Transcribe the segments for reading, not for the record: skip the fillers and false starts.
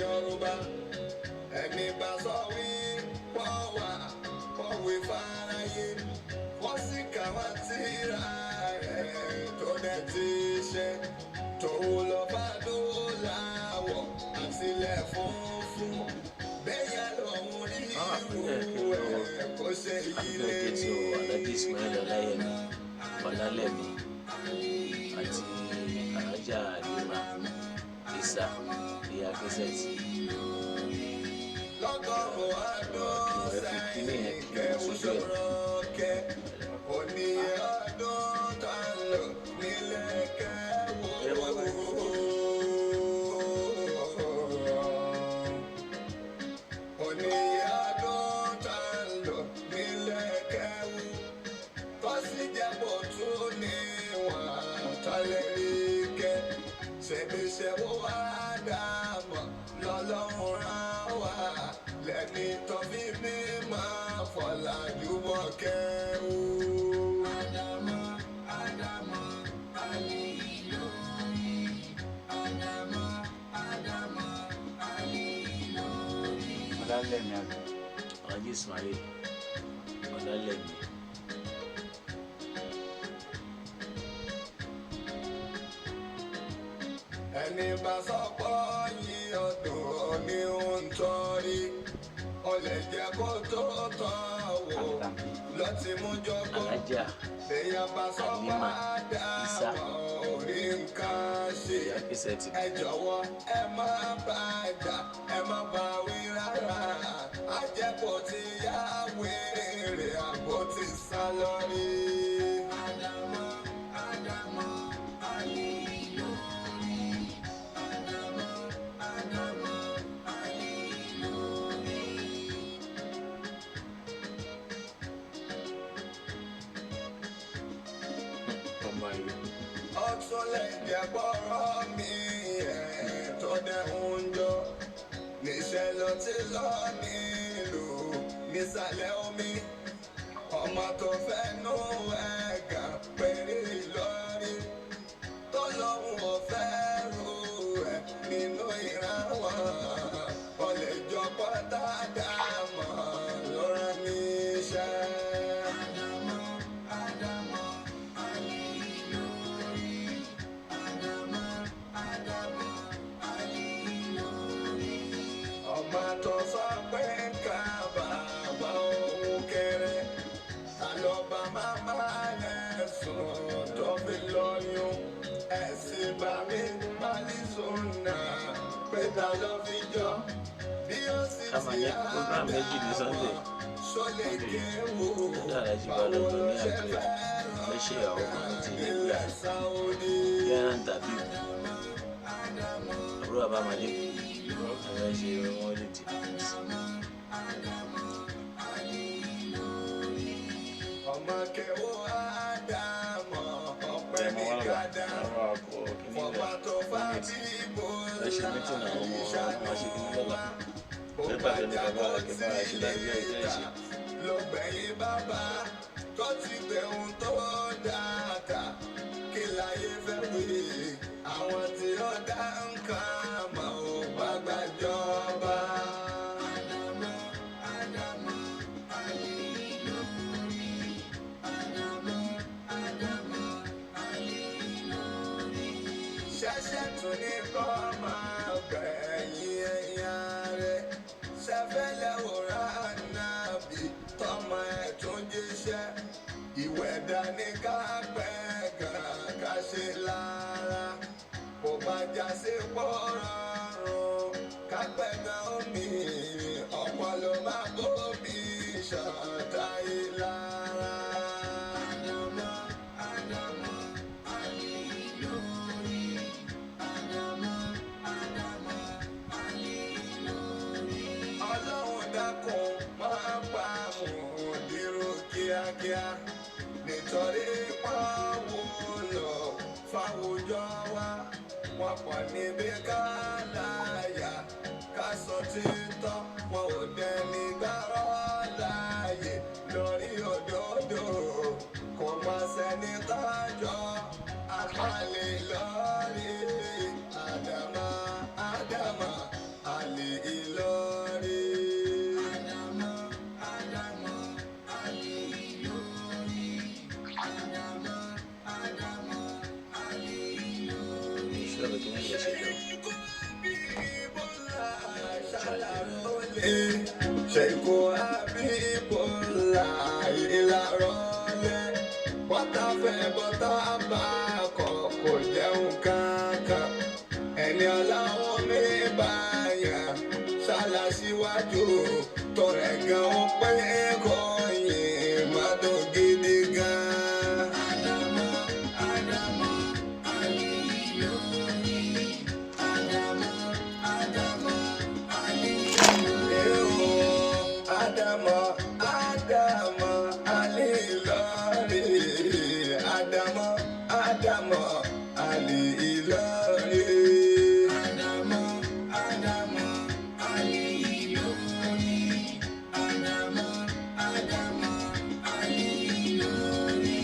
Yorùbá ẹni bá sọ wí wọ́n wà wọ́n wí fáráyé wọ́n sì kà wá tírà rẹ̀ tó dẹ̀ ti ṣe tòun lọ bá dóòláwọ̀ àtìlẹ̀ funfun bẹ́yà lòun rí irú ẹ̀ kó ṣe ilé ní. Alhaji Ismail Ọláyẹmí Ọlálẹ́mí àti Alhaja Halima Isa ìyá kẹsẹ̀tì. Lọ́gọ́rùn-ún ọdún sẹ́yìn kẹ́hù sọ̀rọ̀ kẹ́ òní ọdún tá ń lò nílẹ̀ kẹ́hù. Òní ọdún tá ń lò nílẹ̀ kẹ́hù. Tọ́sí jẹ́bọ̀ tún ní wọ́n tọ́lẹ̀ rí kẹ́. Ṣèbíṣẹ́ wo wá dààmú lọ́lọ́run rán wá lẹ́ni tó fi mí máa fọ̀làjú bọ̀ kẹ́hù. Ádámọ̀ Ádámọ̀ Ali lórí. Ádámọ̀ Ádámọ̀ Ali lórí. Ọlálẹ́mí àgbà. Alhaji Ismail Ọlálẹ́mí. Ẹni bá sọ́pọ̀ yí ọdún ní ń tọ́rí ó lè jẹ́ kó tó tọ́ wò lọ ti mú jọ́kọ́ Alhaja èèyàn bá sọ́pọ̀ Isa àdámọ̀ orí nǹkan ṣe ìyá kẹsẹ̀tì. ẹ jọ̀wọ́ ẹ má bá jà ẹ má bá wí rárá àjẹpọ̀ ti yá wèrè àbò ti sá lọ rí. Ádámọ̀ Ádámọ̀ Ali lórí. Ádámọ̀ Ádámọ̀ Ali lórí. Ọmọ ìlú. Ọtún lè jẹ́ bọ́rọ̀ mi ẹ̀ tó dẹ̀hún jọ níṣẹ́ ló ti lọ nílùú nísàlẹ̀ omi ọmọ tó fẹ́ nú ẹ̀gà péré lórí tó lóhùn ọ̀fẹ́ rú ẹ̀ nínú ìran wọn ó lè jọ pátá dàmọ́ lọ́rọ̀ níṣẹ́. Ádámọ̀ Ádámọ̀ Ali lórí. Ádámọ̀ Ádámọ̀ Ali lórí. Ọba tó sọ pé ká bàbá òun kéré ta ló bá màmá rẹ̀ sùn tó fi lóyún ẹ̀sìn bá mi pálí sùnà pé ta ló fi jọ bí ó sì Ká máa ti ní program méjì ní Sunday. sólè kéwò Lọ́dọ̀ Alhaji Balógun ní Àdúrà lẹ́sẹ̀ àwọn kan ti ní ìgbà Gẹ́rán tàbí àbúrò àbámadé àwọn ẹ̀ṣẹ̀ wọn lè ti ọmọ kẹwò Ádámọ̀ ọpẹ́ ní kádà fọba tó bá bí mo lẹ́sẹ̀ mítìn àwọn ọmọ wọn ṣe kí ní lọ́la lẹ́tà tẹnu bàbá rẹ̀ kí bára ṣe láti jẹ́ ìjẹ́ ìṣe. lọ́gbẹ̀yìn bàbá tó ti gbẹ̀hún tó dáadáa kí láyé fẹ́ wí àwọn tí ó dá nǹkan mọ̀ ò bá gbàjọba. Ádámọ̀ Ádámọ̀ Ali lórí. Ádámọ̀ Ádámọ̀ Ali lórí. Ṣẹ̀ṣẹ̀ tún ní kọ́ máa gbẹ̀yìn ẹ̀yà rẹ̀ ṣẹ́fẹ́lẹ́ òrán nàbì tọmọ ẹ̀ tún jíṣẹ́ ìwẹ̀ dání ká pẹ́ gan ká ṣe lára kò bá já sí pọ́nrọ́rùn ká pẹ́ gan omi ọ̀pọ̀ ló máa bómi ṣọ̀tá ìlara. Ádámọ̀ Ádámọ̀ Ali lórí. Ádámọ̀ Ádámọ̀ Ali lórí. Ọlọ́run dákun máa pa mùdírù kíákíá nítorí pàwùlọ fáwùjọ wa wọn pọ̀ níbi ká láyà ká sọ títọ́ wọn ò dẹni gbárọ́ láàyè lórí òdodo kò má sẹ́ni tájọ́ àpàlẹ́ lórí. Ádámọ̀ Ádámọ̀ Ali. Sheikhu Habibullah ìlàrọ̀lẹ́ bọ́tà fẹ́ bọ́tà bá kọ̀ kò jẹun kankan ẹni ọláwọ́ mi bá yàn ṣàlàsíwájú tọrẹ gan ó pé kọyìn má tó gidi gan. Adama, Adama, Ali Lori. Adama, Adama, Ali Lori. Adama, Adama, Ali Lori. Adama, Adama, Ali Lori.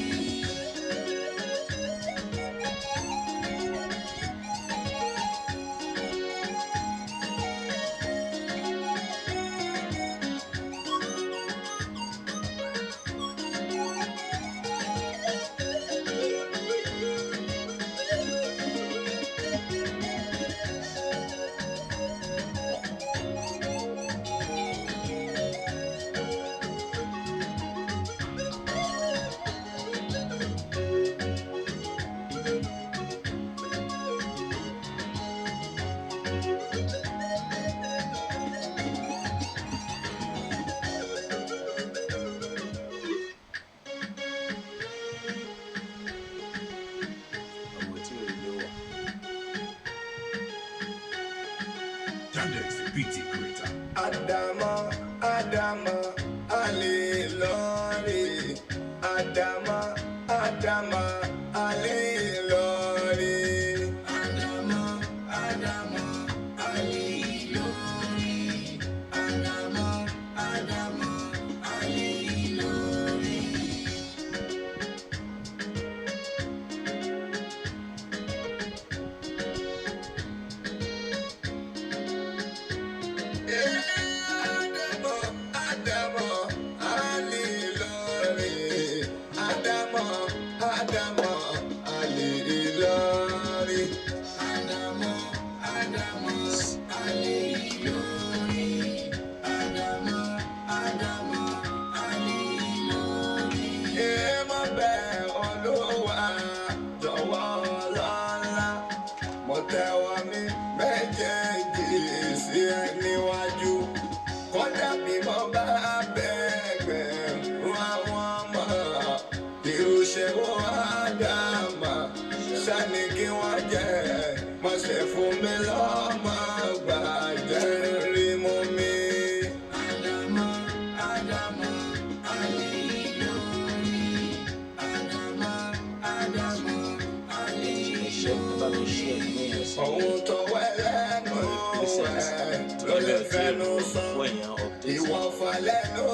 Ìwọ̀fà lẹ́nu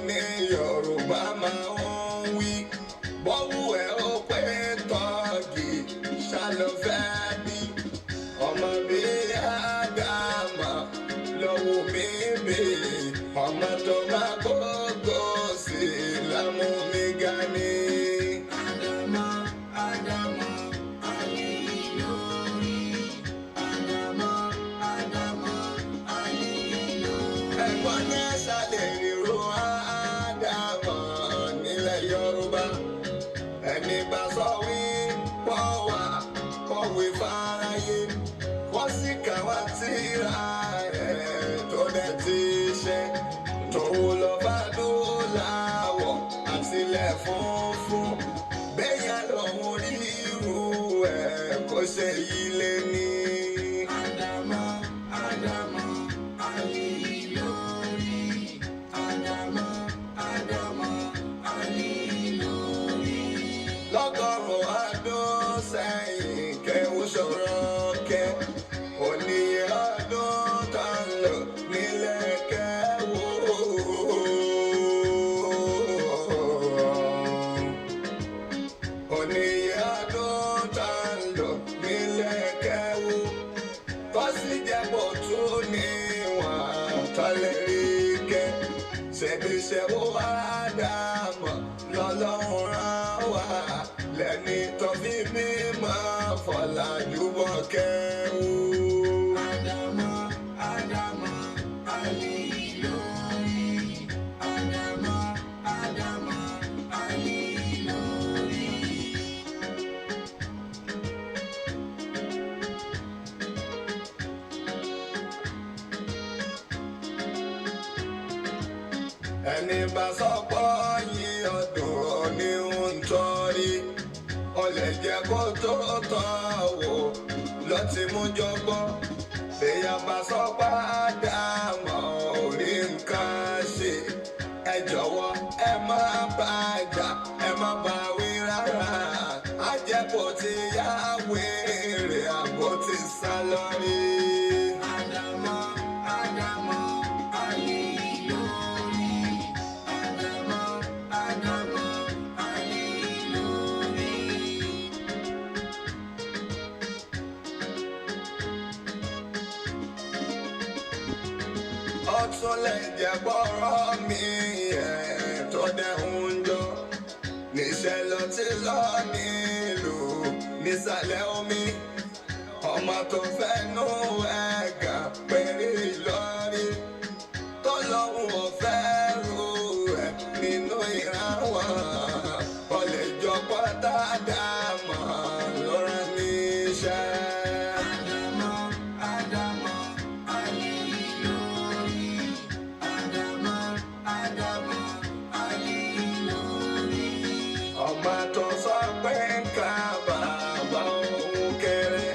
ní Yorùbá máa ń wí bọ́wú ẹ̀ ó pé tọ́gì ṣàlọ́fẹ́ bí ọmọ bí Ádámà lọ́wọ́ mi bí ọmọ tó máa gbogbo sí lámú mi ga ní. Ádámà, Ádámà, Ali Lori. Ádámà, Ádámà, Ali Lori. Ẹ̀gbọ́n ní sálẹ̀ ríro Ádámà nílẹ̀ Yorùbá. Ẹni bá sọ wí wọ́n wà kọ̀wé fáráyé. Wọ́n sì kà wá tírà ẹ̀ tó dẹ̀ ti ṣe. Tòun lọ bá dúláwọ̀ àtìlẹ̀ funfun. Bẹ́yà lọ́hùn rí irú ẹ̀ kó ṣe yí lé ní. Ádámà, Ádámà, Ali Lori. Ádámà, Ádámà, Ali Lori. Lọ́gọ́rùn-ún ọdún sẹ́yìn kẹ́wù ṣọ̀rọ̀ kẹ́. Oníye ọdún kan lò nílẹ̀ kẹ́wù. Oníye ọdún kan lò nílẹ̀ kẹ́wù. Kọ́sí jẹ́bọ̀ tún níwọ̀n tọ́lẹ̀ rí kẹ́. Ṣebí ṣẹ́wó Ádámà lọ́lọ́run rán wá. Lẹ́ni tó fi mímọ́ fọ̀làjú bọ̀ kẹ́wù. Ádámà, Ádámà, ẹni bá sọ́pọ̀ yín ọdún ní ń tọ́rí ó lè jẹ́ kó tó tọ́ wò lọ ti mú jọgbọ́n èèyàn bá sọ padà mọ́ orí nǹkan ṣe ẹ jọ̀wọ́ ẹ má bàjá ẹ má bá wí rárá àjẹpọ̀ ti yá wèrè àbò ti sá lọ rí. Àdàmọ̀ Àdàmọ̀ àlè lórí Àdàmọ̀ Àdàmọ̀ àlè lórí. Ọtún lè jẹ́ bọ́rọ̀ mi tó dẹ̀hún jọ níṣẹ́ lọ tí lọ nílùú nísàlẹ̀ omi ọmọ tó fẹ́nu ẹ̀gà pẹ̀lú Ìlọrin tó lọ́hùn ọ̀fẹ́ rú ẹ̀ nínú ìran wọn ọ̀lẹ́jọ́ pátá dàmọ́ lọ́rọ̀ níṣẹ́. Àdàmọ̀ Àdàmọ̀ àlè lórí Àdàmọ̀ Àdàmọ̀ àlè lórí. Ọmọ tó sọ pé ká bàbá òun kéré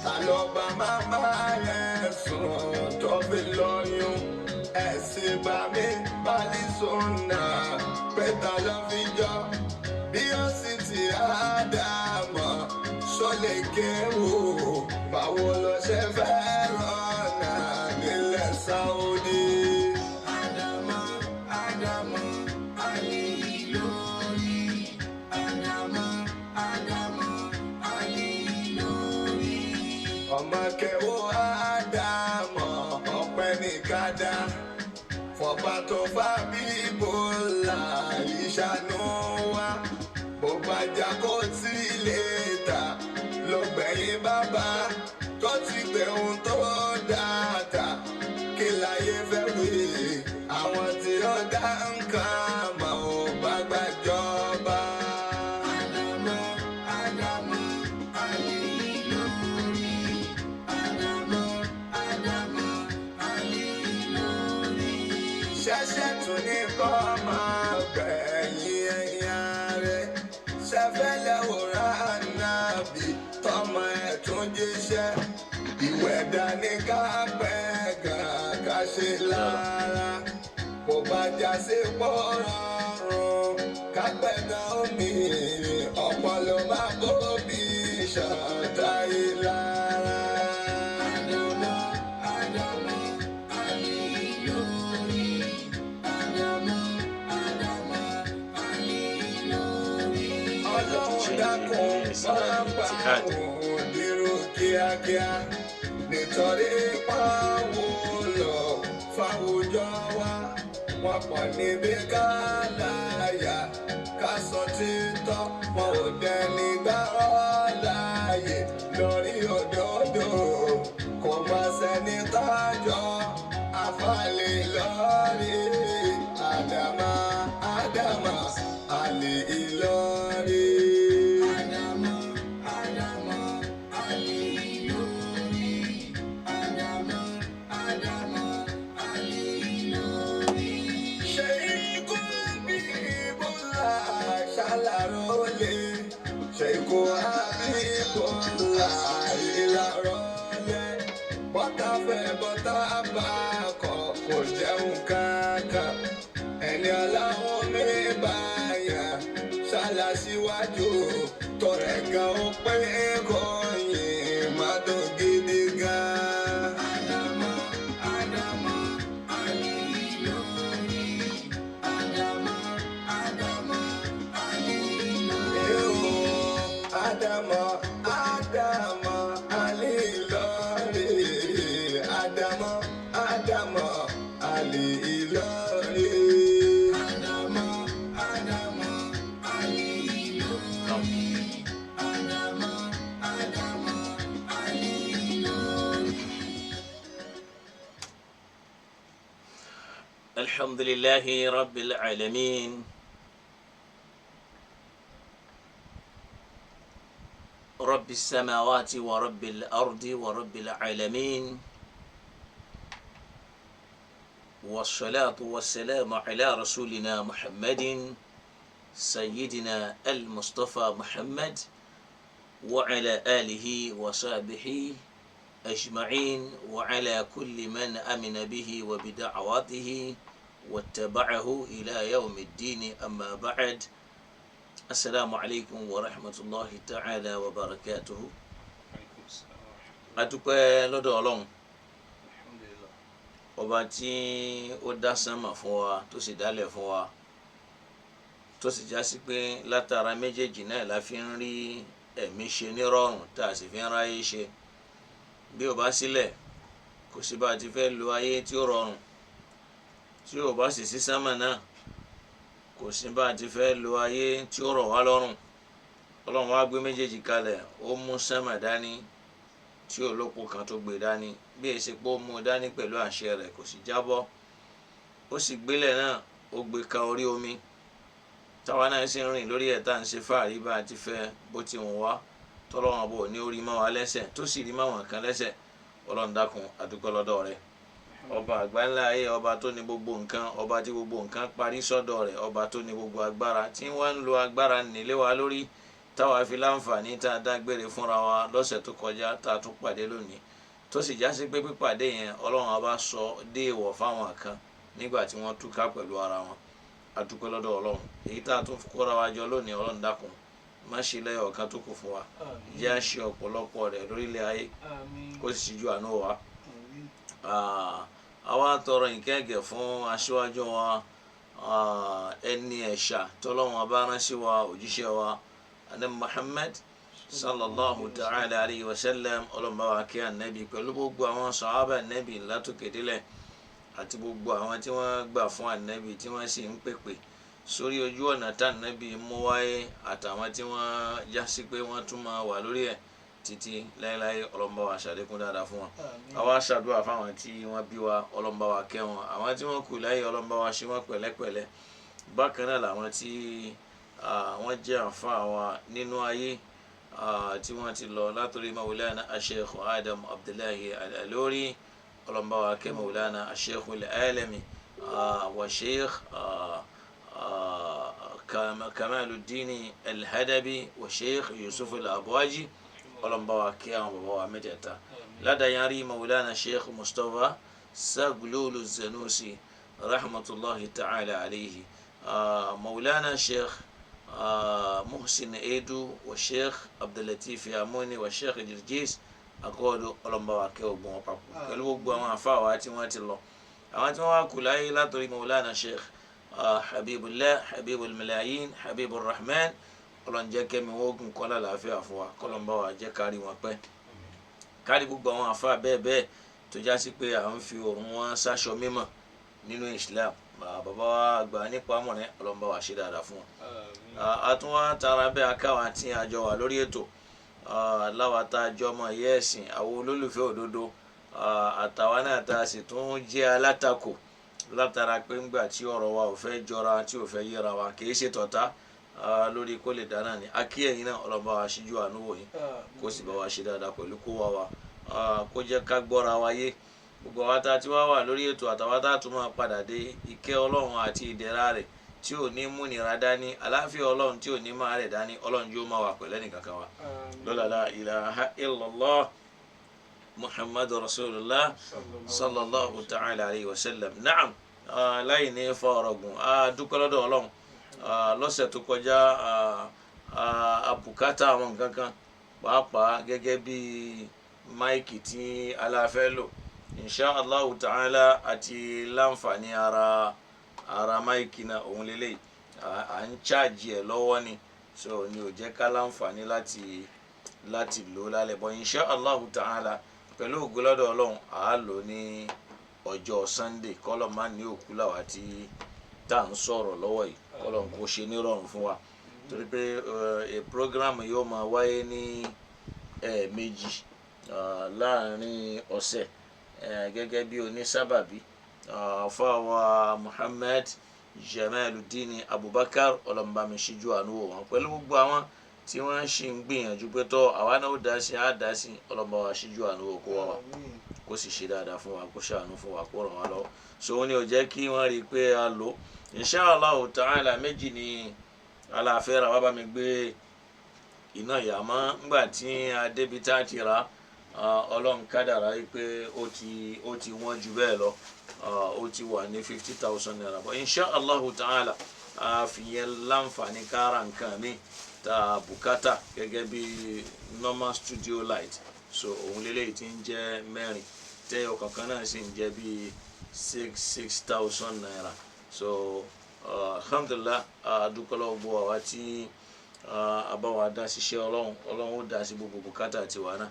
ta ló bá màmá yẹn sùn tó fi lóyún ẹ̀sìn bá mi pálí sùnà pé ta ló fi jọ bí ó sì ti Ádámọ̀ ṣó lè kéwò báwo ló ṣe fẹ́ rọ̀nà nílẹ̀ Sáúdí. Àdàmọ̀ Àdàmọ̀ àlè lórí Àdàmọ̀ Àdàmọ̀ àlè lórí. Ọmọ kẹwò Ádámọ̀ ọpẹ́ ní kádà fọba tó bá bíbó là ìṣàánú wa bó bá jà kó tí lè ta ló gbẹ̀yìn bàbá tó ti gbẹ̀hún tó dáadáa kí láyé fẹ́ wí àwọn tí ó dá nǹkan mọ̀ ò bá gbàjọba. Àdàmọ̀ Àdàmọ̀ àlè lórí Àdàmọ̀ Àdàmọ̀ àlè lórí. Ṣẹ̀ṣẹ̀ tún ní kọ́ máa gbẹ̀yìn ẹ̀yà rẹ̀ ṣẹ́fẹ́lẹ́ wòrán nàbì tọmọ ẹ̀ tún jíṣẹ́ ìwẹ̀dà ní ká pẹ́ gàgà ṣe lára kò bá já sí pọ́nrọ́rùn ká pẹ́ gan omi ọpọlọ má bóbi ṣàtàyè lára. Àdàmọ̀ Àdàmọ̀ àlè lórí Àdàmọ̀ Àdàmọ̀ àlè lórí. Ọlọ́run dákun máa bá òun dúró kíákíá nítorí pàwọn lọ fáwùjọ wa wọn pọ̀ níbi ká láyà ká sọ títọ́ wọn ò dẹni gbárọ́ láàyè lórí òdodo kò má sẹ́ni tájọ́ àfàlẹ́ lórí Àdàmọ̀ Àdàmọ̀ àlè Ìlọrin. Àdàmọ̀ Àdàmọ̀ àlè lórí Àdàmọ̀ Àdàmọ̀ àlè lórí. Ṣé ikú bí Bọ́lá ṣàlàrólé ṣé ikú àbí Bọ́lá ìlàrólé bọ́tà fẹ́ bọ́tà bá kọ̀ kò jẹun kankan ẹni ọlọ́run mi báyà ṣàlàsíwájú tọrẹ gan ó pé kọyìn má tó gidi gan. Àdàmọ̀ Àdàmọ̀ àlè lórí Àdàmọ̀ Àdàmọ̀ àlè lórí. Àdàmọ̀ Àdàmọ̀ àlè lórí Àdàmọ̀ Àdàmọ̀ àlè lórí. Àdàmọ̀ Àdàmọ̀ àlè lórí Àdàmọ̀ Àdàmọ̀ àlè lórí. Alhamdulillahi Rabbil Alamin. رب السماوات ورب الأرض ورب العالمين والصلاة والسلام على رسولنا محمد سيدنا المصطفى محمد وعلى آله وصحبه أجمعين وعلى كل من آمن به وبدعواته واتبعه إلى يوم الدين. أما بعد، السلام عليكم ورحمة الله تعالى وبركاته. adúpẹ́ lọ́dọ̀ Ọlọ́run ọba tí ó dá sánmà fún wa tó sì dálẹ̀ fún wa tó sì já sí pé látara méjèèjì náà la fi ń rí ẹ̀mí ṣe nírọ̀rùn tá a sì fi ń ráyé ṣe. bí ó bá sílẹ̀ kò sí bá a ti fẹ́ lo ayé tí ó rọrùn, tí ó bá sì sí sánmà náà kò sí bá a ti fẹ́ lo ayé tí ó rọ̀ wá lọ́rùn. Ọlọ́run wá gbé méjèèjì kalẹ̀, ó mú sánmà dání tí olóko kan tó gbé dání, bí èsì pé ó mú dání pẹ̀lú àṣẹ rẹ̀ kò sì jábọ́. ó sì gbélẹ̀ náà ó gbé ka orí omi, táwa náà sì ń rìn lórí ẹ̀ tá à ń ṣe fáàrí bá a ti fẹ́ bó ti wù wá, tọ́lọ́run bò ní orí mọ́ wa lẹ́sẹ̀ tó sì rí máwọn kan lẹ́sẹ̀. Ọlọ́run dákun àdúpẹ́ lọ́dọ̀ rẹ̀, ọba àgbáńlá ayé, ọba tó ní gbogbo nǹkan, ọba tí gbogbo nǹkan parí sọ́dọ̀ rẹ̀, ọba tó ní gbogbo agbára, tí wọ́n ń lo agbára nílé wa lórí táwa fi láǹfààní tá a dágbére fúnra wa lọ́sẹ̀ tó kọjá tá a tún pàdé lónìí, tó sì já sí pé pípàdé yẹn Ọlọ́run á bá sọ déèwọ̀ fáwọn kan nígbà tí wọ́n túká pẹ̀lú ara wọn. àdúpẹ́ lọ́dọ̀ Ọlọ́run. èyí tá a tún kóra wa jọ lónìí, Ọlọ́run dákun má ṣe lẹ́yọ̀ kan tó kù fún wa, jẹ́ à ṣe ọ̀pọ̀lọpọ̀ rẹ̀ lórílẹ̀ ayé, kó sì ṣíjú àánú wa. àwa tọrọ ìkẹ́gẹ́ fún aṣíwájú wa, ẹni ẹ̀ṣà tọ́lọ́run bá rán sí wa, òjíṣẹ́ wa Ànábì Muhammad sallallahu ta'ala alayhi wa sallam. Ọlọ́run bá wa kí ànábì pẹ̀lú gbogbo àwọn sàhábà ànábì látòkè délẹ̀ àti gbogbo àwọn tí wọ́n gbà fún ànábì tí wọ́n sì ń pèpè sórí ojú ọ̀nà tá ànábì mú wáyé, àtàwọn tí wọ́n já sí pé wọ́n tún máa wà lórí ẹ̀ títí láéláé. Ọlọ́run bá wa ṣàlékún dáadáa fún wọn. àwa ṣàdúrà fáwọn tí wọ́n bí wa, Ọlọ́run bá wa kẹ́ wọn. àwọn tí wọ́n kù láyé, Ọlọ́run bá wa ṣe wọ́n pẹ̀lẹ́pẹ̀lẹ́. bákan náà làwọn tí wọ́n jẹ́ àǹfààní wa nínú ayé tí wọ́n ti lọ látòrí Maulana Sheikh Adam Abdullahi Al-Alori, Ọlọ́run bá wa kẹ́ Maulana Sheikh Al-Alami wa Sheikh Kamaluddin Al-Hadabi wa Sheikh Yusuf Al-Abwaji. Ọlọ́run bá wa kẹ́ àwọn bàbá wa mẹ́tẹ̀ẹ̀ta. ládàáyárí Maulana Sheikh Mustapha Saglulu Zanusi rahmatullahi ta'ala alayhi, Maulana Sheikh Muhsin Edu wa Sheikh Abdulatif Amoni wa Sheikh Jirjis akọ́ọ̀dọ̀. Ọlọ́run bá wa kẹ́ ogun wọn papọ̀ pẹ̀lú gbogbo àwọn àfáà wa tí wọ́n ti lọ. àwọn tí wọ́n wá kù láyé látòrí Maulana Sheikh Habibullah, Habibul Malayin, Habibur Rahman. Ọlọ́run jẹ́ kẹ́mi wọ́n gùn kọ́lá làáfíà fún wa. Ọlọ́run bá wa jẹ́ kárí wọn pẹ́, kárí gbogbo àwọn àfáà bẹ́ẹ̀ bẹ́ẹ̀ tó já sí pé à ń fi òun wọn sáṣọ mímọ́ nínú Islam. bàbá wa àgbà nípa mọ̀rẹ́, Ọlọ́run bá wa ṣe dáadáa fún wọn. àtúnwá tara bẹ́ẹ̀ akáwa tí a jọ wà lórí ètò láwa tá a jọ mọ̀ yẹ́ ẹ̀sìn, àwọn olólùfẹ́ òdodo, àtàwa náà tá a sì tún jẹ́ alátakò látara pé ńgbà tí ọ̀rọ̀ wa ò fẹ́ jọra, tí ò fẹ́ yẹra wa, kì í ṣe tọ̀tá lórí kó lè dáná ni. akí ẹ̀yin náà, Ọlọ́run bá wa ṣíjú àánú wò yín, kó sì bá wa ṣe dáadáa pẹ̀lú kó wa kó jẹ́ ká gbọ́ra wa yé. gbogbo àwa tá a ti wá wà lórí ètò àtàwa tá a tún máa padà dé, ìkẹ́ Ọlọ́run àti ìdẹ̀ra rẹ̀ tí ò ní múnira dání, àlàáfíà Ọlọ́run tí ò ní máa rẹ̀ dání, Ọlọ́run yóò máa wà pẹ̀lú ẹnìkankan wa. lọ́la la ilaha illallah Muhammadu Rasulullah sallallahu ta'ala alayhi wa sallam. Naam, láì ní fa ọ̀rọ̀ gùn, dúpẹ́ lọ́dọ̀ Ọlọ́run. lọ́sẹ̀ tó kọjá àbùkátà àwọn nǹkan kan, pàápàá gẹ́gẹ́ bí máìkì tí aláfẹ́ lò. insha Allahu ta'ala àti láǹfààní ara máìkì náà òun lélẹ̀ à ń chájì ẹ̀ lọ́wọ́ ni, so ni ò jẹ́ ká láǹfààní láti lò lálẹ́. bọ́ insha Allahu ta'ala pẹ̀lú ògo lọ́dọ̀ Ọlọ́run à á lò ní ọjọ́ Sunday. kọ́lọ̀ má ní òkú làwà tí tá à ń sọ̀rọ̀ lọ́wọ́ yìí, kọ́lọ̀ kò ṣe nírọ̀rùn fún wa, torí pé program yóò máa wáyé ní ẹ̀ẹ̀mejì láàrin ọ̀sẹ̀ gẹ́gẹ́ bí onísábàbí. fáwa Muhammad Jamaluddin Abubakar, Ọlọ́run bá mi ṣíjú àánú wò wọ́n pẹ̀lú gbogbo àwọn tí wọ́n ṣì ń gbìyànjú pé tọ́ àwa náà ó dá sí, á dá sí. Ọlọ́run bá wa ṣíjú àánú wò kó wá wa. kó sì ṣe dáadáa fún wa kó ṣàánú fún wa kó ràn wá lọ́wọ́ so ó ní ó jẹ́ kí wọ́n rí i pé a lò inshallah ta'ala méjì ni aláfẹ́ ra wá bá mi gbé iná ìyàmọ́ ńgbà tí a débi tá a ti ra ọlọ́run kádàrá pé ó ti wọ́n ju bẹ́ẹ̀ lọ ó ti wà ní 50,000 naira bọ́ inshallah ta'ala a fi yẹn láǹfààní kára nǹkan mi ta bùkátà gẹ́gẹ́ bí normal studio light so òun lélẹ́yìí tí ń jẹ́ mẹ́rin tẹ́yọ̀ kankan náà sì ń jẹ́ bí 6,000 naira so alhamdulillah adúpẹ́ lọ́wọ́ gbọ́ àwa tí àbáwá dá ṣiṣẹ́ ọlọ́run ó dá sí gbogbo bùkátà tiwa náà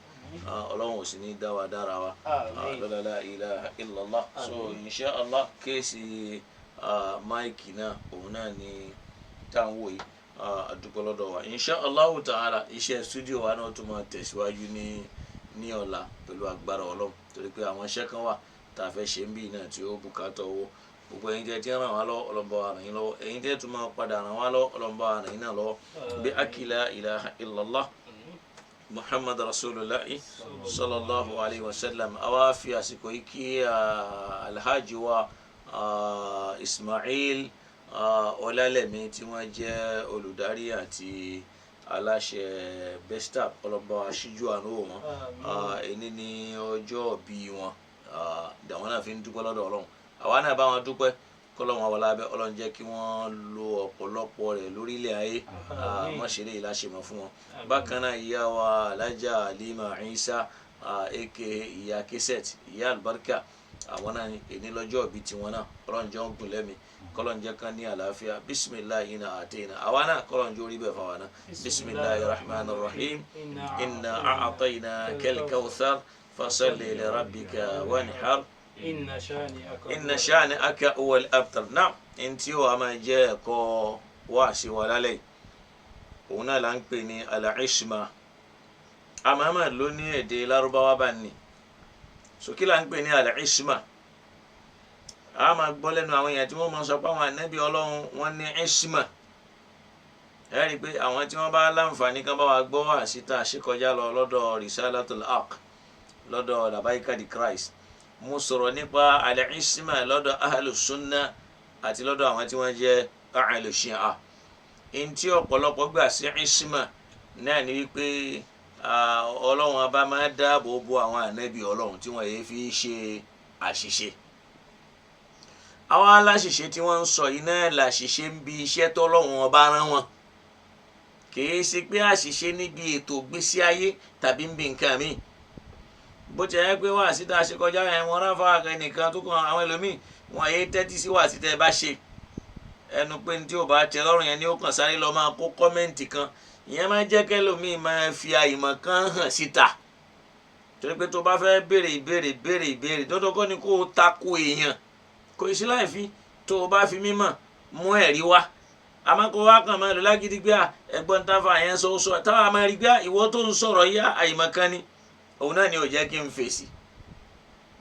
ọlọ́run ò sì ní dá wa dára wa la ilaha illallah so inshallah kéèsì máìkì náà òun náà ni táwọn wò yìí adúpẹ́ lọ́dọ̀ wa inshallah ta'ala iṣẹ́ studio wa náà tún máa tẹ̀síwájú ní ọ̀la pẹ̀lú agbára ọlọ́run torí pé àwọn iṣẹ́ kan wà tá a fẹ́ ṣe ń bí náà tí ó bùkátà owó gbogbo ẹ̀yin tẹ́ ti ràn wá lọ́wọ́ ọlọ́mọba wa ràn yín lọ́wọ́ ẹ̀yin tẹ́ tún máa padà ràn wá lọ́wọ́ ọlọ́mọba wa ràn yín náà lọ́wọ́ bí akila ilaha illallah muhammad rasulullah sallallahu alayhi wa sallam àwa fi àsìkò yìí kí alhaji wa ismail ọlálẹ̀mí tí wọ́n jẹ́ olùdarí àti aláṣẹ bestap ọlọ́mọba wa ṣíjú àánú wọn ẹni ní ọjọ́ bí wọn dàwọn náà fi ń dúpẹ́ lọ́dọ̀ ọlọ́run àwa náà bá wọn dúpẹ́ kọ́lọ́wọ́n wọlé abẹ́ ọlọ́run jẹ́ kí wọ́n lo ọ̀pọ̀lọpọ̀ rẹ̀ lórílẹ̀ ayé mọ̀ṣẹ́lẹ̀ ìláṣẹ̀mọ̀ fún wọn bákan náà ìyá wa alájà Halima Isa aka ìyá Kesseth ìyá Albarka àwọn náà èní lọ́jọ́ ìbí tiwọn náà ọlọ́run jẹ́ ń gùn lẹ́mi kọ́lọ́n jẹ́ kan ní àlàáfíà bisimilahi iná àtẹ̀yìnà àwa náà kọ́lọ́n jẹ́ orí bẹ́ẹ̀ fáwọn náà bisimilahi rahman rahim inna a'atayna kal kawthar fasalli li rabbika wanhar inna shani'aka huwal abtar náà ntí o a máa jẹ́ ẹ̀kọ́ wáàsí wa lálẹ́ òun náà là ń pè ní al-ishma àmàmà ló ní èdè lárúbáwá bá ní sókè là ń pè ní al-ishma a máa gbọ́ lẹ́nu àwọn èèyàn tí wọ́n máa sọ pé àwọn ànábì ọlọ́run wọ́n ní ishma ẹ rí i pé àwọn tí wọ́n bá láǹfààní kan bá wa gbọ́ wáàsí tá a ṣe kọjá lọ lọ́dọ̀ risalatul haq lọ́dọ̀ labaika di Christ mo sọ̀rọ̀ nípa al-ishma lọ́dọ̀ ahlus sunna àti lọ́dọ̀ àwọn tí wọ́n jẹ́ ahlus shi'a ntí ọ̀pọ̀lọpọ̀ gbà sí ishma náà ni wípé ọlọ́run ọba máa dáàbò bo àwọn ànábì ọlọ́run tí wọ́n yéé fi ṣe àṣìṣe àwọn aláṣìṣe tí wọ́n ń sọ yìí náà làṣìṣe ń bi iṣẹ́ tọ́lọ́run ọba rán wọn kìí ṣe pé àṣìṣe níbi ètò ìgbésí ayé tàbí ń bi nǹkan míì bó ti yẹ pé wáàsí tá a ṣe kọjá yẹn wọn ráfa ẹnìkan tó kàn àwọn ẹlòmíì wọn yé tẹ́tí sí wáàsí tẹ́ ẹ bá ṣe ẹnu pé ní tí ò bá tẹ́ lọ́rùn yẹn ni ó kàn sáré lọ máa kó kọ́mẹ́ǹtì kan ìyẹn máa jẹ́ kẹ́lòmíì máa fi àìmọ̀ kan hàn síta torí pé tó bá fẹ́ béèrè ìbéèrè dandan kọ́ ni kó o tako èèyàn kò sí láì fi tó o bá fi mímọ̀ mú ẹ̀rí wá àmọ́ kó wá kàn máa lò lágídí gbé ẹ̀gbọ́n táfà yẹn sọ táwa máa rí gbé ìwọ tó ń sọ̀rọ̀ yá àìmọ̀ kan ni òun náà ni ò jẹ́ kí n fèsì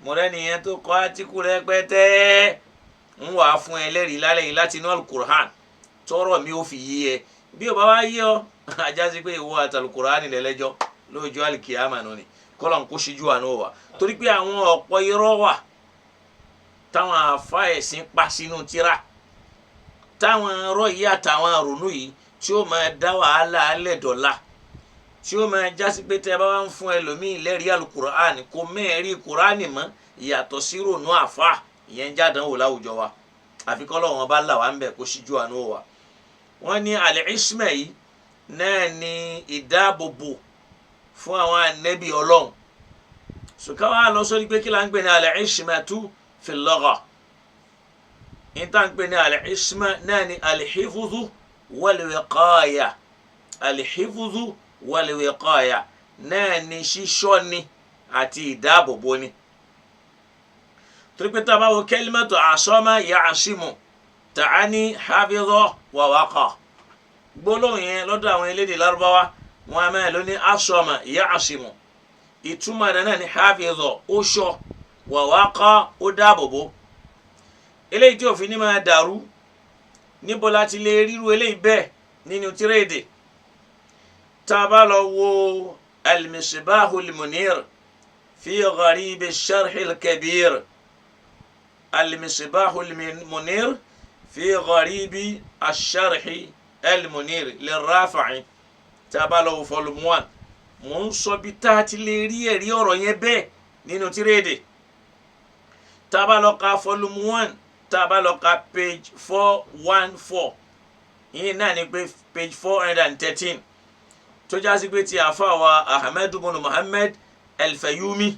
mọ̀rẹ́ nìyẹn tó kọ́ átíkù rẹpẹtẹ ń wà fún ẹlẹ́rìí lálẹ́ yìí láti inú alukur'an tọrọ mi ò fi yí ẹ bí o bá wá yí ọ ajá sí pé ìwọ àtàlùkùránì lẹ́lẹ́jọ́ lóòjọ́ àlìkìyàmà nù ni kọ́lọ̀n kó ṣíjú àánú wa torí pé àwọn ọ̀pọ̀ irọ́ wà táwọn àfa ẹ̀sìn pa sínú tírà táwọn ọ̀rọ̀ yìí àtàwọn àrònú yìí tí ó máa dá wàhálà alẹ́ dọ̀la tí ó máa jásí pé tẹ́ bá wá ń fún ẹlòmíì lẹ́rìí àlùkùránì kò mẹ́ẹ̀rí kùránì mọ́ ìyàtọ̀ sí rònú àfa ìyẹn jádánwò láwùjọ wa àfi kọ́lọ́run bá là wá ń bẹ̀ kó ṣíjú àánú wa wọ́n ní al-ishma yìí náà ni ìdáàbòbò fún àwọn ànábì ọlọ́run ṣùkà wá lọ sórí pé kí là ń pè ní al-ishmatu fi al-lugha ní tá à ń pè ní al-ishma náà ni al-hifdhu wal-wiqaya al-hifdhu wal-wiqaya náà ni ṣíṣọ́ni àti ìdáàbòbò ni torí pé tá a bá wo kalimatu asama ya'simu ta'ani hafidha wa waqa gbólóhùn yẹn lọ́dọ̀ àwọn elédè lárúbáwá wọn a máa lò ní asama ya'simu ìtumọ̀ rẹ̀ náà ní hafidha ó ṣọ́ wa waqa ó dáàbòbò eléyìí tí òfin ní máa dàrú níbo láti lè ríru eléyìí bẹ́ẹ̀ nínú tírèdè tá a bá lọ wo al-misbahul munir في غريب الشرح الكبير المصباح المنير في غريب الشرح المنير للرافعي تابالو فولوم 1 mo ń sọ bí tá a ti lè rí ẹ̀rí ọ̀rọ̀ yẹn bẹ́ẹ̀ nínú tírèdè tá a bá lọ ka volume 1 tá a bá lọ ka page 414 yìí náà ni pé page 413 tó já sí pé ti àfàwà Ahmed bin Muhammad al-Fayyumi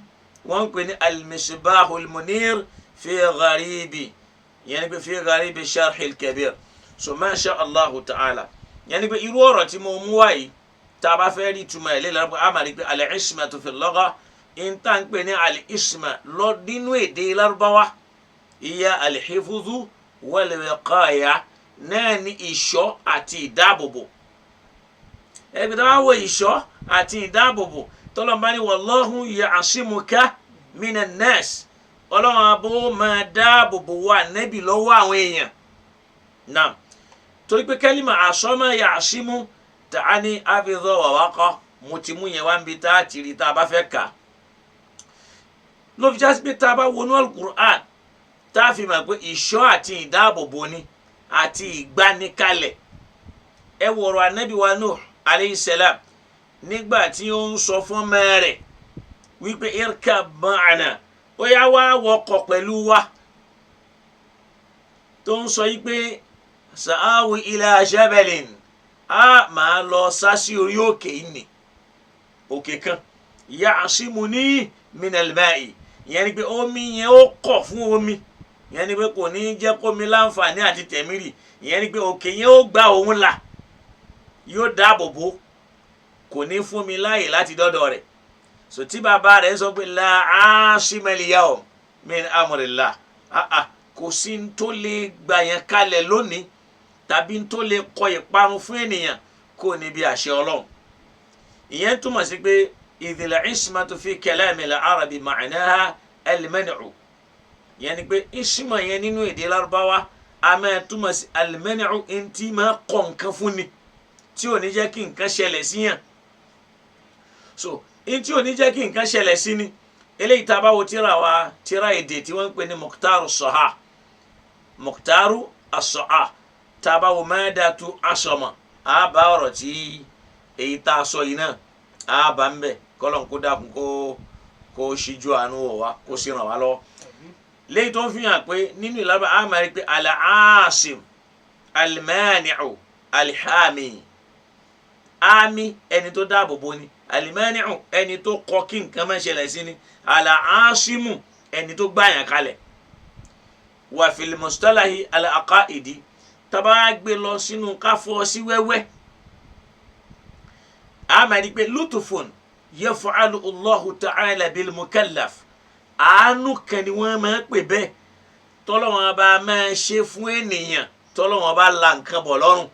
wọ́n ń pè ní al-Misbahul Munir fi gharibi yẹn ni pé fi gharibi sharh al-kabir so masha Allahu ta'ala yẹn ni pé irú ọ̀rọ̀ tí mo mú wáyé tá a bá fẹ́ rí ìtumọ̀ ẹ̀ lẹ́la a máa rí pé al-ismatu fi al-lugha ìta ń pè ní al-isma lọ nínú èdè Lárúbáwá ìyá al-hifdhu wal-wiqaya náà ní ìṣọ́ àti ìdáàbòbò ẹgbẹ́ tó bá wọ ìṣọ́ àti ìdáàbòbò tọ́lọ́mbá ní wallahu ya'simuka minan nas ọlọ́run abó máa dáàbòbò wà nẹ́bì lọ́wọ́ àwọn èèyàn náà torí pé kẹ́límà asama ya'simu tàání àfihàn wàwákọ́ mo ti mú yẹn wá ń bi tá a ti rí tá a bá fẹ́ kà ló fi jásí pé tá a bá wọnú al-Qur'an tá a fi mọ̀ pé ìṣọ́ àti ìdáàbòbò ni àti ìgbanikalẹ̀ ẹ wọ̀rọ̀ anabi wa Nuh alayhi salam nígbà tí ó ń sọ fún mẹ́rẹ̀ wípé irkab ma'ana ó yá wá wọkọ̀ pẹ̀lú wa tó ń sọ yí pé sa'awi ila jabalin a máa lọ sá sí orí òkè ìní òkè kan ya'simuni minal ma'i ìyẹn ni pé omi yẹn ó kọ̀ fún omi ìyẹn ni pé kò ní jẹ́ kómi láǹfààní àti tẹ̀mírì ìyẹn ni pé òkè yẹn ó gba òun là yóò dáàbò bò kò ní fún mi láàyè láti dọ́dọ̀ rẹ̀ so tí bàbá rẹ̀ sọ pé la asima al-yawm min amrillah kò sí n tó lè gbà yẹn kalẹ̀ lónìí tàbí n tó lè kọ ìparun fún ènìyàn kò ní bí àṣẹ Ọlọ́run ìyẹn túmọ̀ sí pé idhil ismatu fi kalamil arabi ma'naha al-man'u ìyẹn ni pé isma yẹn nínú èdè Lárúbáwá a máa túmọ̀ sí al-man'u ntí máa kọ̀ nǹkan fún ni tí ò ní jẹ́ kí nǹkan ṣẹlẹ̀ sí yàn so ntí ò ní jẹ́ kí nǹkan ṣẹlẹ̀ sí ni eléyìí tá a bá wo tíra èdè tí wọ́n ń pè ní Mukhtaru as-Saha Mukhtaru as-Saha tá a bá wo Madatu Asama a bá ọ̀rọ̀ tí èyí tá a sọ yìí náà a bá ń bẹ̀ kọ́lọ́n kó dákun kó ṣíjú àánú wọ̀ wá kó sì ràn wá lọ́wọ́ léyìí tó ń fi hàn pé nínú ìlànà a máa rí pé al-asim al-mani'u al-hami ami ẹni tó dáàbò bò ni al-mani'u ẹni tó kọ̀ kí nǹkan má ṣẹlẹ̀ sí ni al-asimu ẹni tó gbàyàn kalẹ̀ wà fil mustalahi al-aqaidi tàbá gbé lọ sínú káfọ́ sí wẹ́wẹ́ a máa rí pé lutufun yaf'alu Allahu ta'ala bil mukallaf àánú kan ni wọ́n máa pè bẹ́ẹ̀ tọ́lọ́wọ́n bá máa ṣe fún ènìyàn tọ́lọ́wọ́n bá la nǹkan bọ̀ lọ́rùn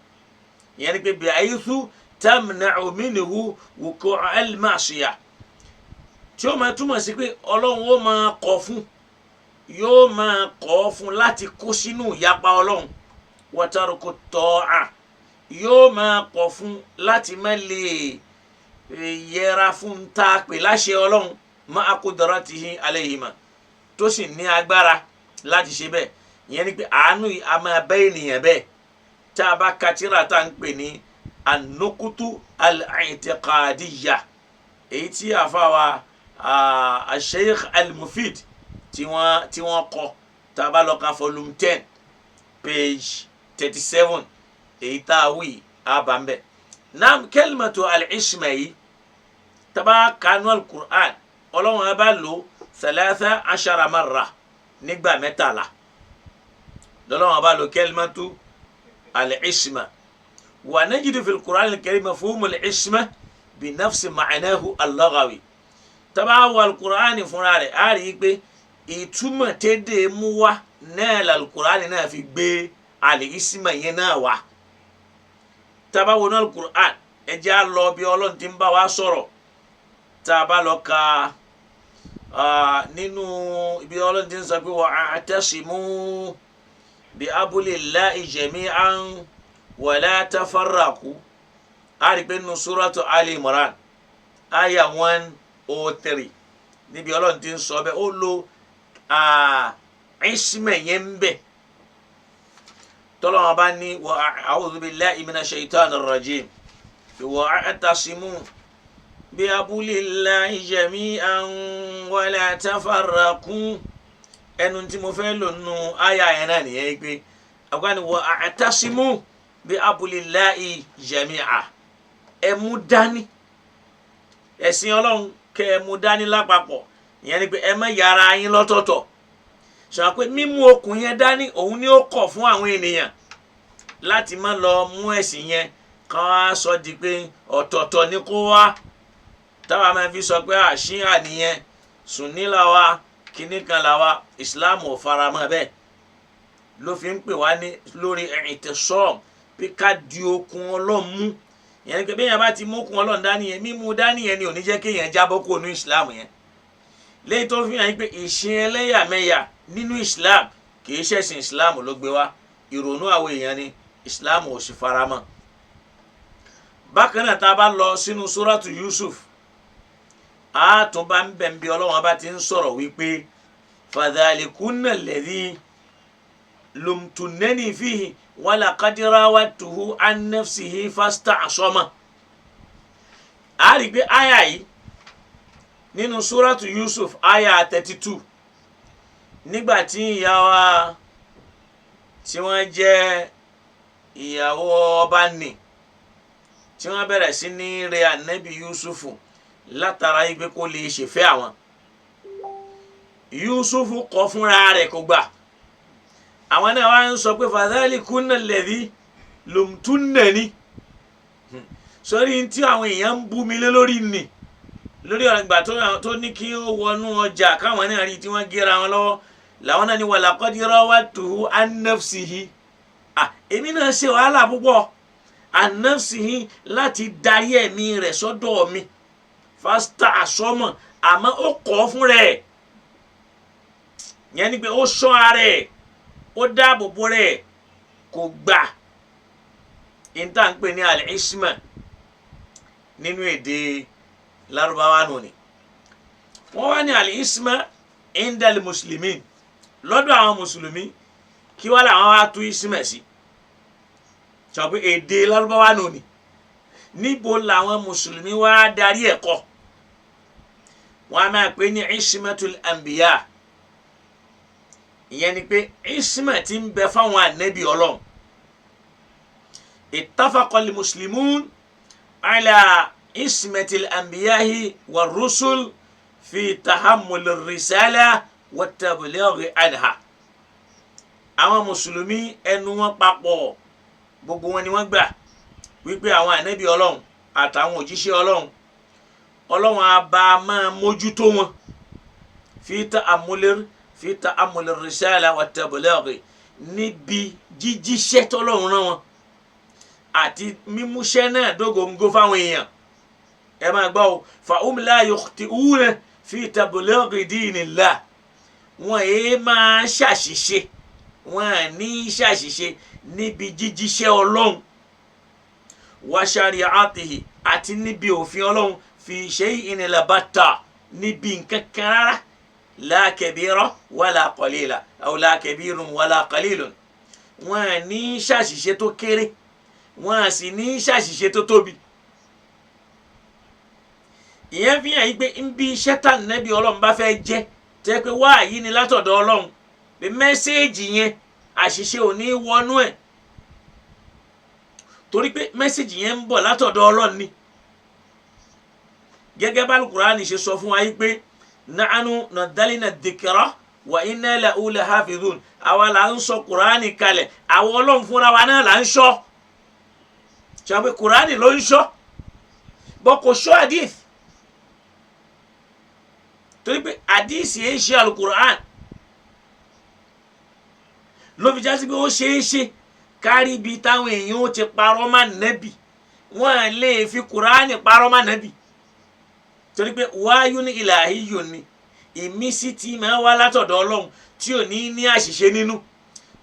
ìyẹn ni pé bi'aythu tamna'u minhu wuqu'a al-ma'siyah tí ó máa túmọ̀ sí pé Ọlọ́run ó máa kọ̀ fún yóò máa kọ̀ fún láti kó sínú ìyapa Ọlọ́run wa tarku ta'a yóò máa kọ̀ fún láti má lè yẹra fún ta pè láṣẹ Ọlọ́run ma'a qudratihi alayhima tó sì ní agbára láti ṣe bẹ́ẹ̀ ìyẹn ni pé àánú yìí a máa bá ènìyàn bẹ́ẹ̀ tá a bá ka tírà tá à ń pè ní an-nukutu al-i'tiqadiyya èyí tí àfàwà al-Sheikh al-Mufid tí wọ́n kọ tá a bá lọ ka volume 10 page 37 èyí tá a wí a bá ń bẹ̀ naam kalimatu al-isma yìí tá a bá kanu al-Qur'an Ọlọ́run a bá lò 13 marra nígbà mẹ́tàlá lọ́lọ́run a bá lò kalimatu al-isma wa najidu fil Qur'an al-karim mafhum al-isma bi nafsi ma'nahu al-lughawi tá a bá wo al-Qur'an fúnra rẹ̀ a rí i pé ìtumọ̀ tẹ́dẹ̀ mú wá náà al-Qur'an náà fi gbé al-isma yẹn náà wá tá a bá wo al-Qur'an ẹ jẹ́ á lọ bí Ọlọ́run ti ń bá wa sọ̀rọ̀ tá a bá lọ ka nínú ibi Ọlọ́run ti ń sọ pé wa'tasimu bi hablillahi jami'an wa la tafarraqu a rí pé nínú suratu Ali Imran aya 103 níbi Ọlọ́run ti ń sọ bẹ́ẹ̀ ó lo isma yẹn ń bẹ tọ́lọ́wọ́n bá ní wa a'udhu billahi minash shaitanir rajim wa'tasimu bi hablillahi jami'an wa la tafarraqu ẹnu tí mo fẹ́ lò nù àyà yẹn náà nìyẹn pé àgbàni wa'tasimu bi hablillahi jami'an ẹ mú dání ẹ̀sìn Ọlọ́run kẹ́ ẹ mú dání lápapọ̀ ìyẹn ni pé ẹ má yára yín lọ́tọ̀ọ̀tọ̀ sọ pé mímú okùn yẹn dání òun ni ó kọ̀ fún àwọn ènìyàn láti má lọ mú ẹ̀sìn yẹn kàn á sọ di pé ọ̀tọ̀ọ̀tọ̀ ni kó wá táwa máa fi sọ pé àṣìyà nìyẹn Sunni là wá kíní kan là wá Islam ò faramọ́ bẹ́ẹ̀ ló fi ń pè wá ní lórí i'tisam pé ká di okùn Ọlọ́run mú ìyẹn ni pé bí èèyàn bá ti mú okùn Ọlọ́run dání yẹn mímú dání yẹn ni ò ní jẹ́ kéèyàn jábọ́ kó nu Islam yẹn lẹ́yìn tó fi hàn pé ìṣe ẹlẹ́yàmẹ̀yà nínú Islam kìí ṣẹ̀sìn Islam ló gbé wá ìrònú àwọn èèyàn ni Islam ò sì faramọ́. bákan náà tá a bá lọ sínú suratu Yusuf àátún bá ń bẹ̀ ń bí Ọlọ́run bá ti ń sọ̀rọ̀ wípé fadhalikunna alladhi lumtunnani fihi wa laqad rawattuhu an nafsihi fasta'sama. a rí pé àyà yìí nínú suratu Yusuf àyà 32 nígbàtí ìyá wa tí wọ́n jẹ́ ìyàwó ọba nì tí wọ́n bẹ̀rẹ̀ sí ní rẹ̀ ànábì Yusufu látara igbe kó lè ṣèfẹ́ àwọn Yusufu kọ̀ fúnra rẹ̀ kò gbà àwọn náà wá ń sọ pé fadhalikunna alladhi lumtunnani sórí tí àwọn èèyàn ń bú mi lé lórí nì lórí ìgbà tó ní kí ó wọnú ọjà káwọn náà rí tí wọ́n gẹ́ra wọn lọ́wọ́ làwọn náà ní wa laqad rawattuhu an nafsihi èmi náà ṣe wàhálà púpọ̀ an nafsihi láti darí ẹ̀mí rẹ̀ sọ́dọ̀ mi fasta'sama àmọ́ ó kọ̀ fún rẹ̀ yẹn ni pé ó ṣọ́ ara ẹ̀ ó dáàbò bo rẹ̀ kò gbà ìta ń pè ní al-isma nínú èdè Lárúbáwá nù ni wọ́n wá ní al-isma indal muslimin lọ́dọ̀ àwọn mùsùlùmí kí wọ́n làwọn wá tú isma sí sọ pé èdè Lárúbáwá nù ni níbo làwọn mùsùlùmí wá darí ẹ̀kọ́ wọ́n á máa pè ní ismatul anbiya ìyẹn ni pé isma ti ń bẹ fáwọn ànábì Ọlọ́run ittafaqal muslimun ala ismatil anbiyahi wa rusul fi tahammulir risala wa tablighi anha àwọn mùsùlùmí ẹnu wọn papọ̀ gbogbo wọn ni wọ́n gbà wípé àwọn ànábì Ọlọ́run àtàwọn òjíṣẹ́ Ọlọ́run àbá máa mójútó wọn fi ta'ammulir risala wa tablighi níbi jíjíṣẹ́ tọ́lọ́run rán wọn àti mímúṣẹ́ náà dógóńgó fáwọn èèyàn ẹ máa gbọ́ o fahum la yukhti'una fi tablighi dinillah wọn èé máa ṣàṣìṣe wọn ní ṣàṣìṣe níbi jíjíṣẹ́ Ọlọ́run wa shari'atihi àti níbi òfin Ọlọ́run fi shay'in labatta níbi nǹkan kan rárá la kabira wala qalila aw la kabirun wala qalilun wọn ní ṣàṣìṣe tó kéré wọn sì ní ṣàṣìṣe tó tóbi ìyẹn fi hàn yí pé ń bí iṣẹ́ tà nẹ́bí Ọlọ́run bá fẹ́ jẹ́ tẹ́ pé wáàyí ni látọ̀dọ̀ Ọlọ́run pé mẹ́sẹ́ẹ̀jì yẹn àṣìṣe ò ní wọnú ẹ̀ torí pé mẹ́sẹ́ẹ̀jì yẹn ń bọ̀ látọ̀dọ̀ Ọlọ́run ni gẹ́gẹ́ bá Al-Qur'ani ṣe sọ fún wa yí pé nahnu nazzalna dhikra wa inna lahu lahafidhun àwa là ń sọ Qur'ani kalẹ̀ àwọn Ọlọ́run fúnra wa náà là ń ṣọ́ ṣe pé Qur'ani ló ń ṣọ́ bọ́ kò ṣọ́ hadith torí pé hadith yẹn ṣe Al-Qur'an ló fi jásí pé ó ṣeé ṣe kárí ibi táwọn èèyàn ó ti parọ́ má nẹ́bì wọ́n lè fi Qur'ani parọ́ má nẹ́bì torí pé wáyún ní ilahiyyun ni ìmísí tí máa wá látọ̀dọ̀ Ọlọ́run tí ò ní àṣìṣe nínú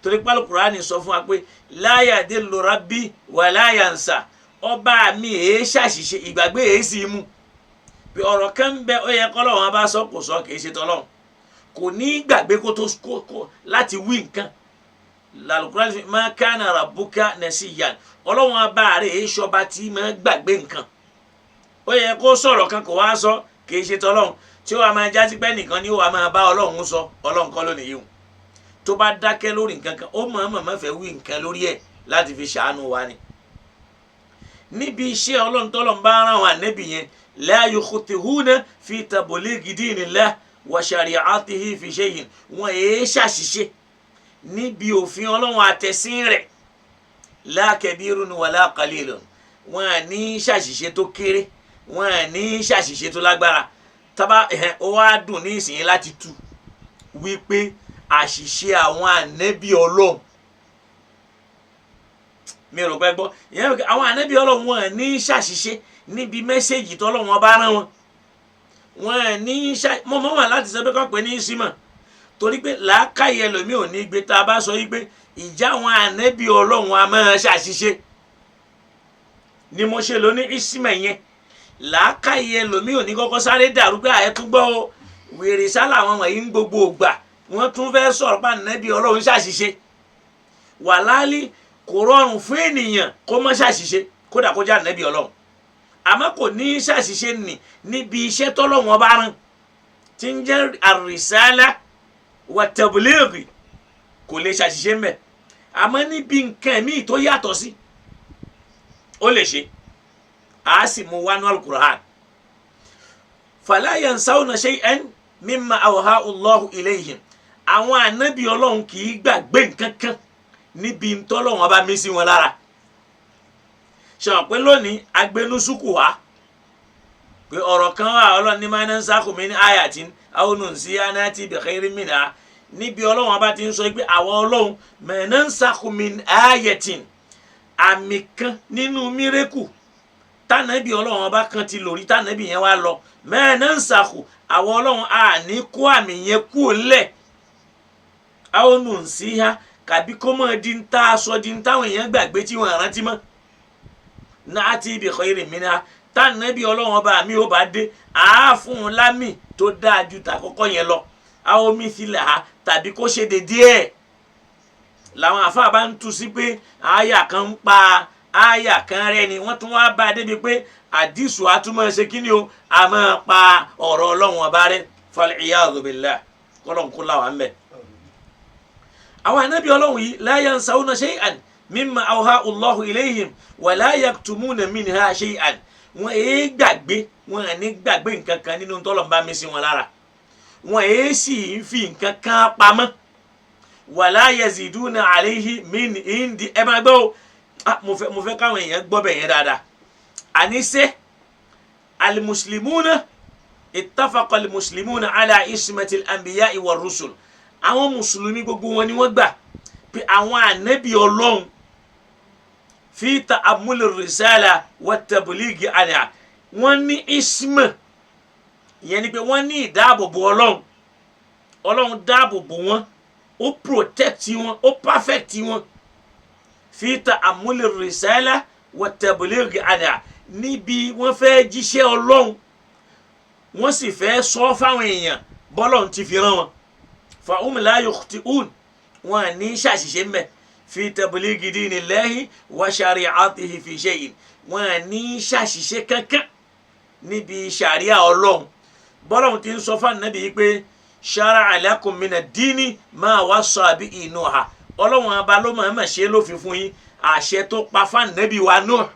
torí pé Al-Qur'ani sọ fún wa pé la yadillu rabbi wa la yansa ọba mi èé ṣàṣìṣe ìgbàgbé èé sì mú pé ọ̀rọ̀ kan bẹ ó yẹ k'Ọlọ́run bá sọ kò sọ kìí ṣe t'Ọlọ́run kò ní gbàgbé kó tó láti wí nǹkan l'Al-Qur'an fi ma kana rabbuka nasiyan Ọlọ́run abá rẹ̀ ṣọba tí máa gbàgbé nǹkan ó yẹ kó sọ̀rọ̀ kan kò wá sọ kìí ṣe t'Ọlọ́run tí ó wà máa jásí pé nìkan ni ó wà máa bá Ọlọ́run sọ Ọlọ́run kọ́ lónìí yìí tó bá dákẹ́ lórí nǹkan kan ó mọ̀ọ́mọ̀ fẹ́ wí nǹkan lórí ẹ̀ láti fi ṣàánú wa ni níbi iṣẹ́ Ọlọ́run tọ́lọ́run bá rán àwọn ànábì yẹn la yukhti'una fi tablighi dinillah wa shari'atihi fi shay'in wọn èé ṣàṣìṣe níbi òfin Ọlọ́run àtẹ̀sìn rẹ̀ la kabirun wala qalilun wọn à ní ṣàṣìṣe tó kéré wọn à ní ṣàṣìṣe tó lágbára tábà ó wá dùn ní ìsìn láti tú wípé àṣìṣe àwọn ànábì Ọlọ́run mi rò pé gbọ́ ìyẹn àwọn ànábì Ọlọ́run wọn à ní ṣàṣìṣe níbi mẹ́sẹ̀gì tọ́lọ́run ọba rán wọn wọn à ní mọ́mọ́ wà láti sọ pé kọ́ pé ní ìsímọ̀ torí pé làákàyè ẹlòmíì ò ní gbé tá a bá sọ yí pé ìjà àwọn ànábì Ọlọ́run a máa ṣàṣìṣe ni mo ṣe lóní ìsímọ̀ yẹn làákàyè ẹlòmíì ò ní kọ́kọ́ sáré dàrú pé àyẹ̀túgbọ́ wèrè sálà àwọn wọ̀nyí ń gbogbo ògbà wọ́n tún fẹ́ sọ̀rọ̀ pé ànábì Ọlọ́run ṣàṣìṣe wàláálí kò rọrùn fún ènìyàn kó má ṣàṣìṣe kódà kó jẹ́ ànábì Ọlọ́run àmọ́ kò ní ṣàṣìṣe níbi iṣẹ́ tọ́lọ́run ọba rán tí ń jẹ́ àrísálà wà tablighi kò lè ṣàṣìṣe mbẹ̀ àmọ́ níbi nǹkan míì tó yàtọ̀ sí ó lè ṣe a sì mú wánú al-Qur'an fala yansawna shay'an mimma awha Allahu ilayhim àwọn ànábì Ọlọ́run kì í gbàgbé nǹkan kan níbi tọ́lọ́run ọba mí sí wọn lára ṣe pé lónìí agbẹnusùkù wá pé ọ̀rọ̀ kan wà Ọlọ́run ní ma nansakhu min ayatin aw nunsiha na'ti bi khairin minha níbi Ọlọ́run ọba ti ń sọ pé àwọn Ọlọ́run ma nansakhu min ayatin àmì kan nínú mírẹ́kù tànàbí Ọlọ́run ọba kan ti lórí tànàbí yẹn wá lọ ma nansakhu àwọn Ọlọ́run a ní kó àmì yẹn kú lẹ̀ aw nunsiha kàbí kó mọ̀ di ń tá aṣọ di ń táwọn èèyàn gbàgbé tí wọ́n rántí mọ́ na'ti bi khairin minha tànàbí Ọlọ́run ọba mi ò bá dé àá fún un lámì tó dáa ju tàkọ́kọ́ yẹn lọ aw mithlaha tàbí kó ṣe dédé ẹ̀ làwọn àfáà bá ń tú sí pé àyà kan ń pa àyà kan rẹ̀ ni wọ́n tún wá bá a débi pé àdìsù àtúmọ̀ ṣe kí ni o a máa pa ọ̀rọ̀ Ọlọ́run ọba rẹ̀ fal iyadhu billah kọ́lọ́n kó láwàá ń bẹ̀. àwọn ànábì Ọlọ́run yìí la yansawna shay'an mimma awha Allahu ilayhim wa la yaktumuna minha shay'an wọn èé gbàgbé wọn à ní gbàgbé nǹkan kan nínú tọ́lọ́run bá mí sí wọn lára wọn èé sì ń fi nǹkan kan pamọ́ wala yaziduna alayhi min indi ẹ máa gbọ́ mo fẹ́ káwọn èèyàn gbọ́ bẹ̀ yẹn dáadáa àníṣe alimuslimuna ittafaqa alimuslimuna ala ismatil anbiya'i war rusul àwọn mùsùlùmí gbogbo wọn ni wọ́n gbà pé àwọn ànábì Ọlọ́run fi ta'ammul risala wa tablighi anha wọ́n ní isma ìyẹn ni pé wọ́n ní ìdáàbòbò Ọlọ́run dáàbòbò wọn ó protect wọn ó perfect wọn fi ta'ammul risala wa tablighi anha níbi wọ́n fẹ́ jíṣẹ́ Ọlọ́run wọ́n sì fẹ́ sọ fáwọn èèyàn bọ́lọ́run ti fi rán wọn fa la yukhti'un wọn à ní ṣàṣìṣe mbẹ fi tablighi dinillahi wa shari'atihi fi shay'in wọn à ní ṣàṣìṣe kankan níbi ṣàríà Ọlọ́run bọ́lọ́run ti ń sọ fún ànábì yìí pé shara'a lakum mina dini ma wassa bihi Nuha Ọlọ́run ọba ló máa ń ṣe lófin fún yín àṣẹ tó pa fún ànábì wa Nuh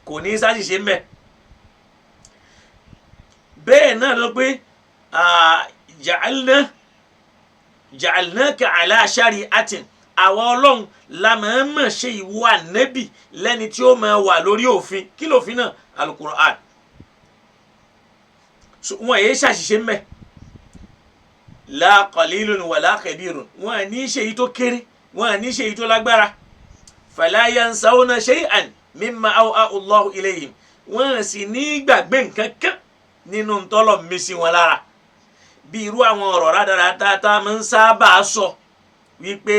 kò ní ṣàṣìṣe mbẹ bẹ́ẹ̀ náà ló pé ja'alnaka ala shari'atin àwọn Ọlọ́run la máa ń ṣe ìwọ ànábì lẹ́ni tí ó máa wà lórí òfin kí lófin náà al-Qur'an wọn èyí ṣàṣìṣe mbẹ la qalilun wala kabirun wọn à ní ṣe èyí tó kéré wọn à ní ṣe èyí tó lágbára fala yansawna shay'an mimma awha Allahu ilayhim wọn à sì ní gbàgbé nǹkan kan nínú ntọ́lọ̀ mi sí wọn lára bí irú àwọn ọ̀rọ̀ rádaràda tá a máa ń sábà sọ wípé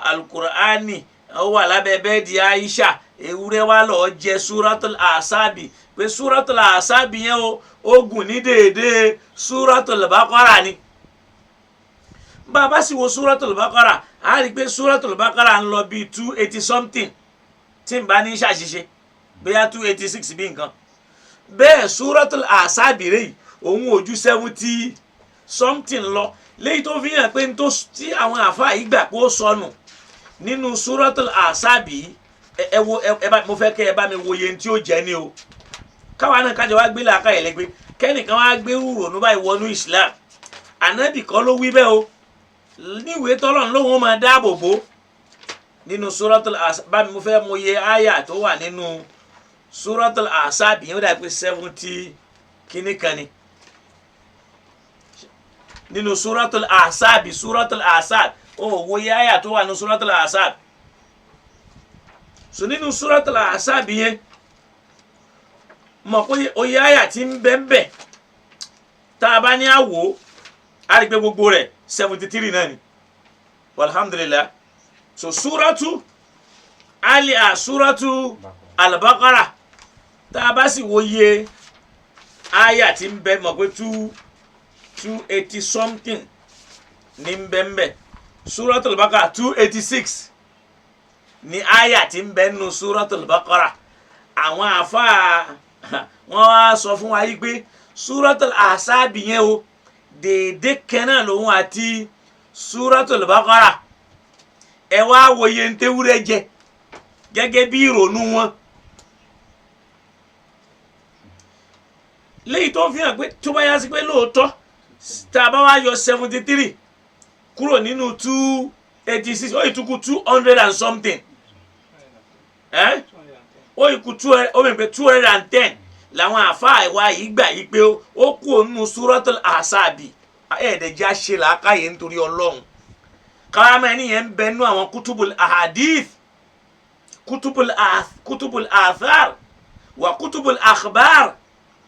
alukur'ani ó wà lábẹ́ bẹ́ẹ̀dì Aisha ewúrẹ́ wa lọ́ọ́ jẹ suratul asabi pé Suratul Ahzab yẹn ó gùn ní déédéé Suratul Baqara ni bàbá sì wo Suratul Baqara a rí pé Suratul Baqara ń lọ bíi 280 something tí n bá ní ṣàṣìṣe bóyá 286 bí nǹkan bẹ́ẹ̀ Suratul Ahzab rèé òun ò ju 70 something lọ léyìí tó fi hàn pé tí àwọn àfáà yìí gbà pé ó sọnù nínú Suratul Ahzab mo fẹ́ kẹ́ ẹ bá mi wòye tí ó jẹ́ ní o káwa náà kájọ wá gbé làákà yẹn lẹ́gbẹ́ kẹ́nìkan wá gbé rúrònú báyìí wọnú Islam ànábì kọ́ ló wí bẹ́ẹ̀ o níwèé tọ́lọ́run lóhun máa dáàbò bò nínú Suratul Ahzab bá mi mo fẹ́ mo yẹ àyà tó wà nínú Suratul Ahzab yẹn ó dà pé 70 kíní kan ni nínú Suratul Ahzab ó wo yẹ àyà tó wà nínú Suratul Ahzab so nínú Suratul Ahzab yẹn mọ̀ pé oyè àyà tí ń bẹ tá a bá ní àwò a rí pé gbogbo rẹ̀ 73 náà ni walhamdulillah so Suratu Al-Baqara tá a bá sì wòye àyà tí ń bẹ mọ̀ pé 280 something ní ń bẹ Suratul Baqara 286 ní àyà tí ń bẹ nínú Suratul Baqara àwọn àfáà wọ́n wá sọ fún wa yìí pé Suratul Ahzab yẹn o déédé kẹ́nà lòun àti Suratul Baqara ẹ wá wòye ń tewúrẹ́ jẹ gẹ́gẹ́ bí ìrònú wọn léyìí tó fi hàn pé tó bá yá sí pé lóòótọ́ tá a bá wá yọ 73 kúrò nínú 286 ó yìí tún kù 200 and something ó yìí kù 210 làwọn àfáà ìwà yìí gbà yìí pé ó kú ònú Suratul Ahzab ẹ̀ẹ́dẹ̀já ṣe làákàyè nítorí Ọlọ́run káwámẹ́ ẹni yẹn ń bẹ nú àwọn kutubul ahadith kutubul athar wa kutubul akhbar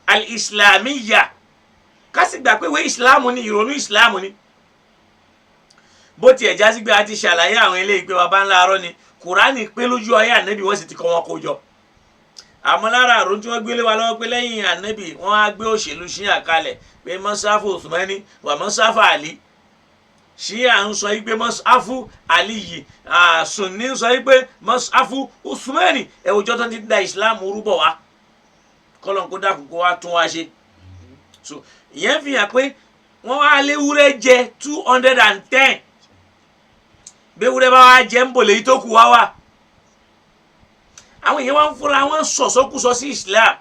al-islamiyya kásì gbà pé ìwé ìsìláàmù ni ìrònú ìsìláàmù ni bó tiẹ̀ já sí pé a ti ṣàlàyé àwọn eléyìí pé baba ńlá arọ́ ni Kùránì pé lójú ayé ànábì wọ́n sì ti kọ́ wọn kó jọ àmọ́ lára àrùn tí wọ́n gbélé wa lọ́wọ́ pé lẹ́yìn ànábì wọ́n á gbé òṣèlú ṣíà kalẹ̀ pé mọ́sáfù Usmani wà mọ́sáfù Ali ṣíà ń sọ yí pé mọ́sáfù Ali yìí Sunni ń sọ yí pé mọ́sáfù Usmani ẹ̀wùjọ́ tó ti da Islam rúbọ̀ wá kọ́lọ́n kó dákun kó wá tún wá ṣe so ìyẹn fi hàn pé wọ́n wá léwúrẹ́ jẹ 210 béwúrẹ́ bá wá jẹ́ ń bò léyìí tó kù wá wà àwọn èèyàn wá ń fúnra wọn sọ̀sọ́kùsọ sí Islam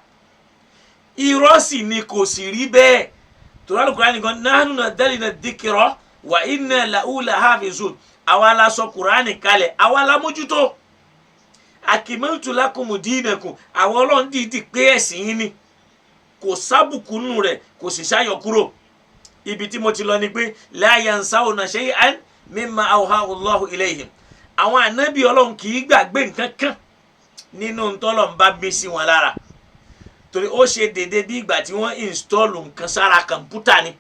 irọ́ sì ni kò sì rí bẹ́ẹ̀ torí Al-Qur'ani nìkan nahnu nazzalna dhikra wa inna lahu lahafizun àwa la sọ Kùránì kalẹ̀ àwa la mójútó akmaltu lakum dinakum àwọn Ọlọ́run dìídì pé ẹ̀sìn yín ni kò sábùkù nù rẹ̀ kò sì ṣàyọ kúrò ibi tí mo ti lọ ni pé la yansawna shay'an mimma awhahu Allahu ilayhim àwọn ànábì Ọlọ́run kì í gbàgbé nǹkan kan nínú ntọ́lọ̀ ń bá bí sí wọn lára torí ó ṣe déédéé bí ìgbà tí wọ́n install nǹkan sára kọ̀ǹpútà ni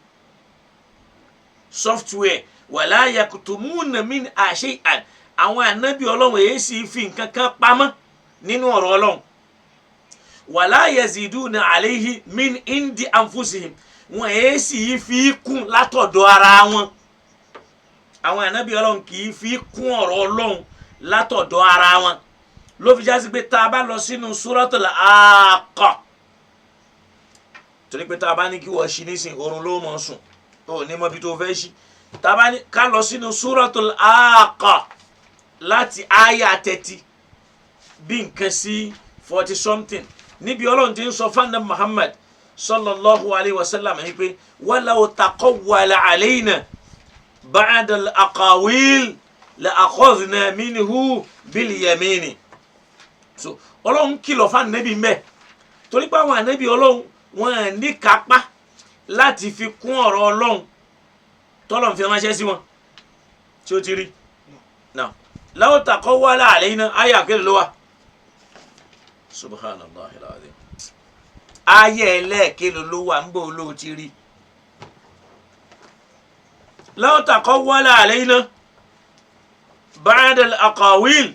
software wala yaktumuna min shay'an àwọn ànábì Ọlọ́run èyí sì fi nǹkan kan pamọ́ nínú ọ̀rọ̀ Ọlọ́run wala yaziduna alayhi min indi anfusihim wọn èyí sì fi kún látọ̀dọ̀ ara wọn àwọn ànábì Ọlọ́run kì í fi kún ọ̀rọ̀ Ọlọ́run látọ̀dọ̀ ara wọn ló fi jásí pé tá a bá lọ sínú Suratul Haqqa torí pé tá a bá ní kí wọ́n ṣí nísìn oorun ló mọ̀ sùn ó ní mọ́ bí tó fẹ́ ṣí tá a bá ní ká lọ sínú Suratul Haqqa láti àyà 30 bí nǹkan sí 40 something níbi Ọlọ́run ti ń sọ fún Muhammad sallallahu alayhi wa sallam yìí pé walaw taqawwala alayna ba'da al-aqawil la akhadhna minhu bil yamini so Ọlọ́run kìlọ̀ fún ànábì mbẹ torí pé àwọn ànábì Ọlọ́run wọn ní kápá láti fi kún ọ̀rọ̀ Ọlọ́run tọ́lọ́run fi ránṣẹ́ sí wọn tí ó ti rí now law taqawwala alayna àyà kele ló wà subhanallahi alazim àyà ẹlẹ́ẹ̀kele ló wà ń bọ̀ ló ti rí law taqawwala alayna ba'da al-aqawil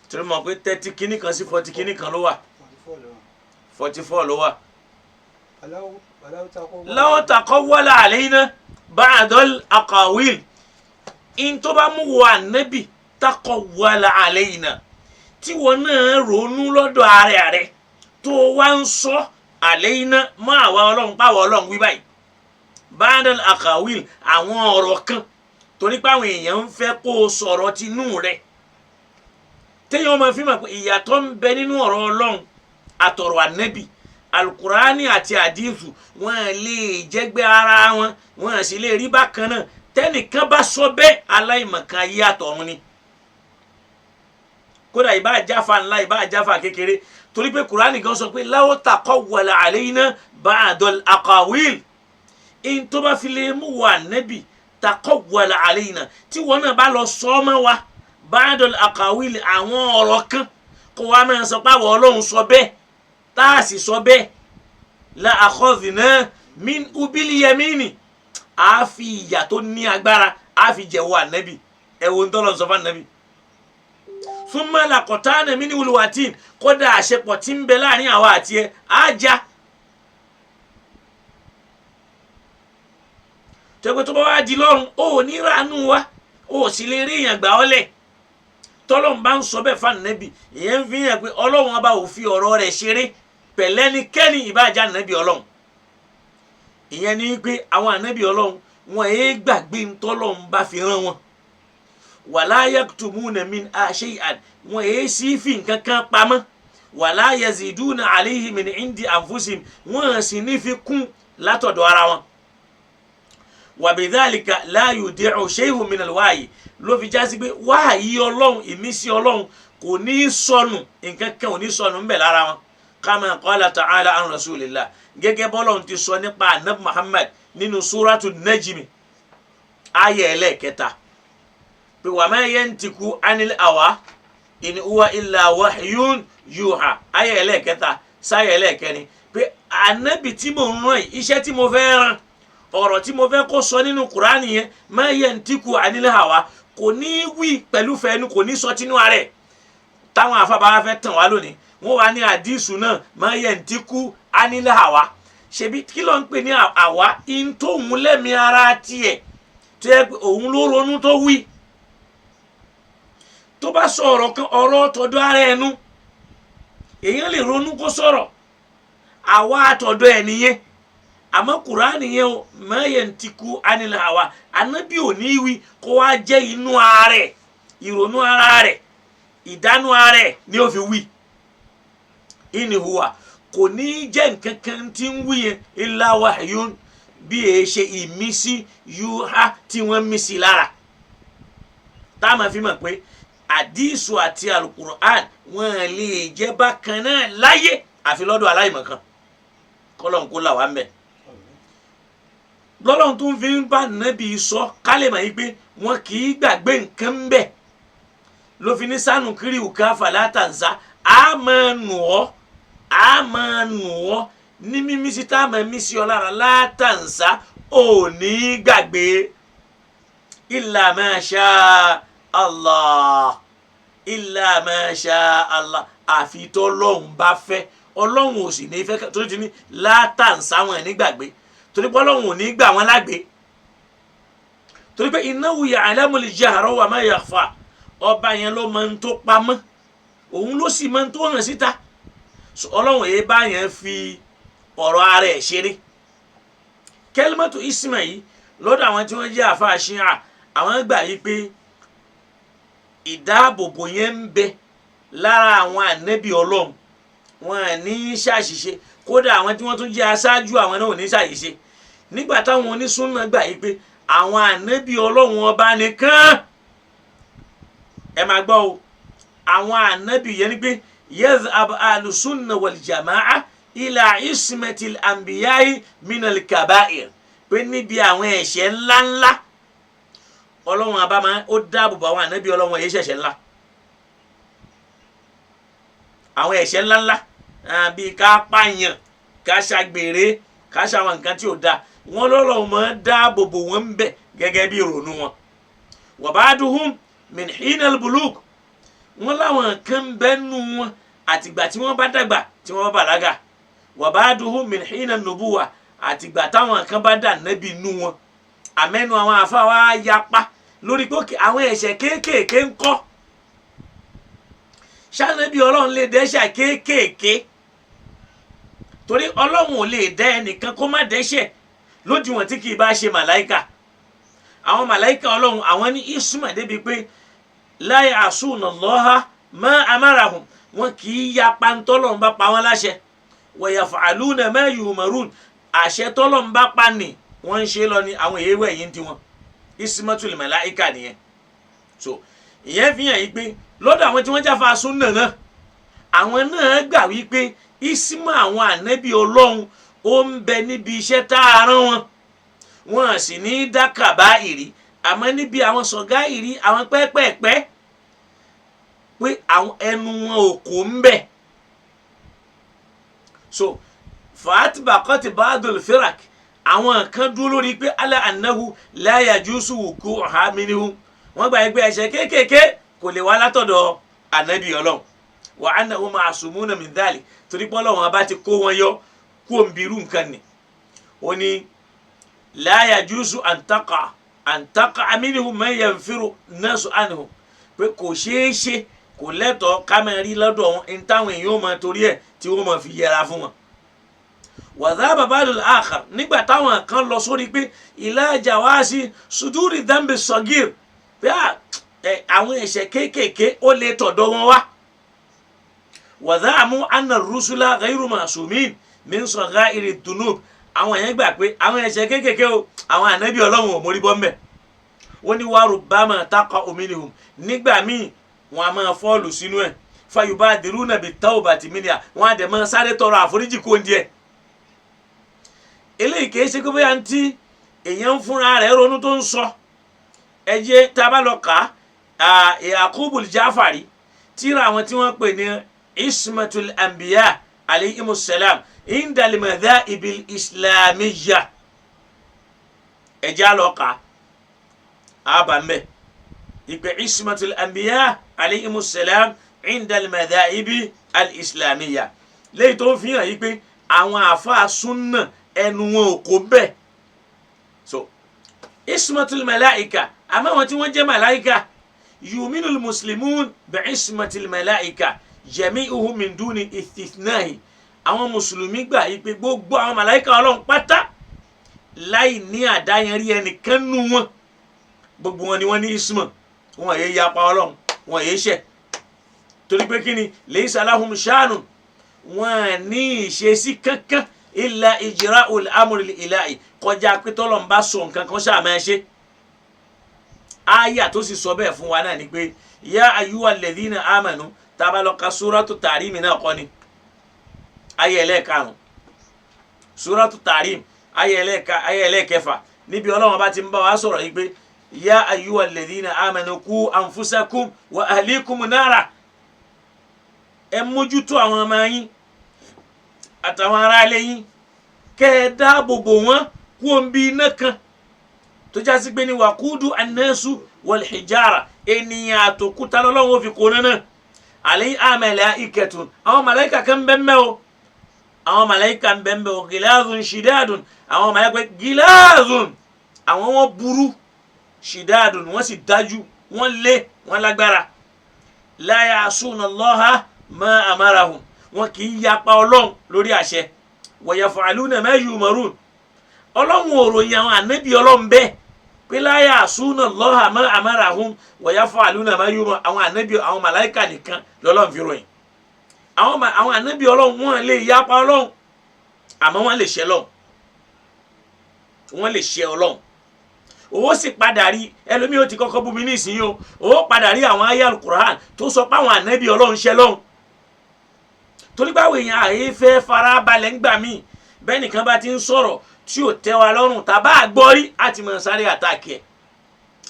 tí mo pé 30 kíní kan sí 40 kíní kan ló wà 44 ló wà. law taqawwala alayna ba'dal aqawil in tó bá mú wa Ànábì taqawwala alayna tí wọ́n náà ronú lọ́dọ̀ ààrẹ rẹ̀ tó wá ń sọ alayna mọ́ àwa Ọlọ́run pàwọ́ Ọlọ́run wí báyìí ba'dal aqawil àwọn ọ̀rọ̀ kan torí pé àwọn èèyàn ń fẹ́ kó o sọ̀rọ̀ tinú rẹ̀ téèyàn máa fi mọ̀ pé ìyàtọ̀ ń bẹ nínú ọ̀rọ̀ Ọlọ́run àtọ̀rọ̀ Ànábì alukurani àti àdìsù wọn lè jẹgbẹ́ ara wọn wọn sì lè rí bákan náà tẹnìkan bá sọ bẹ́ẹ̀ aláìmọ̀kan ayé àtọ̀run ni kódà ìbá àjáfa ńlá ìbá àjáfa kékeré torí pé kurani gan sọ pé law taqawwala alayna ba'dal aqawil in tó bá fi lè mú wa Ànábì taqawwala alayna tí wọn náà bá lọ sọ ọmọ wa ba'dal aqawil àwọn ọ̀rọ̀ kan kó wa máa sọ pé àwọn Ọlọ́run sọ bẹ́ẹ̀ táàsì sọ bẹ́ẹ̀ la akhadhna min ubil yamini a fi ìyà tó ní agbára a fi jẹ̀wọ́ Ànábì ẹ̀wọ̀n ń tọ́lọ̀ sọ fún Ànábì thumma laqata'na minhul watin kódà àṣepọ̀ tí ń bẹ láàrin àwa àti ẹ ajá tẹ́gbẹ́ tó bá wá di lọ́rùn ó ní ránú wa ó sì lè rí èèyàn gbà ọ́ lẹ̀ tọ́lọ́run bá ń sọ bẹ́ẹ̀ fún Ànábì ìyẹn ń fi hàn pé Ọlọ́run ọba ò fi ọ̀rọ̀ rẹ̀ ṣeré pẹ̀lẹ́nikẹ́ni ìbájá Ànábì Ọlọ́run ìyẹn ni pé àwọn Ànábì Ọlọ́run wọn èé gbàgbé ntọ́lọ́run bá fi rán wọn wala yaktumuna min shay'an wọn èé sì fi nǹkan kan pamọ́ wala yaziduna alayhi min indi anfusihim wọn sì ní fi kún látọ̀dọ̀ ara wọn wa bidhalika la yudi'u shay'un min al-wahyi ló fi jásí pé wáàyí Ọlọ́run ìmísí Ọlọ́run kò ní sọnù nǹkan kan ò ní sọnù ńbẹ lára wọn kama qala ta'ala an rasulillah gẹ́gẹ́ bọ́lọ́run ti sọ nípa anabi Muhammad nínú suratu najmi ayé ẹlẹ́kẹta pé wa ma yantiqu anil hawa in huwa illa wahyun yuha ayé ẹlẹ́kẹta sáyé ẹlẹ́kẹrin pé anabi tí mo ń rán iṣẹ́ tí mo fẹ́ rán ọ̀rọ̀ tí mo fẹ́ kó sọ nínú Kùránì yẹn ma yantiqu anil hawa kò ní wí pẹ̀lú fẹ́nu kò ní sọ tinú ààrẹ táwọn afábáwá fẹ́ tàn wá lónìí wọ́n wá ní àdìsù náà ma yantiqu anil hawa ṣebí kí ló ń pè ní àwa in tó ń lẹ́mìí ara tiẹ̀ tó yẹ pé òun ló ronú tó wí tó bá sọ ọ̀rọ̀ kan ọ̀rọ̀ tọ̀dọ̀ ara ẹnu èèyàn lè ronú kó sọ̀rọ̀ àwa àtọ̀dọ̀ ẹ̀ nìyẹn àmọ́ Kùránì yẹn o ma yantiqu anil hawa Ànábì ò ní wí kó wá jẹ́ inú ara rẹ̀ ìrònú ara rẹ̀ ìdánú ara rẹ̀ ni ó fi wí in huwa kò ní jẹ́ nǹkan kan tí ń wí yẹn illa wahyun bí èé ṣe ìmísí yuha tí wọ́n mí sí lára tá a máa fi mọ̀ pé àdìsù àti alukur'an wọn lè jẹ́ bákan náà láyé àfi lọ́dọ̀ aláìmọ̀kan kọ́lọ́n kó là wá ń bẹ̀ lọ́lọ́run tó ń fi ń bá Nábì sọ kálẹ̀ mọ̀ yí pé wọn kì í gbàgbé nǹkan ń bẹ̀ ló fi ní sánú kiri òkà fàlátàǹsá a máa nù ọ́ ní mímí sí tá a máa mí sí ọ lára látàǹsá ò ní gbàgbé illa ma sha Allah illa ma sha Allah àfi tó Ọlọ́run bá fẹ́ Ọlọ́run ò sì ní fẹ́ torí ti ní látàǹsá wọn ní gbàgbé torí pé Ọlọ́run ò ní gbà wọn lágbé torí pé innahu ya'lamul jahra wa ma yakhfa ọba yẹn ló mọ ohun tó pamọ́ òun ló sì mọ ohun tó hàn síta Ọlọ́run èé bá yẹn fi ọ̀rọ̀ ara ẹ̀ ṣeré kẹlímọ́tò isma yìí lọ́dọ̀ àwọn tí wọ́n jẹ́ àfáà Ṣíà àwọn gbà yí pé ìdáàbòbò yẹn ń bẹ lára àwọn ànábì Ọlọ́run wọn à ní ṣàṣìṣe kódà àwọn tí wọ́n tún jẹ́ aṣáájú àwọn náà ò ní ṣàṣìṣe nígbà táwọn onísúnnà gbà yí pé àwọn ànábì Ọlọ́run ọba nìkan ẹ máa gbọ́ o àwọn ànábì yẹn ni pé yazhab alusunna wal jama'a ila ismatil anbiya'i minal kaba'ir pé níbi àwọn ẹ̀ṣẹ̀ ńláńlá Ọlọ́run àbá máa ó dáàbò bò àwọn ànábì Ọlọ́run èyí ṣẹ̀ṣẹ̀ ńlá àwọn ẹ̀ṣẹ̀ ńláńlá bíi ká pààyàn ká ṣàgbèrè ká ṣàwọn nǹkan tí ò da wọn lọ́lọ́run máa dáàbò bò wọ́n ń bẹ̀ gẹ́gẹ́ bí ìrònú wọn wa ba'duhum min hinal buluk wọn láwọn kan bẹ́nu wọn àtìgbà tí wọ́n bá dàgbà tí wọ́n bá bàlágà wa ba'duhu min hina nubuwa àtìgbà táwọn kan bá dà nẹ́bí nú wọn àmẹ́nu àwọn àfa wa yapa lórí pé àwọn ẹ̀ṣẹ̀ kéékèèké ń kọ́ ṣànẹ́bí ọlọ́run lè dẹ́ṣẹ̀ kéékèèké torí ọlọ́run ò lè dá ẹnìkan kó má dẹ́ṣẹ̀ lódiwọ̀n tí kì í bá ṣe màláìkà àwọn màláìkà ọlọ́run àwọn ní isma débi pé la ya'suna Allaha ma amarahum wọn kì í yapa ntọ́lọ́run bá pa wọ́n láṣẹ wa yaf'aluna ma yu'marun àṣẹ tọ́lọ́run bá pa ni wọ́n ń ṣe lọ ní àwọn èèwẹ̀ yìí ti wọn ismatul màláìkà nìyẹn so ìyẹn fi hàn yí pé lọ́dọ̀ àwọn tí wọ́n jáfa súnà náà àwọn náà gbà wípé isma àwọn ànábì ọlọ́run ó ń bẹ níbi iṣẹ́ tá a rán wọn sì ní dákàbá ìrì àmọ́ níbi àwọn sọ̀gá ìrì àwọn pẹ́ẹ́pẹ́ẹ́pẹ́ pé àwọn ẹnu wọn ò kò ń bẹ so fàátìbà kọ́tì ba'dul firak àwọn kan dúró lórí pé ala annahu la yajuzu wuqu'uha minhum wọ́n gbà pé ẹ̀ṣẹ̀ kéékèèké kò lè wá látọ̀dọ̀ ànábì ọlọ́run wa annahum ma'sumuna min dhalik torí pé Ọlọ́run bá ti kó wọn yọ kó ń birú nǹkan ni ó ní la yajuzu an taqa minhum man yanfiru nasu anhum pé kò ṣeé ṣe kò lẹ́tọ̀ọ́ kámẹ́rì lọ́dọ̀ wọn ní táwọn èèyàn ó máa torí ẹ̀ tí wọ́n máa fi yẹra fún wọn. wa dhahaba ba'dul akhar nígbà táwọn kan lọ sórí pé ila jawasi suduri dhanbi sagir pé àwọn ẹ̀ṣẹ̀ kéékèèké ó lè tọ̀dọ̀ wọn wá. وزعموا أن الرسل غير معصومين من صغائر الذنوب àwọn yẹn gbà pé àwọn ẹ̀ṣẹ̀ kéékèèké o àwọn ànábì Ọlọ́run ò mórí bọ́ mbẹ̀ wọ́n ní wa rubbama taqa'u minhum nígbà míì wọ́n á máa fọ́ọ̀lù sínú ẹ̀ fayubadiruna bit-tawbati minha wọ́n á dẹ̀ máa sáré tọrọ àforíjì kó ń díẹ̀ eléyìí kìí ṣe pé bóyá ń tí èèyàn ń fúnra rẹ̀ ronú tó ń sọ ẹ jẹ́ tá a bá lọ kà á Yaqubul Jafari tíra àwọn tí wọ́n pè ní ismatul anbiya alayhimus salam indal madhahibil islamiyya ẹjá lọ́ka abambe ìpè ismatul anbiya alayhimus salam indal madhahibil islamiyya léyìí tó fi hàn yí pé àwọn àfáà súnnà ẹnu wọn ò kò bẹ́ẹ̀ so ismatul malaika àmọ́ àwọn tí wọ́n jẹ́ malaika yuminul muslimun bi ismatil malaika jami'uhum min duni istithna'i àwọn mùsùlùmí gbà yí pé gbogbo àwọn màláíkà Ọlọ́run pátá láì ní àdáyanrí ẹnìkan nù wọn gbogbo wọn ni wọ́n ní isma wọn yé yapa Ọlọ́run wọn yé ṣẹ̀ torí pé kíni laysa lahum sha'nun wọn ní ìṣesí kankan illa ijra'ul amri ilahi kọjá pé t'Ọlọ́run bá sọ nǹkan kan ṣáà máa ṣe àyà tó sì sọ bẹ́ẹ̀ fún wa náà ni pé ya ayyuhal ladhina amanu tabaloka suratu Tarim náà kọ́ ni ayé ẹlẹ́ẹ̀karùn suratu Tarim ayé ẹlẹ́ẹ̀kẹfà níbi Ọlọ́run bá ti ń bá wa sọ̀rọ̀ yìí pé ya ayyuhal ladhina amanu qu anfusakum wa ahlikum nara ẹ mójútó àwọn ọmọ yín àtàwọn ará ilé yín kẹ́ ẹ dáàbò bò wọ́n kúrò ń bí iná kan tó já sí pé ní waqudu annasu wal hijara ènìyàn àtòkúta lọ́lọ́run ó fi kó náà alayhi malaikatun àwọn màláíkà kan bẹ́ẹ̀ o àwọn màláíkà bẹ́ẹ̀ o gilazun shidadun àwọn màláíkà gilazun àwọn wọn burú shidadun wọ́n sì dájú wọ́n lé wọ́n lágbára la ya'suna Allaha ma amarahum wọn kì í yapa Ọlọ́run lórí àṣẹ wa yaf'aluna ma yu'marun Ọlọ́run ò ròyìn àwọn ànábì Ọlọ́run bẹ́ẹ̀ pé la ya'suna Allaha ma amarahum wa yaf'aluna ma yu'marun àwọn ànábì àwọn màláíkà nìkan lọ́lọ́run fi ròyìn àwọn ànábì Ọlọ́run wọn lè yapa Ọlọ́run àmọ́ wọ́n lè ṣẹ̀ Ọlọ́run wọ́n lè ṣẹ̀ Ọlọ́run owó sì padà rí ẹlòmíì ó ti kọ́kọ́ bú mi nísìnyí o owó padà rí àwọn ayé al-Qur'an tó sọ pé àwọn ànábì Ọlọ́run ṣẹ̀ Ọlọ́run torí báwo èèyàn àyè fẹ́ fara balẹ̀ ńgbà míì bẹ́ẹ̀ nìkan bá ti ń sọ̀rọ̀ tí ò tẹ́ wa lọ́rùn tàbá àgbọ́rí àti mọ̀ sáré àtàkì ẹ̀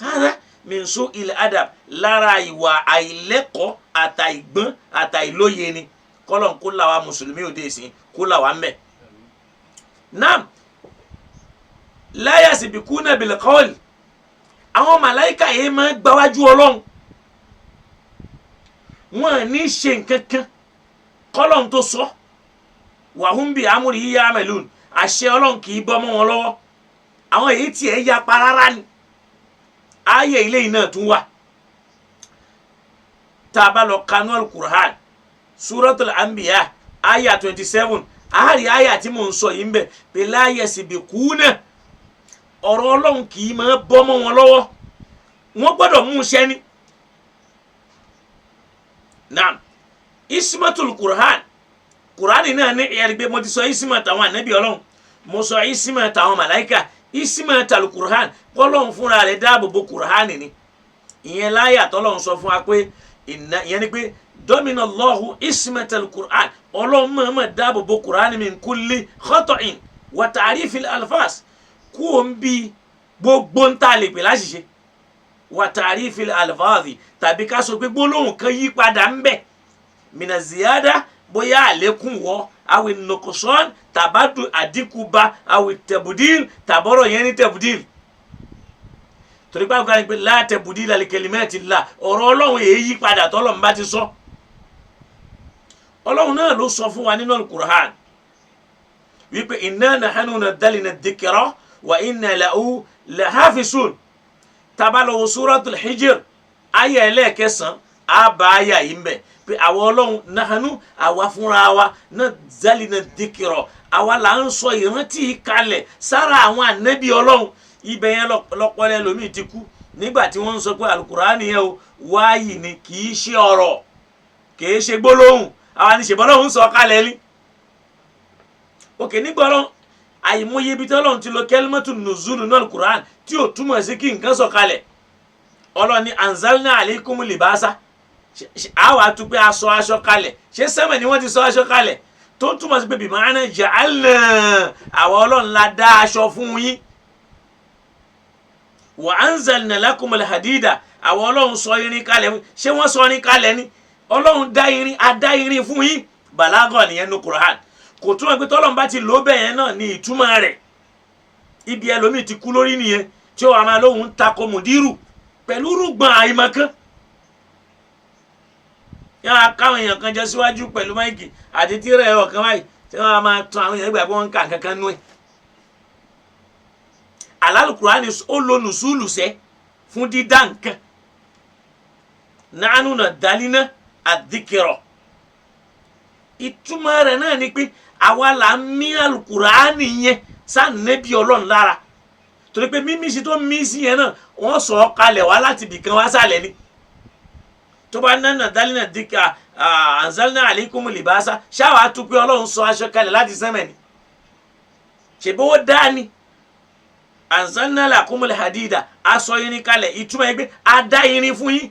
hādhā min su'il adab lára ìwà àìlẹ́kọ̀ọ́ àtàìgbọ́n àtàìlóye ni kọ́lọ̀ kó là wá mùsùlùmí òde ìsìn kó là wá mẹ́. Naam la yasbikūna bil qawl àwọn màláìkà yìí máa ń gbáwájú Ọlọ́run wọn ní ṣe nǹkan kan kọ́lọ̀ tó sọ wa hum bi amrihi ya'malun àṣẹ Ọlọ́run kì í bọ́ mọ́ wọn lọ́wọ́ àwọn èyí tí ẹ̀ yapa rárá ni ayé ilé yìí náà tún wà tá a bá lọ kanú al-Qur'an suratul anbiya aya 27 àárí aya tí mò ń sọ yìí ń bẹ pé la yasbiquna ọ̀rọ̀ Ọlọ́run kì í máa bọ́ mọ́ wọn lọ́wọ́ wọ́n gbọ́dọ̀ mú iṣẹ́ ní. naam ismatul Qur'an Qur'ani náà ní ẹ̀rí pé mo ti sọ ismat àwọn ànábì Ọlọ́run mo sọ ismat àwọn màláìka ismatul Qur'an kọ́lọ́run fúnra rẹ̀ dáàbò bo Qur'ani ni ìyẹn láyà tọ́lọ́run sọ fún wa pé ìyẹn ni pé domina Allahu ismatul Qur'an Ọlọ́run mọ̀ọ́mọ̀ dáàbò bo Qur'ani min kulli khata'in wa ta'rifil alfas kú o ń bi gbogbo ń tà lè pè láṣìṣe wa ta'rifil alfazi tàbí ká sọ pé gbólóhùn kan yí padà ń bẹ mina ziyada bóyá àlékún wọ awi nuqsan tàbádù àdínkù bá awi tabdil tàbọ̀rọ̀ yẹn ní tabdil torí pé àwọn pé la tabdila li kalimatillah ọ̀rọ̀ Ọlọ́run èyí yí padà tọ́lọ́run bá ti sọ Ọlọ́run náà ló sọ fún wa nínú al-Qur'an wípé inna nahnu nazzalna dhikra wa inna lahu lahafizun tabalo suratul Hijr aya ẹlẹ́ẹ̀kẹsàn àbá aya yìí ń bẹ pé àwọn Ọlọ́run nahnu àwa fúnra wa nazzalna dhikra àwa là ń sọ ìrántí kalẹ̀ sára àwọn ànábì Ọlọ́run ibẹ̀ yẹn lọ́pọ̀lẹ́ lómi ti kú nígbà tí wọ́n ń sọ pé al-Qur'ani yẹn o wáyì ni kì í ṣe ọ̀rọ̀ kì í ṣe gbólóhùn àwa ní ṣèbọ́ Ọlọ́run sọ kalẹ̀ ní. òkè nígbà Ọlọ́run àìmọye ibi tí Ọlọ́run ti lo kalimatu nuzulu náà al-Qur'an tí ò túmọ̀ sí kí nǹkan sọ kalẹ̀ Ọlọ́run ní anzalna alaykum libasa àwa tún pé aṣọ aṣọ kalẹ̀ ṣé sẹ́mẹ̀ ni wọ́n ti sọ aṣọ kalẹ̀ tó túmọ̀ sí pé bima'ana ja'alna àwa Ọlọ́run la dá aṣọ fún yín wa anzalna lakum al-hadida àwa Ọlọ́run sọ irin kalẹ̀ ṣé wọ́n sọ irin kalẹ̀ ni Ọlọ́run dá irin adá irin fún yín balaga nìyẹn ní Qur'an kò túmọ̀ pé tọ́lọ́run bá ti lò bẹ́ẹ̀ yẹn náà ní ìtumọ̀ rẹ̀ ibi ẹlòmíì ti kú lórí nìyẹn tí ó wà máa lóhun ń takò mùdírù pẹ̀lú rúgbọ̀n àìmọ̀kan yàrá káwọn èèyàn kan jẹ síwájú pẹ̀lú máìkì àti tírẹ̀ ọ̀kan báyìí tí wọ́n máa tún àwọn èèyàn gbà pé wọ́n ń kà kankan nú ẹ̀. Al-Qur'ani ó lo nùsùlù sẹ́ fún dídá nǹkan nahnu nazzalna adh-dhikra ìtumọ̀ rẹ̀ náà ni pé àwa là ń mí Al-Qur'ani yẹn sànẹ́bí Ọlọ́run lára torí pé mímí sí tó mí sí yẹn náà wọ́n sọ ọ́ kalẹ̀ wá láti ibìkan wá sálẹ̀ ni tó bá nánà dálínà dìkà anzalna alaykum libasa ṣáwá tún pé Ọlọ́run sọ aṣọ kalẹ̀ láti sẹ́mẹ̀ ni ṣèbówó dání anzalna lakumul hadida aṣọ irin kalẹ̀ ìtumọ̀ yẹn pé a dá irin fún yín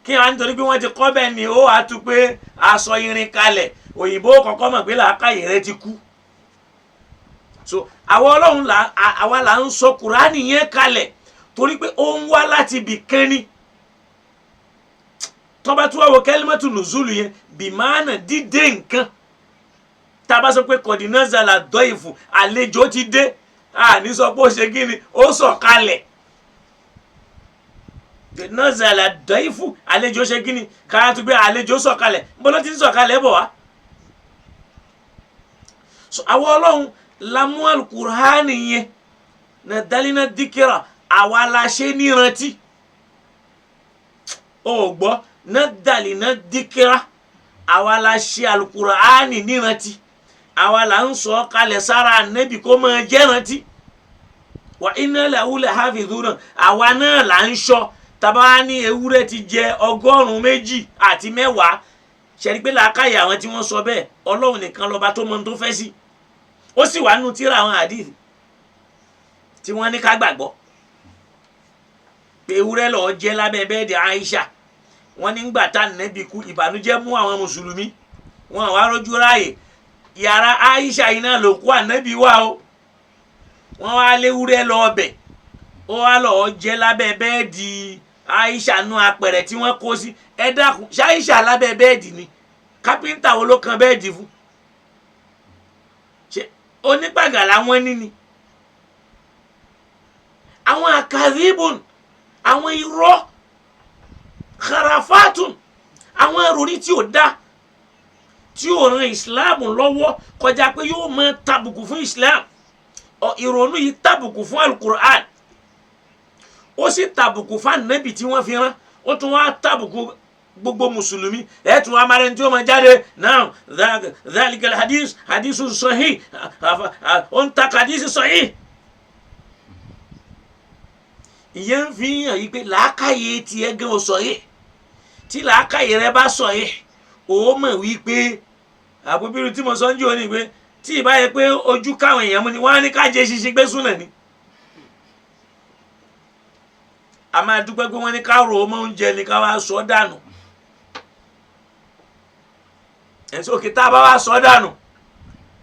kí wọn nítorí pé wọ́n ti kọ́ bẹ́ẹ̀ ni ó wàá tún pé aṣọ irin kalẹ̀ òyìnbó kọ̀ọ̀kan mọ̀ pé làákàyè rẹ ti kú so àwọn Ọlọ́run àwa là ń sọ Kùránì yẹn kalẹ̀ torí pé ó ń wá láti ibì kan ni tọ́ba tí wọ́n wo kalimatu nùzúlù yẹn bìmánà dídé nǹkan tá a bá sọ pé kọ̀dínàzàlà dọ́ìfù àlejò ti dé àní sọ pé ó ṣe kí ni ó sọ̀ kalẹ̀ nazala daifu àlejò ṣe kíni káyà tó gbé àlejò sọ̀kalẹ̀ bọ́lá ti ń sọ̀kalẹ̀ bọ̀ wá. àwọn Ọlọ́run lamu al-Qur'ani yẹn na dalina dikira àwa la ṣe nírántí ó gbọ́ na dalina dikira àwa la ṣe al-Qur'ani nírántí àwa la ń sọ kalẹ̀ sára ànábì kó máa jẹ́ rántí wa inna lahu lahafizuna àwa náà là ń ṣọ́ tàbá ní ewúrẹ́ ti jẹ 200 àti 10 ṣẹ̀rí pé làákàyè àwọn tí wọ́n sọ bẹ́ẹ̀ Ọlọ́run nìkan lọ́ba tó mọ tó fẹ́ sí ó sì wà nínú tírà àwọn hadith tí wọ́n ní ká gbàgbọ́ pé ewúrẹ́ lọ́ọ́ jẹ́ lábẹ́ bẹ́ẹ̀dì Aisha wọ́n nígbà tá Ànábì kú ìbànújẹ́ mú àwọn mùsùlùmí wọn wá rójú ráàyè yàrá Aisha yìí náà ló kú Ànábì wá o wọ́n wá léwúrẹ́ lọ́ọ́ bẹ̀ ó wá lọ́ọ́ jẹ́ lábẹ́ bẹ́ẹ̀dì Aisha nú apẹ̀rẹ̀ tí wọ́n kó sí ẹ dákun ṣé Aisha lábẹ́ bẹ́ẹ̀dì ni kápẹ́ńtà wo ló kan bẹ́ẹ̀dì fún ṣe onígbàgàlà wọn níní àwọn àkàríbùn àwọn irọ́ kharafatun àwọn ìròrí tí ò dá tí ò ran islam lọ́wọ́ kọjá pé yóò máa tàbùkù fún islam. Ìrònú yìí tàbùkù fún alukur'an, ó sì tàbùkù fún ànábì tí wọ́n fi rán, ó tún wá tàbùkù gbogbo mùsùlùmí. ẹ tún wá máa rẹni tí ó máa jáde náà dhalikal hadithu sahih, ó ń takò hadith sahih. ìyẹn ń fi hàn yí pé làákàyè tiẹ̀ gan ò sahih. tí làákàyè rẹ bá sahih, ó mọ̀ wípé àbúbírú tí mo sọ ń jò ní pé tí ìbá yẹ pé ojú káwọn èèyàn mú ni wọ́n á ní ká jẹ ṣiṣẹ́ gbé súnà ni. a máa dúpẹ́ pé wọ́n ní ká rò ó mọ́ oúnjẹ ni ká wá sọ dànù. ẹ̀sùn òkè tá a bá wá sọ dànù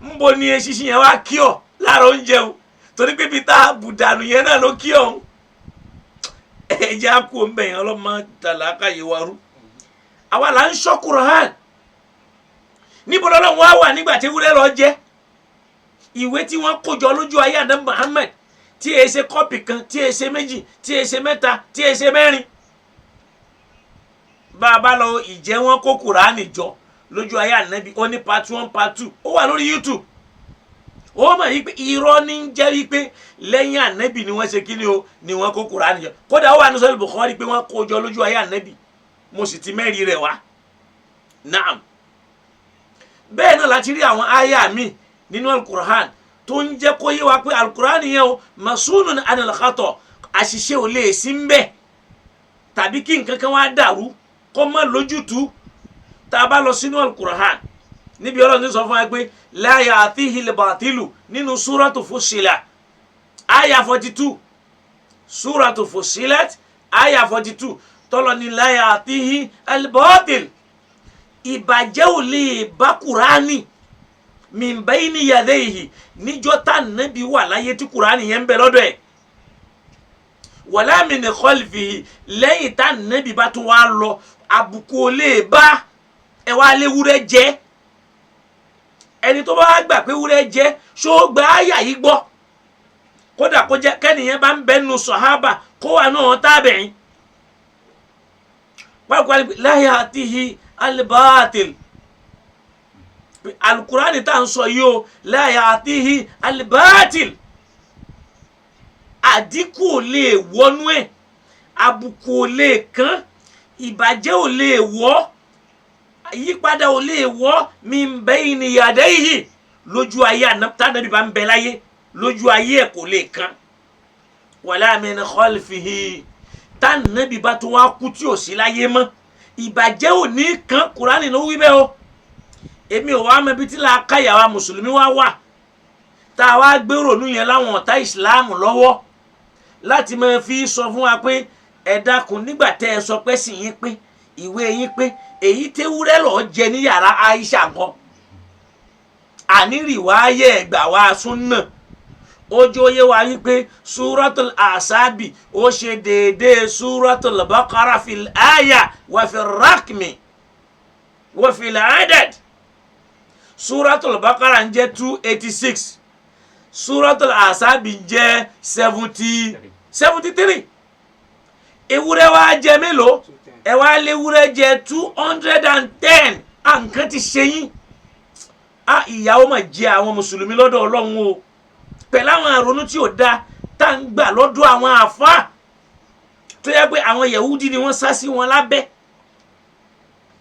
ń bo ni eṣinṣin yẹn wá kí ọ lára oúnjẹ o, torí pé ibi tá a bù dànù yẹn náà ló kí ọ. ẹ̀jẹ̀ á kú ọmọ ẹ̀yàn ọlọ́mọ tàlákà yìí wá rú. àwa là ń ṣọ́ Kùránì. níbo lọ́lọ́run wá wà nígbà tí ewúrẹ́ lọ jẹ́ ìwé tí wọ́n kó jọ lójú ayé àná Muhammad, tí èé ṣe kọ́pì kan, tí èé ṣe méjì, tí èé ṣe mẹ́ta, tí èé ṣe mẹ́rin. bá a bá lọ ìjẹ́ wọn kó Kùránì jọ lójú ayé ànábì, ó ní part 1 part 2, ó wà lórí YouTube. ó mọ̀ yí pé irọ́ ní ń jẹ́ wípé lẹ́yìn ànábì ni wọ́n ṣe kí ni o, ni wọ́n kó Kùránì jọ. kódà ó wà ní Sahih Bukhari pé wọ́n kó jọ lójú ayé ànábì, mo sì ti mẹ́rin rẹ̀ wá. naam. bẹ́ẹ̀ náà láti rí àwọn àyà mi nínú alukur'an tó ń jẹ́ kó yé wa pé alukur'an yẹn o masunun anil khata, àṣìṣe ò lè sí ń bẹ̀ tàbí kí nǹkan kan wá dàrú kó má lójútùú. tá a bá lọ sínú alukur'an níbi Ọlọ́run ní sọ fún wa pé la ya'tihil batilu nínú suratu Fussilat àyà 42, suratu Fussilat àyà 42 tọ́lọ́ ní la ya'tihil batil, ìbàjẹ́ ò lè bá Kùránì min bayni yadayhi níjọ́ tá nàbí wà láyé tí Kùránì yẹn ń bẹ lọ́dọ̀ ẹ̀, wala min khalfihi lẹ́yìn tá nàbí bá tún wá lọ àbùkù ò lè bá ẹ wá léwúrẹ́ jẹ́. ẹni tó bá gbà pé wúrẹ́ jẹ́ ṣó gba àyà yìí gbọ́, kódà kó jẹ́ kẹ́nìyẹn bá ń bẹ́nu sàhábà kó wà náà tábìín. pàápàá la ya'tihi al-batil, alukurani tá ń sọ yìí o la ya'tihi al-batil, àdínkù ò lè wọnú ẹ̀, àbùkù ò lè kàn, ìbàjẹ́ ò lè wọ́, ìyípadà ò lè wọ́ min bayni yadayhi lójú ayé tánàbí bá ń bẹ láyé, lójú ayé ẹ̀ kò lè kàn. wala min khalfihi tánàbí bá tó wá kú tí ò sí láyé mọ́, ìbàjẹ́ ò ní kàn. Kùránì ló wí bẹ́ẹ̀ o. èmi ò wá mẹ́bi tí làákàyà wa mùsùlùmí wá wà tá a wá gbé rònú yẹn láwọn ọ̀tá ìsìláàmù lọ́wọ́ láti máa fi sọ fún wa pé ẹ dákun nígbà tẹ́ ẹ sọ pé sì yín pé ìwé yín pé èyí tewúrẹ́ lọ́ọ́ jẹ ní yàrá Aisha kan ànírìwáyé ẹ̀gbà wa súnà ojú oyé wa wípé suratul asabi ó ṣe déédéé suratul baqara fil aya wa fil rakmi wa fil adad. suratul baqara ń jẹ́ 286, suratul asabi ń jẹ́ 73. ewúrẹ́ wa jẹ mélòó? ẹ wá léwúrẹ́ jẹ 210. nǹkan ti ṣe yín. ìyàwó mà jẹ àwọn mùsùlùmí lọ́dọ̀ Ọlọ́run o pẹ̀lú àwọn àrònú tí ò da tá ń gbà lọ́dọ̀ àwọn àfáà tó yẹ pé àwọn Yahudi ni wọ́n sá sí wọn lábẹ́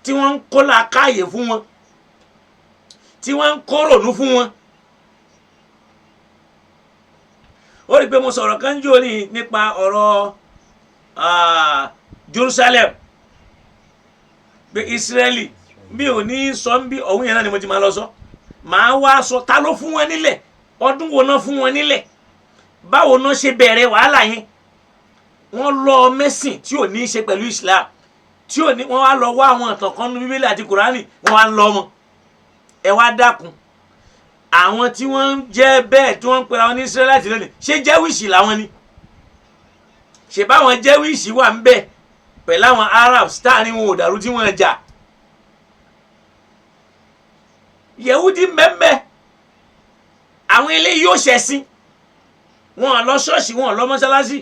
tí wọ́n ń kó làákàyè fún wọn, tí wọ́n ń kó rònú fún wọn. ó rí i pé mo sọ̀rọ̀ kan jò ní nípa ọ̀rọ̀ Jerusalem pé Israeli bí ò ní sọ ń bí ọ̀hún yẹn náà ni mo ti máa lọ sọ. màá wá sọ ta ló fún wọn nílẹ̀, ọdún wo náà fún wọn nílẹ̀, báwo náà ṣe bẹ̀rẹ̀ wàhálà yẹn. wọ́n lọ mẹ́sìn tí ò ní í ṣe pẹ̀lú Islam, tí ò ní, wọ́n wá lọ wá àwọn ìtàn kan nínú Bíbélì àti Kùránì wọ́n wá ń lọ wọn. ẹ wá dákun, àwọn tí wọ́n ń jẹ́ bẹ́ẹ̀ tí wọ́n ń pera wọn ní Israelite lónìí ṣé jẹ́wìsì làwọn ni? ṣe báwọn jẹ́wìsì wà ń bẹ̀ pẹ̀lú àwọn Arabs táàrin wọn ò dàrú tí wọ́n jà. Yehudi mẹ́mẹ́ àwọn eléyìí yóò ṣẹ̀sìn, wọn lọ ṣọ́ọ̀ṣì, wọn lọ mọ́ṣáláṣí.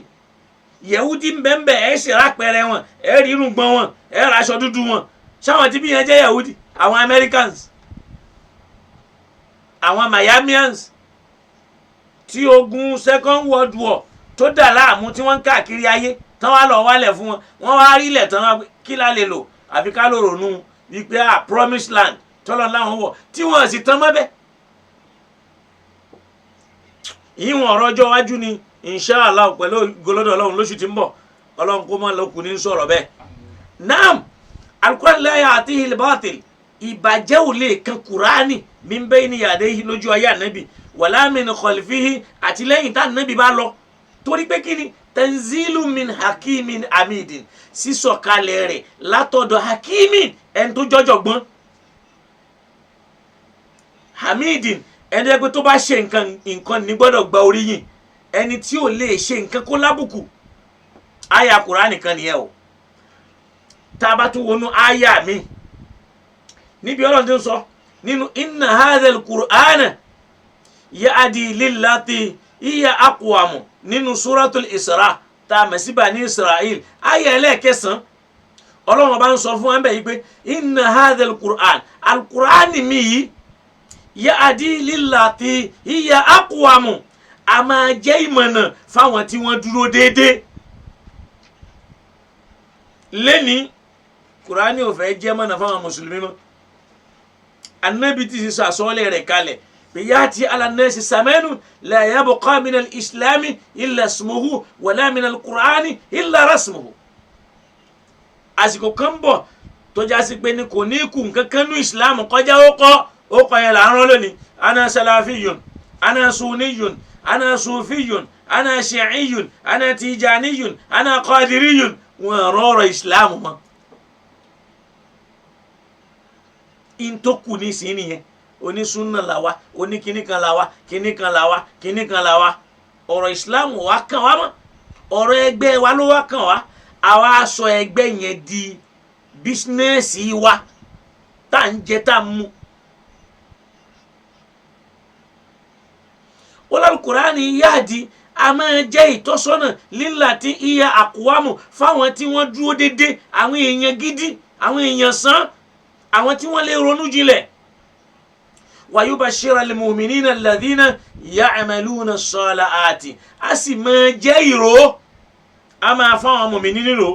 Yehudi mẹ́mẹ́ ẹ̀ ṣe rápẹ̀rẹ̀ wọn, ẹ̀ rí irùngbọ̀n wọn, ẹ̀ raṣọ dúdú wọn. ṣáwọn tí bí yẹn jẹ́ Yehudi? àwọn Americans àwọn Miamians tí ogun Second World War tó dà láàmú tí wọ́n ń káàkiri ayé tán wá lọ wálẹ̀ fún wọn wọ́n wá rí ilẹ̀ tán wá kí la lè lò àfi ká lò ronú wípé promised land tọ́lọ́ láwọn wọ̀ tí wọ́n sì tán mọ́bẹ̀. ìyíwọ̀n ọ̀rọ̀ ọjọ́ iwájú ni inshallah pẹ̀lú golódò ọlọ́run lóṣù tí ń bọ̀ ọlọ́run kó mọ́ lókun ní sọ̀rọ̀ bẹ́ẹ̀. naam al-Qur'an la ya'tihi al-batil ìbàjẹ́ ò lè kan kùránì min bayni yadayhi lójú ayé ànábì wala min khalfihi àti lẹ́yìn tá ànábì bá lọ torí pé kí ni tanzilu min hakimin amidin sísọ̀kalẹ̀ rẹ̀ látọ̀dọ̀ hakimin ẹni tó jọjọ̀gbọ́n hamidin ẹni ẹgbẹ́ tó bá ṣe nǹkan ní gbọ́dọ̀ gba oríyìn ẹni tí ò lè ṣe nǹkan kó lábùkù àyà kùránì kan nìyẹn o tá a bá tún wọnú àyà mi níbi ọlọ́run tó ń sọ nínú inna hadhal qur'ana ya'di lillati hiya aqwamu nínú suratul Isra tá a mọ̀ sí Bani Israel àyà ẹlẹ́ẹ̀kẹsàn ọlọ́run bá ń sọ fún wọn bẹ́ẹ̀ yìí pé inna hadhal qur'an al-Qur'ani mi yìí ya'di lillati hiya aqwamu a máa jẹ́ ìmọ̀nà fáwọn tí wọ́n dúró déédéé lẹ́ni Qur'ani ò fẹ́ jẹ́ mọ̀nà fáwọn mùsùlùmí mọ́ anabi ti sọ àsọlẹ̀ rẹ̀ kalẹ̀ pé ya'ti ala nnasi zamanun la yabqa min al-islami illa ismuhu wala min al-Qur'ani illa rasmuhu àsìkò kan bọ̀ tó já sí pé ní kò ní kù nǹkan kan ní islam kọjá ó kọ́ yẹn là ń rán lónìí ana salafiyun ana suniyun ana sufiyun ana shi'iyun ana tijaniyun ana qadiriyun wọn rọrọ islam mọ́ intoku ní sí nìyẹn onísúnà làwa oníkíníkan làwa kíníkan làwa kíníkan làwa ọ̀rọ̀ islam wa kàn wá mọ́ ọ̀rọ̀ ẹgbẹ́ wa ló wá kàn wá àwa sọ ẹgbẹ́ yẹn di bísínẹ́sì wa tá à ń jẹ tá à ń mu. Al-Qur'ani yahdi a máa jẹ́ ìtọ́sọ́nà lillati hiya aqwamu fáwọn tí wọ́n dúró dédé àwọn èèyàn gidi àwọn èèyàn sán àwọn tí wọ́n lè ronú jinlẹ̀. wa yubashshira al-mu'minina alladhina ya'maluna as-salihati a sì máa jẹ́ ìró a máa fáwọn mùmínì nírò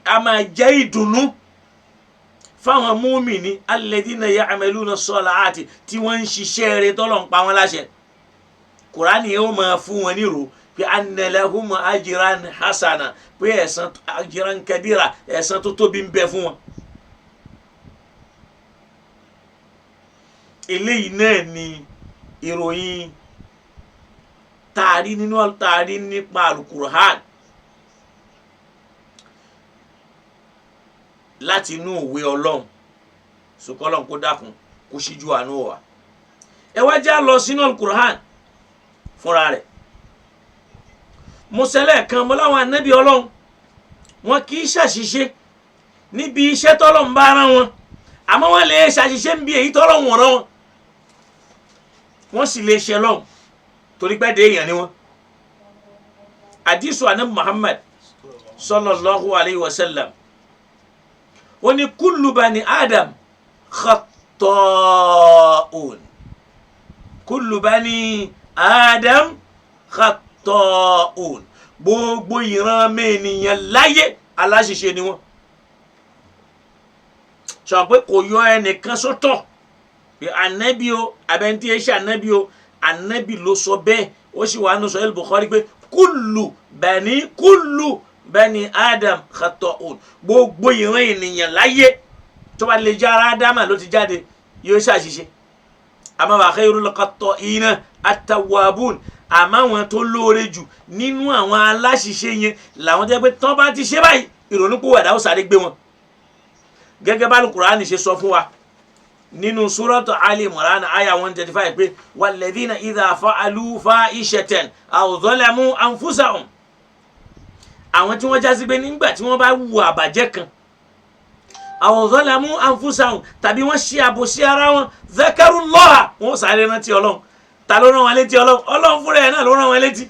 a máa jẹ́ ìdùnnú fáwọn mùmínì alladhina ya'maluna as-salihati tí wọ́n ń ṣiṣẹ́ rẹ̀ tọ́lọ̀ ń pa wọ́n láṣẹ. Kùránì yóò máa fún wọn nírò pé anna lahum ajran hasana pé ẹ̀san ajran kabira ẹ̀san tó tóbi ń bẹ fún wọn. eléyìí náà ni ìròyìn taari nípa Al-Qur'an láti inú òwe Ọlọ́run sùkọ́lọ́n kó dákun kó ṣíjú àánú wa. ẹ wá já lọ sínú Al-Qur'an fúnra rẹ̀ mọ̀sẹ̀lẹ̀ kan mọ́ láwọn anábì Ọlọ́run wọn kì í ṣàṣìṣe níbi iṣẹ́ tọ́lọ́run bá rán wọn àmọ́ wọ́n lè ṣàṣìṣe níbi èyí tọ́lọ́run rán wọn wọ́n sì lè ṣe lọ́hùn torí pé dé èèyàn ni wọ́n. àdìsù anabi Muhammad sallallahu alayhi wa sallam wọ́n ní kullu bani Adam khatta'un kullu bani Adam khatta'un gbogbo ìran mẹ́nìyàn láyé aláṣìṣe ni wọ́n. sọ pé kò yọ ẹnìkan sọ́tọ̀ pé anabi o abẹ́ntí ẹ̀ ṣe anabi o anabi ló sọ bẹ́ẹ̀ ó sì wà nù Sahih Bukhari pé kullu bani Adam khatta'un gbogbo ìran ènìyàn láyé tó bá lè jẹ́ ara Ádámà ló ti jáde yóò ṣàṣìṣe àmọ́ wa khairul khatta'ina at-tawwabun àmọ́ àwọn tó lóore jù nínú àwọn aláṣìṣe yẹn làwọn jẹ́ pé tán bá ti ṣe báyìí ìrònúpìwàdà ó sáré gbé wọn. gẹ́gẹ́ bá Al-Qur'ani ṣe sọ fún wa nínú suratu Ali Imran aya 135 pé walladhina idha fa'alu fa'ishatan aw zalamu anfusahum àwọn tí wọ́n já sí pé nígbà tí wọ́n bá wu àbàjẹ́ kan aw zalamu anfusahum tàbí wọ́n ṣe àbòsí ara wọn zakarullaha wọ́n sáré rántí Ọlọ́run ta ló rán wọn létí Ọlọ́run fúnra ẹ̀ náà ló rán wọn létí.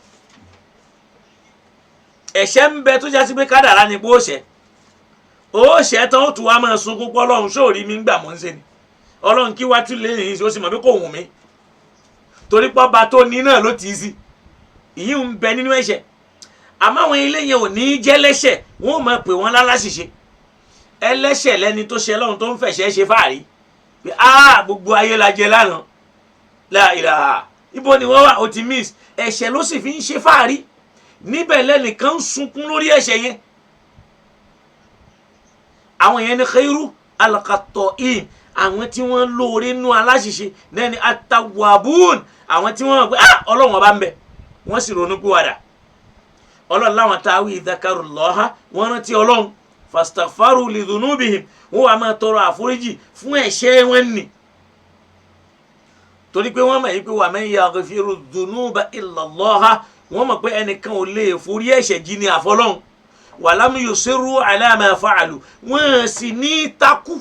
ẹ̀ṣẹ̀ ń bẹ tó já sí pé kádàrá ni pé ó ṣẹ̀ tán ó tún wá máa sunkún pọ́ Ọlọ́run sóòrí mi ń gbà mọ́ ń ṣe ni ọlọ́run kí wá tún lè yìí ó sì mọ̀ pé kò wù mí torí pé ọba tó ní náà ló tì í sí ìyí ń bẹ nínú ẹ̀ṣẹ̀ àmọ́ àwọn ilé yẹn ò ní jẹ́ lẹ́ṣẹ̀ wọ́n máa pè wọ́n láláṣìṣe ẹlẹ́ṣẹ̀ lẹ́ni tó ṣe lọ́run tó ń fẹ̀ṣẹ̀ ṣe fáàrí pé gbogbo ayé la jẹ lánàá la ilaha ibo ni wọ́n wà ó ti miss ẹ̀ṣẹ̀ ló sì fi ń ṣe fáàrí níbẹ̀ lẹ́nìkan ń sunkún lórí ẹ̀ṣẹ̀ yẹn àwọn yẹn ní khairu al-khatta'in àwọn tí wọ́n lóore nú aláṣìṣe náà ni at-tawwabun àwọn tí wọ́n gbé ọlọ́run ọba ń bẹ wọ́n sì ronú pìwàdà ọlọ́run láwọn táwí dhakarullaha wọ́n rántí ọlọ́run fastaghfaru li dhunubihim wọ́n wà máa tọrọ àforíjì fún ẹ̀ṣẹ̀ wọn nì torí pé wọ́n mọ̀ yìí pé wa man yaghfiru dhunuba illa Allah wọ́n mọ̀ pé ẹnìkan ò lè forí ẹ̀ṣẹ̀ jì ní àfọlọ́run walam yusirru ala ma fa'alu wọ́n sì ní takú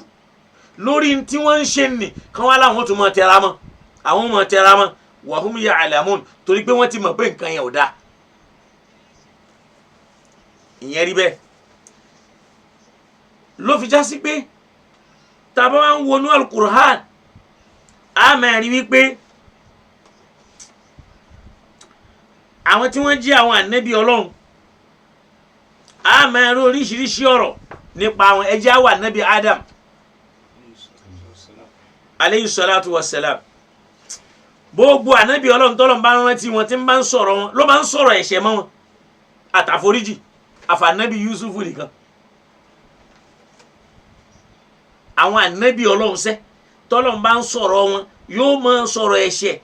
lórí tí wọ́n ń ṣe nì kán wá láwọn tó mọ̀ tẹra mọ́ àwọn mọ̀ tẹra mọ́ wa hum ya'lamun torí pé wọ́n ti mọ̀ pé nǹkan yẹn ò dáa ìyẹn rí bẹ́ẹ̀ ló fi já sí pé tàbá wá ń wọnú al-Qur'an a máa rí wípé àwọn tí wọ́n jí àwọn ànábì ọlọ́run a máa rí oríṣiríṣi ọ̀rọ̀ nípa àwọn ẹjẹ́ àwọn ànábì Adam aleyhi salatu wa salam gbogbo ànábì ọlọ́run tọ́lọ́run bá rántí wọn tí ń bá ń sọ̀rọ̀ wọn ló bá ń sọ̀rọ̀ ẹ̀ṣẹ̀ mọ́ wọn àtàforíjì àfànábì Yusuf nìkan àwọn ànábì ọlọ́run sẹ́ tọ́lọ́run bá ń sọ̀rọ̀ wọn yóò máa sọ̀rọ̀ ẹ̀ṣẹ̀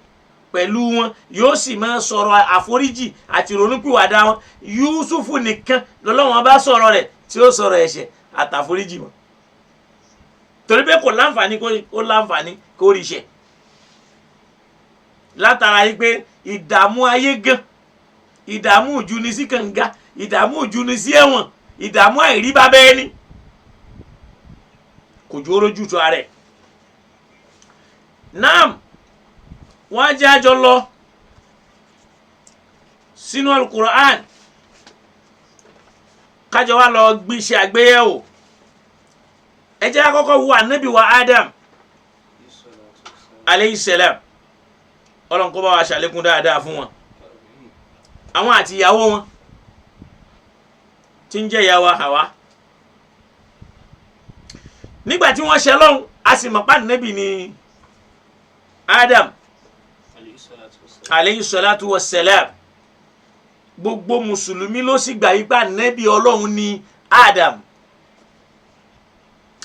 pẹ̀lú wọn yóò sì máa sọ̀rọ̀ àforíjì àti ìrònúpìwàdà wọn Yusuf nìkan lọ́lọ́run bá sọ̀rọ̀ rẹ̀ tí ó sọ̀rọ̀ ẹ̀ṣẹ̀ àtàforíjì wọn torí pé kò láǹfààní kó rí iṣẹ́ látara yìí pé ìdààmú ayé gan ìdààmú ìjúni sí kànga ìdààmú ìjúni sí ẹ̀wọ̀n ìdààmú àìrí bàbá ẹni kò ju orójú tó ara ẹ̀ naam wọ́n á jẹ́ àjọ lọ sínú al-Qur'an kájọ wá lọ gbéṣẹ́ àgbéyẹ̀wò ẹ jẹ́ àkọ́kọ́ wo ànábì wa Adam aleyhi salam ọlọ́run kó bá wa ṣàlékún dáadáa fún wọn àwọn àti ìyàwó wọn tí ń jẹ́ ìyàwó Hawa nígbà tí wọ́n ṣe lọ́hùn a sì mọ̀ pé ànábì ni Adam aleyhi salatu wa salam gbogbo mùsùlùmí ló sì gbà yípa ànábì ọlọ́run ni Adam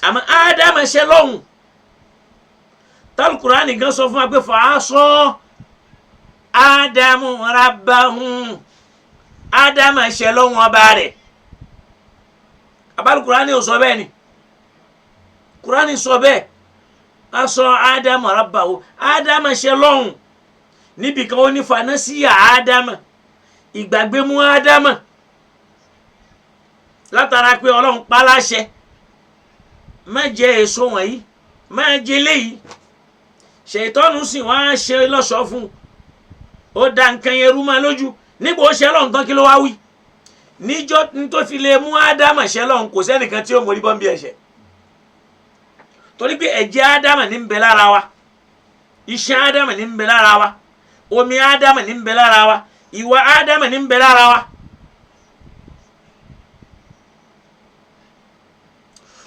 àmọ́ Adam ṣe lọ́hùn tal-Qur'ani gan sọ fún wa pé fa'asa Adamu rabbahu Adam ṣe lọ́hùn ọba rẹ̀ abal-Qur'ani ò sọ bẹ́ẹ̀ ni Qur'ani sọ bẹ́ẹ̀ aṣọ Adamu rabbahu Adam ṣe lọ́hùn níbi kan ó ní fanasiya Adam ìgbàgbé mú Adam látara pé ọlọ́run pa láṣẹ má jẹ èso wọ̀nyí má jẹ léyìí ṣètọ́nù sì wọ́n á ṣe lọ́ṣọ̀ọ́ fún ó dá nǹkan yẹn rú máa lójú nígbà ó ṣe lọ́hùn tán kí ló wá wí níjọ́ tó fi lè mú Ádámà ṣe lọ́hùn kò sẹ́nìkan tí ó mórí bọ́m̀bì ẹ̀ṣẹ̀ torí pé ẹ̀jẹ̀ Ádámà ní ń bẹ lára wa iṣẹ́ Ádámà ní ń bẹ lára wa omi Ádámà ní ń bẹ lára wa ìwà Ádámà ní ń bẹ lára wa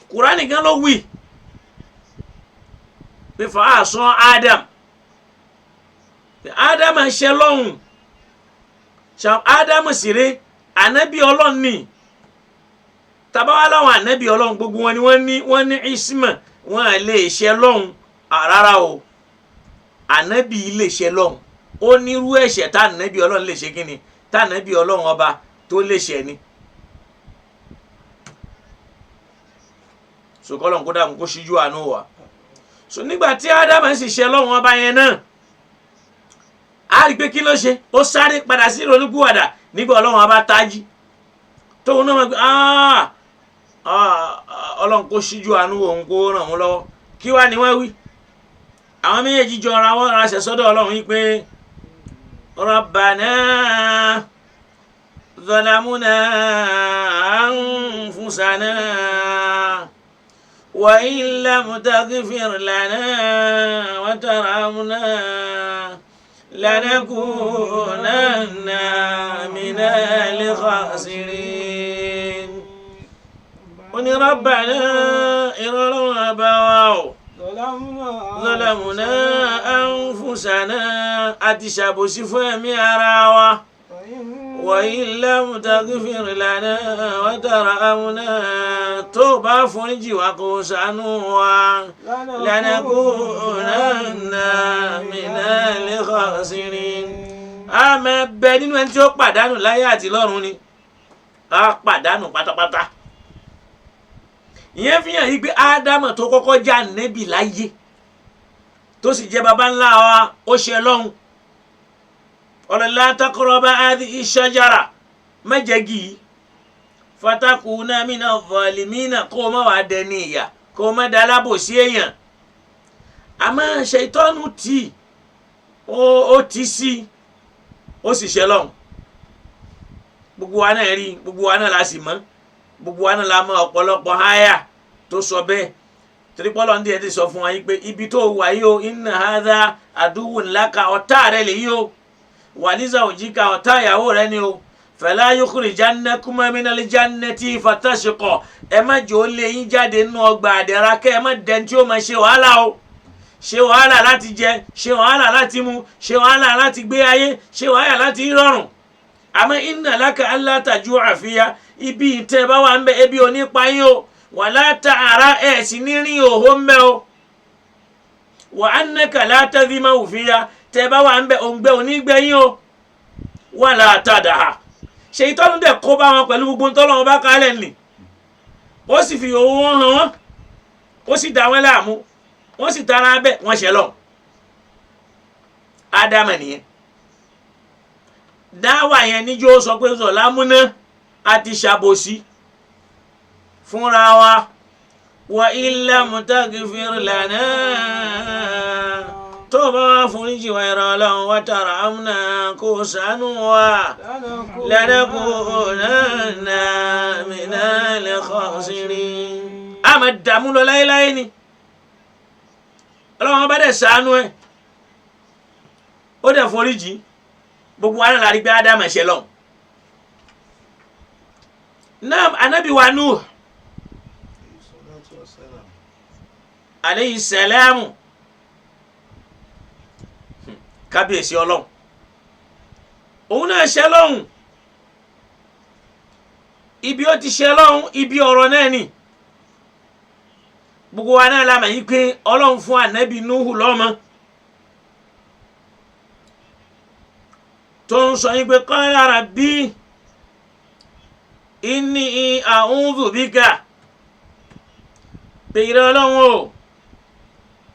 Kùránì gan ló wí pé fa'asa Ádámà ṣe lọ́hùn Ádámà sì ré ànábì ọlọ́run ni tabawa láwọn ànábì ọlọ́run gbogbo wọn ni wọ́n ní isma wọn lè ṣe lọ́hùn rárá o ànábì lè ṣe lọ́hùn ó nírú ẹ̀ṣẹ̀ tá ànábì ọlọ́run lè ṣe kí ni tá ànábì ọlọ́run ọba tó lè ṣe ni so kọ́lọ̀ kó dàmú kó ṣíjú àánú wa so nígbà tí Ádámà sì ṣe lọ́hùn ọba yẹn náà a rí pé kí ló ṣe ó sáré padà sí ìrònúpìwàdà nígbà ọlọ́run ọba tají tóun náà máa gbé ọlọ́run kó ṣíjú àánú òun kó ràn wọ́n lọ́wọ́ kí wá ni wọ́n wí àwọn méjèèjì jọ ra wọ́n ra ṣẹ̀sọ́dọ̀ ọlọ́run yìí pé Rabbana zalamuna anfusana وإن لم تغفر لنا وترحمنا لنكونن من الخاسرين. وني ربنا إرلوا أبواو ظلمنا أنفسنا أتشابس فمي أراوا وإن لم تغفر لنا وترحمنا توبا فرجي وقوسانوا لنكونن من الخاسرين. àmọ́ bẹ nínú ẹni tí ó pàdánù láyé àti lọ́run ni a pàdánù pátápátá. ìyẹn fi hàn yí pé ádámù tó kọ́kọ́ jẹ́ ànábì láyé tó sì jẹ́ baba ńlá wa ó ṣe lọ́hùn. la taqraba hadhihi shajara májègì fatakuna mina zalimina kó o má wàá dẹni ìyà kó o má da alábòsí èèyàn. àmọ́ ṣètọ́nù tí ó ti sí ó sì ṣe lọ́hùn. gbogbo wa náà rí gbogbo wa náà la sì mọ̀ gbogbo wa náà la mọ̀ ọ̀pọ̀lọpọ̀ háyà tó sọ bẹ́ẹ̀ torí pọ́lọ́ ní ẹ̀ ti sọ fún wa yìí pé ibi tó wà yìí o inna hadha aduwwun laka ọ̀tá rẹ̀ lè yí o wàlíza òjìká ọ̀tá ìyàwó rẹ ni o fala yukhrijannakuma minal jannati fatashqa ẹ má jẹ́ ó lé yín jáde nínú ọgbà àdẹ̀ra kẹ́ ẹ má dẹni tí ó máa ṣe wàhálà o ṣe wàhálà láti jẹ ṣe wàhálà láti mu ṣe wàhálà láti gbé ayé ṣe wàhálà láti rọrùn. àmọ́ inna laka alla tajua fiha ibi ìtẹ́ bá wà ń bẹ ebi ò ní pa yín o wala ta'ara ẹ̀ sì ní rìn òhó ń bẹ o wa annaka la tadhimau fiha tẹ́ bá wà ń bẹ òǹgbẹ onígbẹ̀yìn o wala tadaha. Ṣèyítánù dẹ̀ kó bá wọn pẹ̀lú gbogbo ntọ́lọ́wọ́n bá kálẹ̀ nì ó sì fi owó wọn hàn wọ́n ó sì dá wọn láàmú wọ́n sì tara bẹ́ẹ̀ wọ́n ṣẹ lọ. ádámù nìyẹn dáwà yẹn níjó sọ pé zọlámúná àti ṣàbòsí fúnra wa wa illam taghfir lana tó bá wá foríjì wa ìrọ̀ ọlọ́run wa tarhamna kó ṣàánú wa lanakunanna minal khasirin. àmọ́ dààmú lọ láéláé ni ọlọ́run bá dẹ̀ ṣàánú ẹ̀ ó dẹ̀ foríjì gbogbo wa náà la rí pé ádámù ẹ̀ṣẹ̀ lọ. náà anábì wa Nuh alayhi salamu kábíyèsí ọlọ́run òun náà ṣẹ̀ lọ́hùn ibi ó ti ṣẹ̀ lọ́hùn ibi ọ̀rọ̀ náà ni gbogbo wa náà la mọ̀ yí pé ọlọ́run fún ànábì Nuhu lọ́mọ tó ń sọ yín pé qala rabbi inni a'udhu bika pé ìrẹ́ ọlọ́run o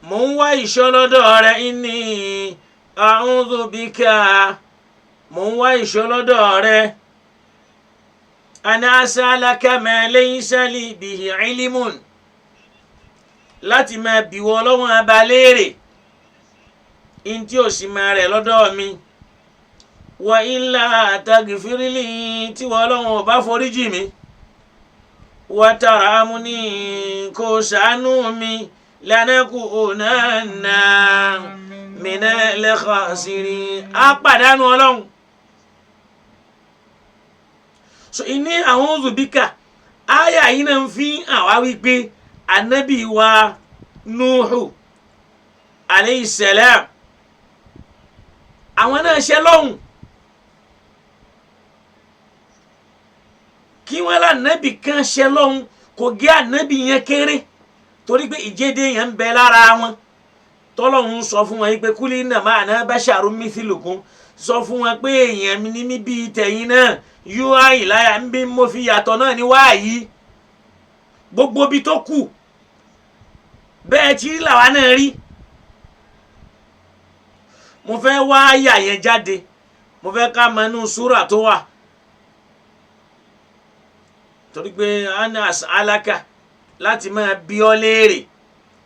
mò ń wá ìṣọ́ lọ́dọ̀ rẹ inni a'udhu bika mò ń wá ìṣọ́ lọ́dọ̀ rẹ an as'alaka ma laysa li bihi ilmun láti máa bìwọ ọlọ́run abaléèrè in tí ò sì máa rẹ̀ lọ́dọ̀ mi wa illa taghfirli tí wọ́n ọlọ́run ò bá foríjì mi wa tarhamni kó ṣàánú mi lanakunanna minal khasirin á pàdánù ọlọ́run. so ìní a'udhu bika àyà yìí náà ń fi àwa wípé anabi wa Nuhu alayhi salam àwọn náà ṣẹ̀ lọ́hùn kí wọ́n lá anabi kan ṣẹ̀ lọ́hùn kò gé anabi yẹn kéré torí pé ìjédé yẹn ń bẹ lára wọn tọ́lọ́hún sọ fún wọn yìí pé kúlí innama ana basharun mithlukum sọ fún wọn pé èèyàn mi ní mi bíi tẹ̀yìn náà yóò àyìnláyà ń bí mo fi yàtọ̀ náà ní wáyìí gbogbo bí tó kù bẹ́ẹ̀ tí làwa náà rí. mo fẹ́ wá àyà yẹn jáde mo fẹ́ ká mọ inú súrà tó wà torí pé ana as'alaka láti máa bí ọ léèrè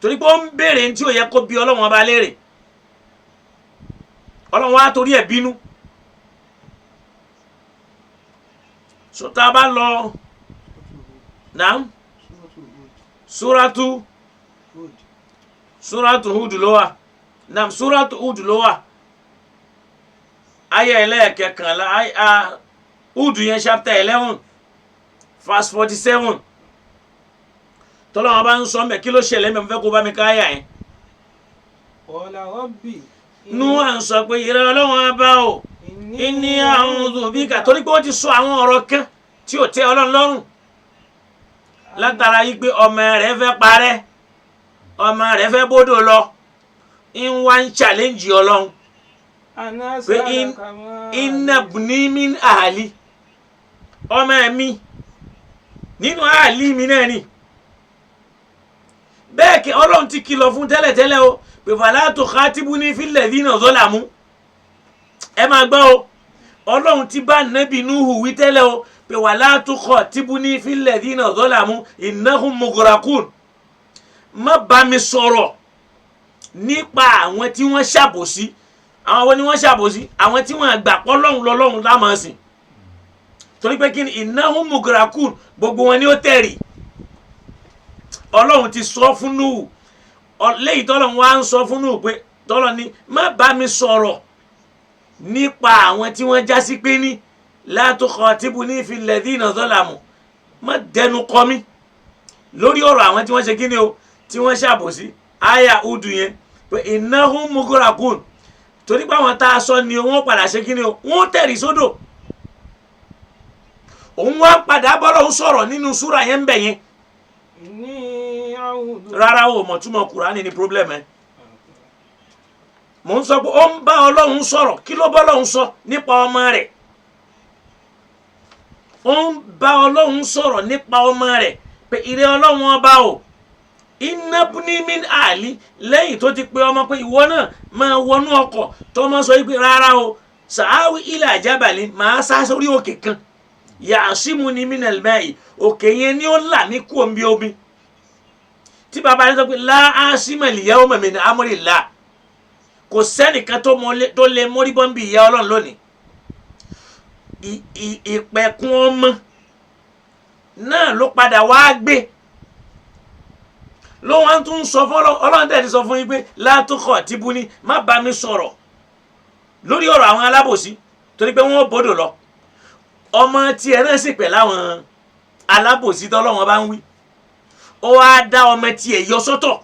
torí pé ó ń béèrè ní tí ò yẹ kó bí ọlọ́wọ́n ọba léèrè ọlọ́wọ́n á torí ẹ̀ bínú. sọta bá lọ naam suratu Hud ló wà nam suratu Hud ló wà aya ẹlẹ́ẹ̀kẹkànlá Hud yẹn chapter 11 verse 47 tọ́lọ́wọ́n bá ń sọ mẹ́ kí ló ṣẹlẹ̀ mẹ́ fẹ́ kó bá mi ká aya yẹn. Qala rabbi. Nuhu ń sọ pé ìrẹ́ Ọlọ́run bá o inni a'udhu bika torí pé ó ti sọ àwọn ọ̀rọ̀ kan tí ò tẹ́ Ọlọ́run lọ́rùn látara yìí pé ọmọ rẹ̀ fẹ́ parẹ́ ọmọ rẹ̀ fẹ́ bódò lọ ń wá ń challenge Ọlọ́run pé inna ibni min ahli ọmọ mi nínú ahli mi náà ni bẹ́ẹ̀ kí Ọlọ́run ti kìlọ̀ fún tẹ́lẹ̀tẹ́lẹ̀ o pé fala tukhatibuni fil ladhina zalamu ẹ máa gbọ́ o Ọlọ́run ti bá Nábì Nuhu wí tẹ́lẹ̀ o pé wala tukhatibuni fil ladhina zalamu innahum mughraqun má bá mi sọ̀rọ̀ nípa àwọn tí wọ́n ṣàbòsí àwọn wo ni wọ́n ṣàbòsí àwọn tí wọ́n gbà pé Ọlọ́run lọ́lọ́run lámọ̀ sìn torí pé kí ni innahum mughraqun gbogbo wọn ni ó tẹ̀rì Ọlọ́run ti sọ fún Nuhu lẹ́yìn tọ́lọ́run wá ń sọ fún Nuhu pé tọ́lọ́ ni má bá mi sọ̀rọ̀ nípa àwọn tí wọ́n já sí pé ní la tukhatibuni fil ladhina zalamu má dẹnu kọ mí lórí ọ̀rọ̀ àwọn tí wọ́n ṣe kí ni o tí wọ́n ṣàbòsí aya Hud yẹn pé innahum mughraqun torí pé àwọn tá a sọ ni wọ́n padà ṣe kí ni o wọ́n tẹ̀rì sódò òun wá padà bọ́lọ̀ ń sọ̀rọ̀ nínú súra yẹn ń bẹ̀ yẹn rárá o mọ̀ túmọ̀ Kùránì ní problem ẹ̀ mò ń sọ pé ó ń bá Ọlọ́run sọ̀rọ̀ kí ló bọ́lọ́run sọ nípa ọmọ rẹ̀ ó ń bá Ọlọ́run sọ̀rọ̀ nípa ọmọ rẹ̀ pé ìrẹ́ Ọlọ́run ọba o inna ibni min ahli lẹ́yìn tó ti pé ọmọ pé ìwọ náà máa wọnú ọkọ̀ tó máa sọ pé rárá o sa'awi ila jabalin máa sá sórí òkè kan ya'simuni minal ma'i òkè yẹn ni ó là mí kú omi omi tí bàbá rẹ̀ sọ pé la asima al-yawma min amrillah kò sẹ́nìkan tó lè mórí bọ́ ń bí ìyá Ọlọ́run lónìí ìpẹ̀kun ọmọ náà ló padà wá gbé ló wá tún sọ fún Ọlọ́run tẹ̀ ti sọ fún yín pé la tukhatibuni má bá mi sọ̀rọ̀ lórí ọ̀rọ̀ àwọn alábòsí torí pé wọ́n bodò lọ ọmọ tiẹ̀ náà sì pẹ̀ láwọn alábòsí tọ́lọ́run bá ń wí ó wá dá ọmọ tiẹ̀ yọ sọ́tọ̀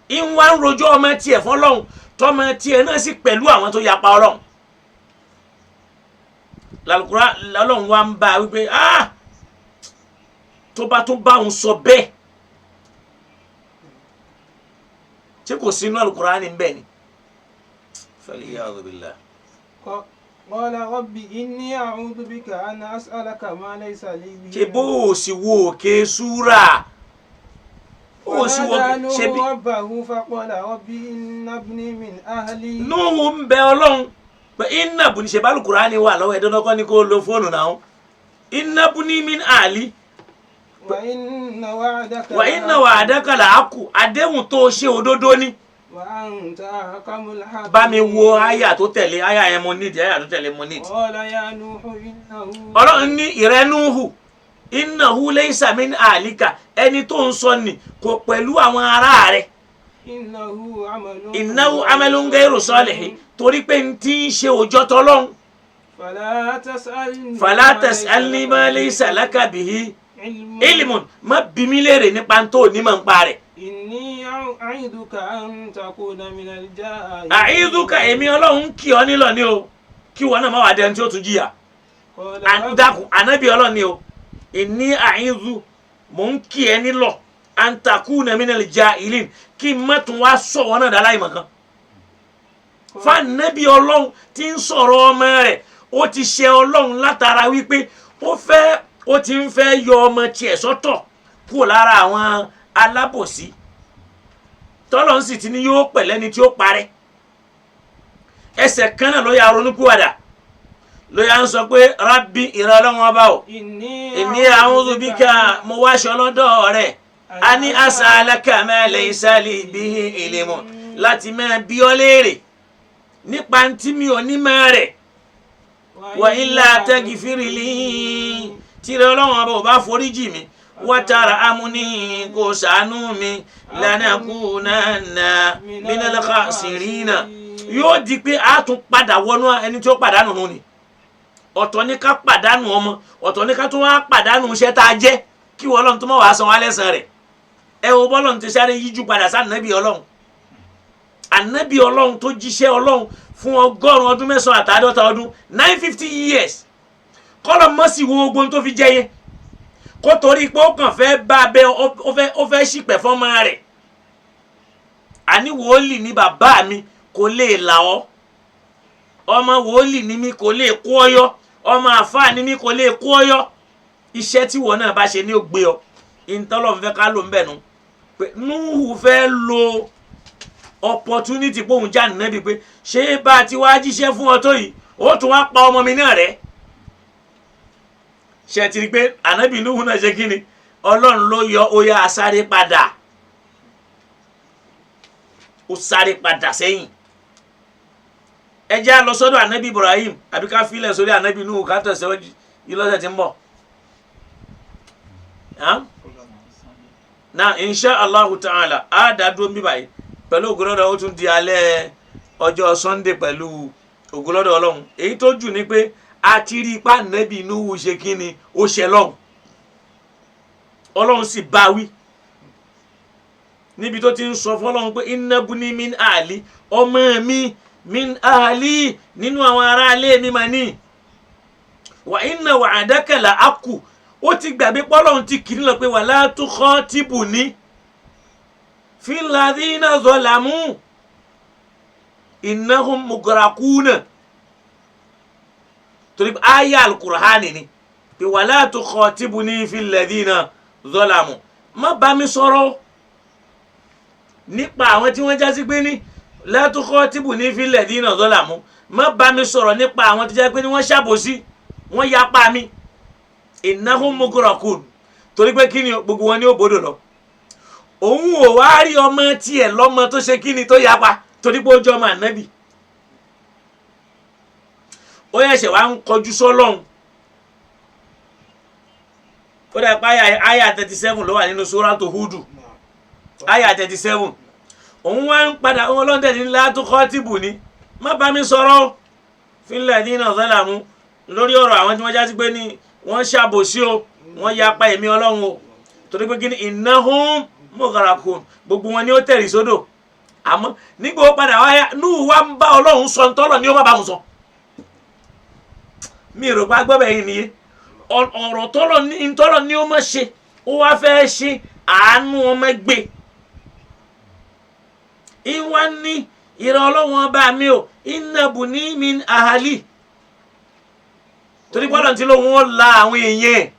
ń wá ń rojọ́ ọmọ tiẹ̀ fọ́lọ́run tọ́mọ tiẹ̀ náà sì pẹ̀lú àwọn tó yapa Ọlọ́run lálùkùrá Ọlọ́run wá ń bá wípé tó bá tún bá òun sọ bẹ́ẹ̀ tí kò sínú Al-Qur'ani ń bẹ ni faliya'udhu billah. Qala rabbi inni a'udhu bika an as'alaka ma laysa li bihi. ṣe bó o sì wo òkè súrà ó sì wo ṣe bí. rabbahu faqala rabbi inna ibni min ahli. Nuhu ń bẹ Ọlọ́run pé inna ibni ṣe bá Al-Qur'ani wà lọ́wọ́ ẹ̀dọ́dọ́kọ́ ni kò lo fóònù náà inna ibni min ahli. wa inna wa'daka la'haqqu àdéhùn tó ṣe òdodo ni. wa anta ahkamul hakimin. bá mi wo àyà tó tẹ̀lé àyà yẹn mo nídìí àyà tó tẹ̀lé mo nídìí. qala ya Nuhu innahu. Ọlọ́run ní ìrẹ́ Nuhu innahu laysa min ahlika ẹni tó ń sọ ni kò pẹ̀lú àwọn ará rẹ̀. innahu amalun ghayru salihin torí pé n ti ń ṣe òjò tọ́lọ́hún. fala tas'alni ma laysa laka bihi ilmun má bi mí léèrè nípa tó onímọ̀ ń pa rẹ̀. inni a'iduka an takuna minal jahilin. a'iduka èmi Ọlọ́run kì ọ́ nílọ̀ ni o kí wọn náà má wà dẹni tí ó tún jìyà. dákun ànábì Ọlọ́run ni o inni a'idu mò ń kì ẹ́ nílọ̀ an takuna minal jahilin kí n má tún wá sọ wọn náà dáláì mọ̀ kan. fànábì Ọlọ́run tí ń sọ̀rọ̀ ọmọ rẹ̀ ó ti ṣe Ọlọ́run látara wípé ó ti ń fẹ́ yọ ọmọ tiẹ̀ sọ́tọ̀ kúrò lára àwọn alábòsí tọ́lọ́run sì ti ní yóò pẹ̀lẹ́ni tí ó parẹ́ ẹsẹ̀ kan náà ló yà ronúpìwàdà ló yà ń sọ pé rábì ìrẹ́ Ọlọ́run ọba o inni a'udhu bika mo wá aṣọ lọ́dọ̀ rẹ̀ a ní as'alaka ma laysa li bihi ilmun láti máa bí ọ léèrè nípa ntí mi ò ní máa rẹ̀ wa illa taghfir li tìrẹ Ọlọ́run ọba ò bá foríjì mi وترحمني kó ṣàánú mi lanakunanna minal khasirina. Yóò di pé a tún padà wọnú ẹni tí ó pàdánù nù ni. Ọ̀tọ̀ ní ká pàdánù ọmọ, ọ̀tọ̀ ní ká tún wá pàdánù iṣẹ́ tá a jẹ́ kí wọ́n Ọlọ́run tó mọ̀ wá san wá lẹ́san rẹ̀. Ẹ wo bọ́lọ́run ti sáré yíjú padà sí ànábì Ọlọ́run. Ànábì Ọlọ́run tó jíṣẹ́ Ọlọ́run fún 100 ọdún 950 ọdún 950 years. Kọ́lọ̀ mọ́ sí wo ogun tó fi jẹ́ yẹn. Kó torí pé ó kàn fẹ́ bá abẹ́ ó fẹ́ ṣìpẹ̀ fọ́mọ rẹ̀. Àní wòlíì ni bàbá mi kò lè là ọ́. Ọmọ wòlíì ni mi kò lè kó ọyọ́. Ọmọ àfáà ni mi kò lè kó ọyọ́. Iṣẹ́ tí wọ́n náà bá ṣe ní ó gbé ọ. Ìntọ́lọ̀ ń fẹ́ ká ló ń bẹ̀ nu. Pé Núhù fẹ́ lo opportunity pé òun já nìyẹn bí pé ṣé bá a ti wá jíṣẹ́ fún ọ tó yìí ó tún wá pa ọmọ mi náà rẹ́. Ṣé ti rí pé ànábì Núhù náà ṣe kí ni Ọlọ́run ló yọ ó yá sáré padà. Ó sáré padà sẹ́yìn. Ẹ jẹ́ á lọ sọ́dọ̀ ànábì Ibrahim àbí ká filẹ̀ sórí ànábì Núhù ká tẹ̀síwájú yìí lọ́sẹ̀ tí ń bọ̀. Na insha Allahu ta'ala a dá dúró bí báyìí pẹ̀lú ògùnlọ́dọ̀ ó tún di alẹ́ ọjọ́ Sunday pẹ̀lú ògùnlọ́dọ̀ Ọlọ́run. Èyí tó jù ni pé a ti rí ipá ànábì Núhù ṣe kí ni ó ṣe lọ́hùn. Ọlọ́run sì bá wí níbi tó ti ń sọ fún Ọlọ́run pé inna buni min ahli, ọmọ mi min ahli nínú àwọn ará ilé mi mà ní. Wa inna wa'adaka la haqqu, ó ti gbàgbé pọ́lọ́run ti kìí lọ pé wala tukhatibuni fil ladhina zalamu innahum mughraquna. Torí àyá al-Qur'ani ni pé wala tukhatibuni fil ladhina zalamu, má bá mi sọ̀rọ̀ nípa àwọn tí wọ́n jásí pé ní la tukhatibuni fil ladhina zalamu, má bá mi sọ̀rọ̀ nípa àwọn tí jásí pé ní wọ́n ṣàbòsí wọ́n yapa mi. Innahum mughraqun, torí pé kí ni gbogbo wọn ni ó bodò lọ. Òun ò wá rí ọmọ tiẹ̀ lọ́mọ tó ṣe kí ni tó yapa torí pé ó jọ ọmọ ànábì. Ó yẹ̀ṣẹ̀ wá ń kọjú sọ́lọ́hun. Ó dà pé àyà 37 ló wà nínú Suratu Hudu. Àyà 37. Òun wá ń padà òun Ọlọ́run ní la tukhatibuni, má bá mi sọ̀rọ̀ fil ladhina zalamu lórí ọ̀rọ̀ àwọn tí wọ́n já sí pé ní wọ́n ṣàbòsí o, wọ́n yapa èmi Ọlọ́run o. Torí pé kí ni innahum mughraqun, gbogbo wọn ni ó tẹ̀rì sódò. Àmọ́ nígbà ó padà wáyà Núhù wá ń bá Ọlọ́run sọ ntọ́lọ̀ ni ó má bá wọn sọ. Mi rò pé agbọ́bẹ̀ yìí nìyẹn. Ọ̀rọ̀ tọ́lọ̀ ni ó má ṣe, ó wá fẹ́ ṣe àánú ọmọ gbé. Ìwá ní ìrọ̀ Ọlọ́run ọba mi o, inna buni min ahli. Torí pé Ọlọ́run tí lóun ó la àwọn èèyàn.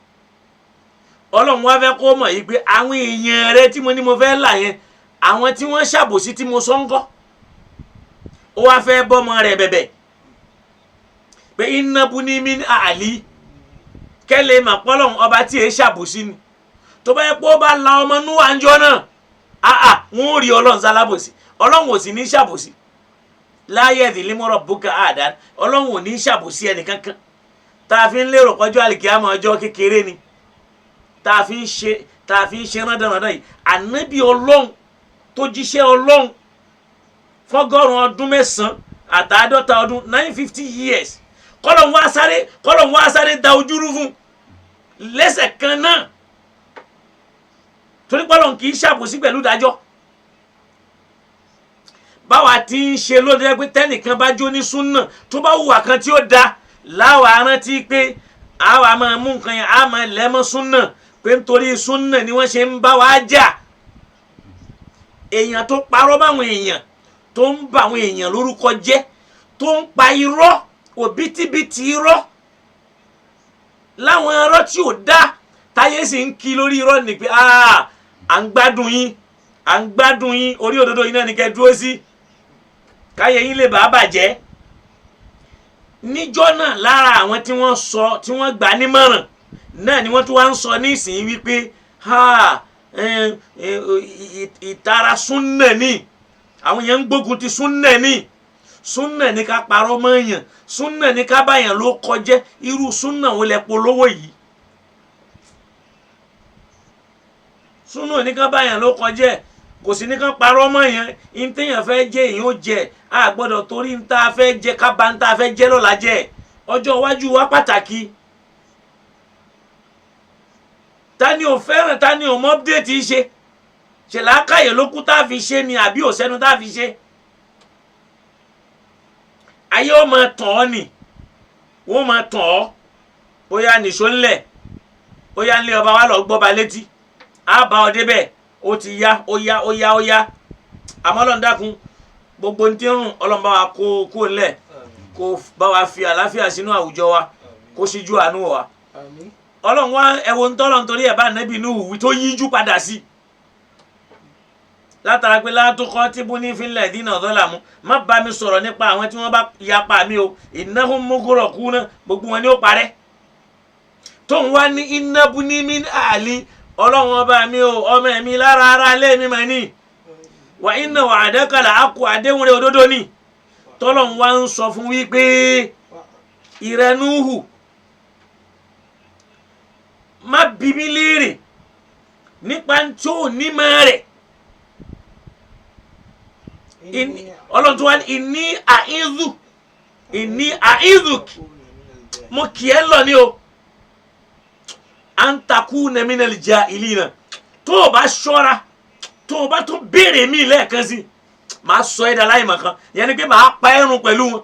Ọlọ́run wá fẹ́ kó mọ̀ yìí pé àwọn èèyàn rẹ tí mo ní mo fẹ́ là yẹn, àwọn tí wọ́n ṣàbòsí tí mo sọ ń kọ́. Ó wá fẹ́ bọ́mọ rẹ̀ bẹ̀bẹ̀ pé inna buni min ahli, kẹ́lẹ́ mà pọ́lọ́run ọba tí èé ṣàbòsí ni. Tó bá yẹ pé ó bá la ọmọ Núhù àńjọ náà wọ́n ó rí Ọlọ́run sálábòsí. Ọlọ́run ò sì ní ṣàbòsí. La yadhlimu rabbuka ahadan, Ọlọ́run ò ní ṣàbòsí ẹnìkankan. Tá a fi ń lérò pọ́jọ́ àlìkíyámọ̀ ọjọ́ kékeré ni. Tá a fi ń ṣe rándanrandan yìí. Ànábì Ọlọ́run tó jíṣẹ́ Ọlọ́run fọ́gọ́rùn ọdún 950 ọdún 950 years. Kọ́lọ́run wá sáré da ojúrú fún lẹ́sẹ̀ kan náà. Torí Ọlọ́run kì í ṣàbòsí pẹ̀lú ìdájọ́. Báwa ti ń ṣe lóde pé tẹ́nìkan bá jó ní súnà tó bá hùwà kan tí ó da láwa rántí pé àwa máa mú nǹkan yẹn á máa lẹ́mọ́ súnà pé nítorí súnà ni wọ́n ṣe ń bá wa jà. Èèyàn tó parọ́ báwọn èèyàn tó ń bà àwọn èèyàn lórúkọ jẹ́ tó ń pa irọ́ òbítíbitì irọ́ láwọn irọ́ tí ò dá táyé sì ń kí lórí irọ́ ni pé à ń gbádùn yín orí òdodo yín náà ni kẹ́ dúró sí káyé yín lè bá bàjẹ́. Níjọ́ náà lára àwọn tí wọ́n gbà nímọ̀ràn náà ni wọ́n tún wá ń sọ nísìnyí wípé ìtara súnnà ni àwọn èèyàn ń gbógun ti súnnà ni ká parọ́ mọ́ èèyàn, súnnà ni ká báyàn ló kọjẹ́. Irú súnnà wo lẹ polówó yìí? súnà nìkan báyàn ló kọjẹ́ kò sí nìkan parọ́ mọ́ yẹn ní téèyàn fẹ́ jẹ́ èèyàn ó jẹ a gbọ́dọ̀ torí ní tá a fẹ́ jẹ ká bà ní tá a fẹ́ jẹ́ lọ́la jẹ́ ọjọ́ iwájú wa pàtàkì ta ni ò fẹ́ràn ta ni ò mọ ọ́pdẹ́tì ṣe ṣe làákàyè ló kú tá a fi ṣe ni àbí òsẹ́nu tá a fi ṣe ayé ó máa tàn ọ́ nì wọ́n máa tàn ọ́ bóyá nìṣó ńlẹ̀ bóyá ńlẹ̀ ọba wa lọ gbọ́ba létí á bá ọ débẹ̀ ó ti yá ó yá ó yá ó yá àmọ́ Ọlọ́run dákun gbogbo ní tí ń rùn Ọlọ́run bá wa kó ńlẹ̀ kó bá wa fi àlàáfíà sínú àwùjọ wa kó ṣíjú àánú wa Ọlọ́run wá ẹ̀wọ̀n ntọ́lọ̀ nítorí ẹ̀ bá nẹ́bí inú ìwí tó yíjú padà sí látara pé látòkọ́ tí bú ní fílẹ̀ dínà ọ̀dọ́là mú má bá mi sọ̀rọ̀ nípa àwọn tí wọ́n bá yapa mi o innahum mughraquna gbogbo wọn ni ó parẹ́ tó ń wá ní inna buni min ahli Ọlọ́run ọba mi o ọmọ ẹ̀mí lára ara lé mi mà ní wa inna wa'daka la'haqqu àdéhùn rẹ̀ òdodo ni tọ́lọ̀ ń wá ń sọ fún wípé ìrẹ Núhù má bi mí léèrè nípa tí ò ní mọ́ rẹ̀ Ọlọ́run tó wá ní inni a'idhuk mo kì í lọ ní o an takuna minal jahilina tó o bá ṣọ́ra tó o bá tún béèrè mí lẹ́ẹ̀kan sí màá sọ ẹ́ dà láì mọ̀ kan yẹn ni pé màá pa ẹ̀rùn pẹ̀lú wọn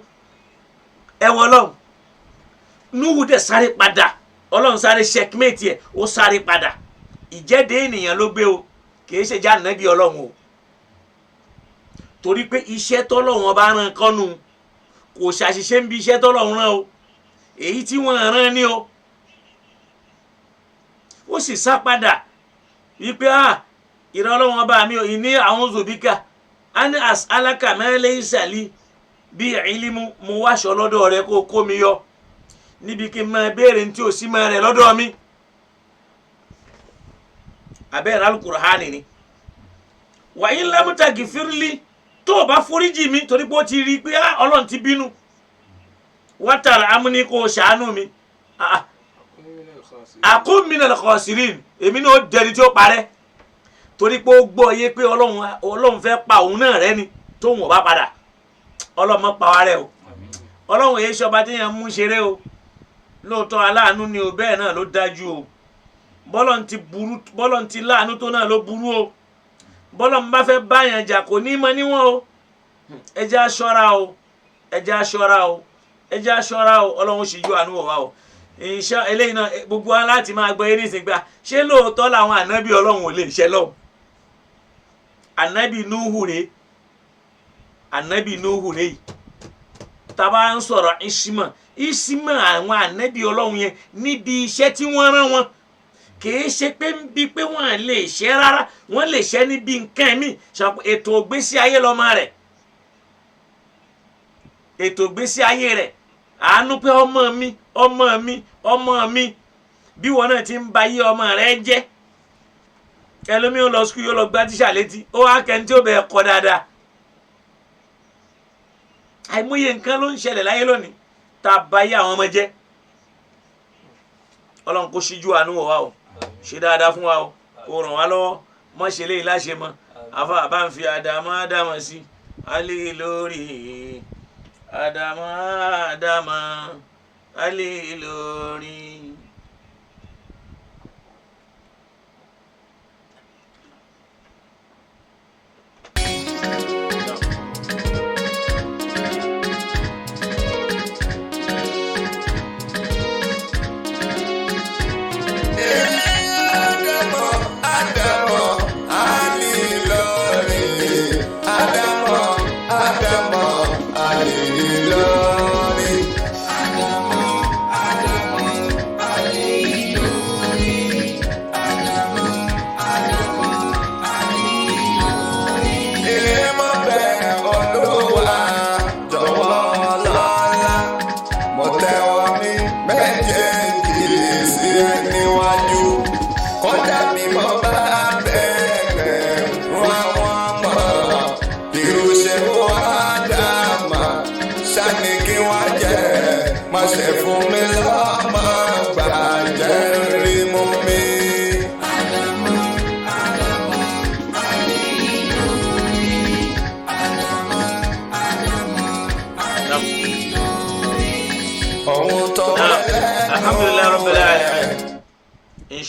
ẹ wọ Ọlọ́run Núhù dẹ̀ sáré padà Ọlọ́run sáré checkmate ẹ̀ ó sáré padà ìjẹ́dẹ́ ènìyàn ló gbé o kìí ṣe já nàbí Ọlọ́run o torí pé iṣẹ́ tọ́lọ́run bá rán kọ́nu kò ṣàṣìṣe ń bi iṣẹ́ tọ́lọ́run rán o èyí tí wọ́n rán ní o ó sì sá padà wípé ìrẹ́ Ọlọ́run bá mi ò ní a'udhu bika an as'alaka ma laysa li bí ilmu mo wáṣọ lọ́dọ̀ rẹ kó mi yọ níbi kí n máa béèrè ní tí ò sí máa rẹ̀ lọ́dọ̀ mi abẹ́rẹ́ Al-Qur'ani ni wa in lam taghfirli tó o bá foríjì mi torí pé ó ti rí i pé Ọlọ́run ti bínú wa tarhamni kó o ṣàánú mi akun minal khasirin èmi náà ó dẹni tí ó parẹ́ torí pé ó gbọ́ yé pé Ọlọ́run fẹ́ pa òun náà rẹ́ ni tóun ò bá padà Ọlọ́run má pa wá rẹ́ o Ọlọ́run èyí ṣọba tí yẹn mú ṣeré o lóòótọ́ aláàánú ni o bẹ́ẹ̀ náà ló dájú o bọ́lọ̀ ti láàánú tó náà ló burú o bọ́lọ̀ ń bá fẹ́ báyàn jà kò ní mọ níwọ̀n o ẹ jẹ́ á ṣọ́ra o ẹ jẹ́ á ṣọ́ra o ẹ jẹ́ á ṣọ́ra o Ọlọ́run sì yọ àánú wa o ìṣe eléyìí náà gbogbo wa láti máa gbọ́ eré ìsìnkú ṣé lóòótọ́ làwọn ànábì Ọlọ́run ò lè ṣẹ lọ́wọ́ ànábì Núhù rèé ànábì Núhù rèé tá bá ń sọ̀rọ̀ ìsímọ̀ àwọn ànábì Ọlọ́run yẹn níbi iṣẹ́ tí wọ́n rán wọn kìí ṣe pé ń bi pé wọ́n lè ṣe rárá wọ́n lè ṣe níbi nǹkan mi ètò ìgbésí ayé lọ́mọ rẹ̀ ètò ìgbésí ayé rẹ̀ àánú pé ọmọ mi bí wọn náà ti ń ba ayé ọmọ rẹ̀ jẹ́ ẹlòmíràn lọ sukùl yóò lọ gbá tíṣà létí ó wá kẹ́ni tí ó bẹ̀ kọ́ dáadáa àìmọye nǹkan ló ń ṣẹlẹ̀ láyé lónìí tá a bá yé àwọn ọmọ jẹ́ Ọlọ́run kó ṣíjú àánú wa o ṣe dáadáa fún wa o kó ràn wá lọ́wọ́ mọ́ ṣe léyìí láṣẹ mọ́ àfa bá ń fi àdàmọ́ sí alẹ́ lórí àdàmọ́ alẹ́ lórí.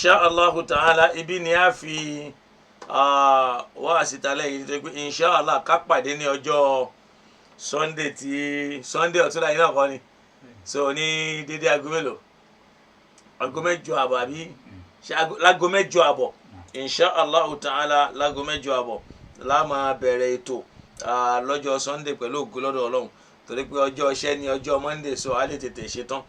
insha allahu ta'ala ibi ni a fi wá àsìtálẹ̀ yìí tó pé insha allah ká pàdé ní ọjọ́ sunday ọ̀túnla yìí náà kọ́ ni so ní dédé aago mélòó aago mẹ́jọ àbọ̀ àbí láago mẹ́jọ àbọ̀ insha allahu ta'ala láago mẹ́jọ àbọ̀ la máa bẹ̀rẹ̀ ètò lọ́jọ́ sunday pẹ̀lú ògo lọ́dọ̀ ọlọ́run torí pé ọjọ́ iṣẹ́ ni ọjọ́ monday so a lè tètè ṣetán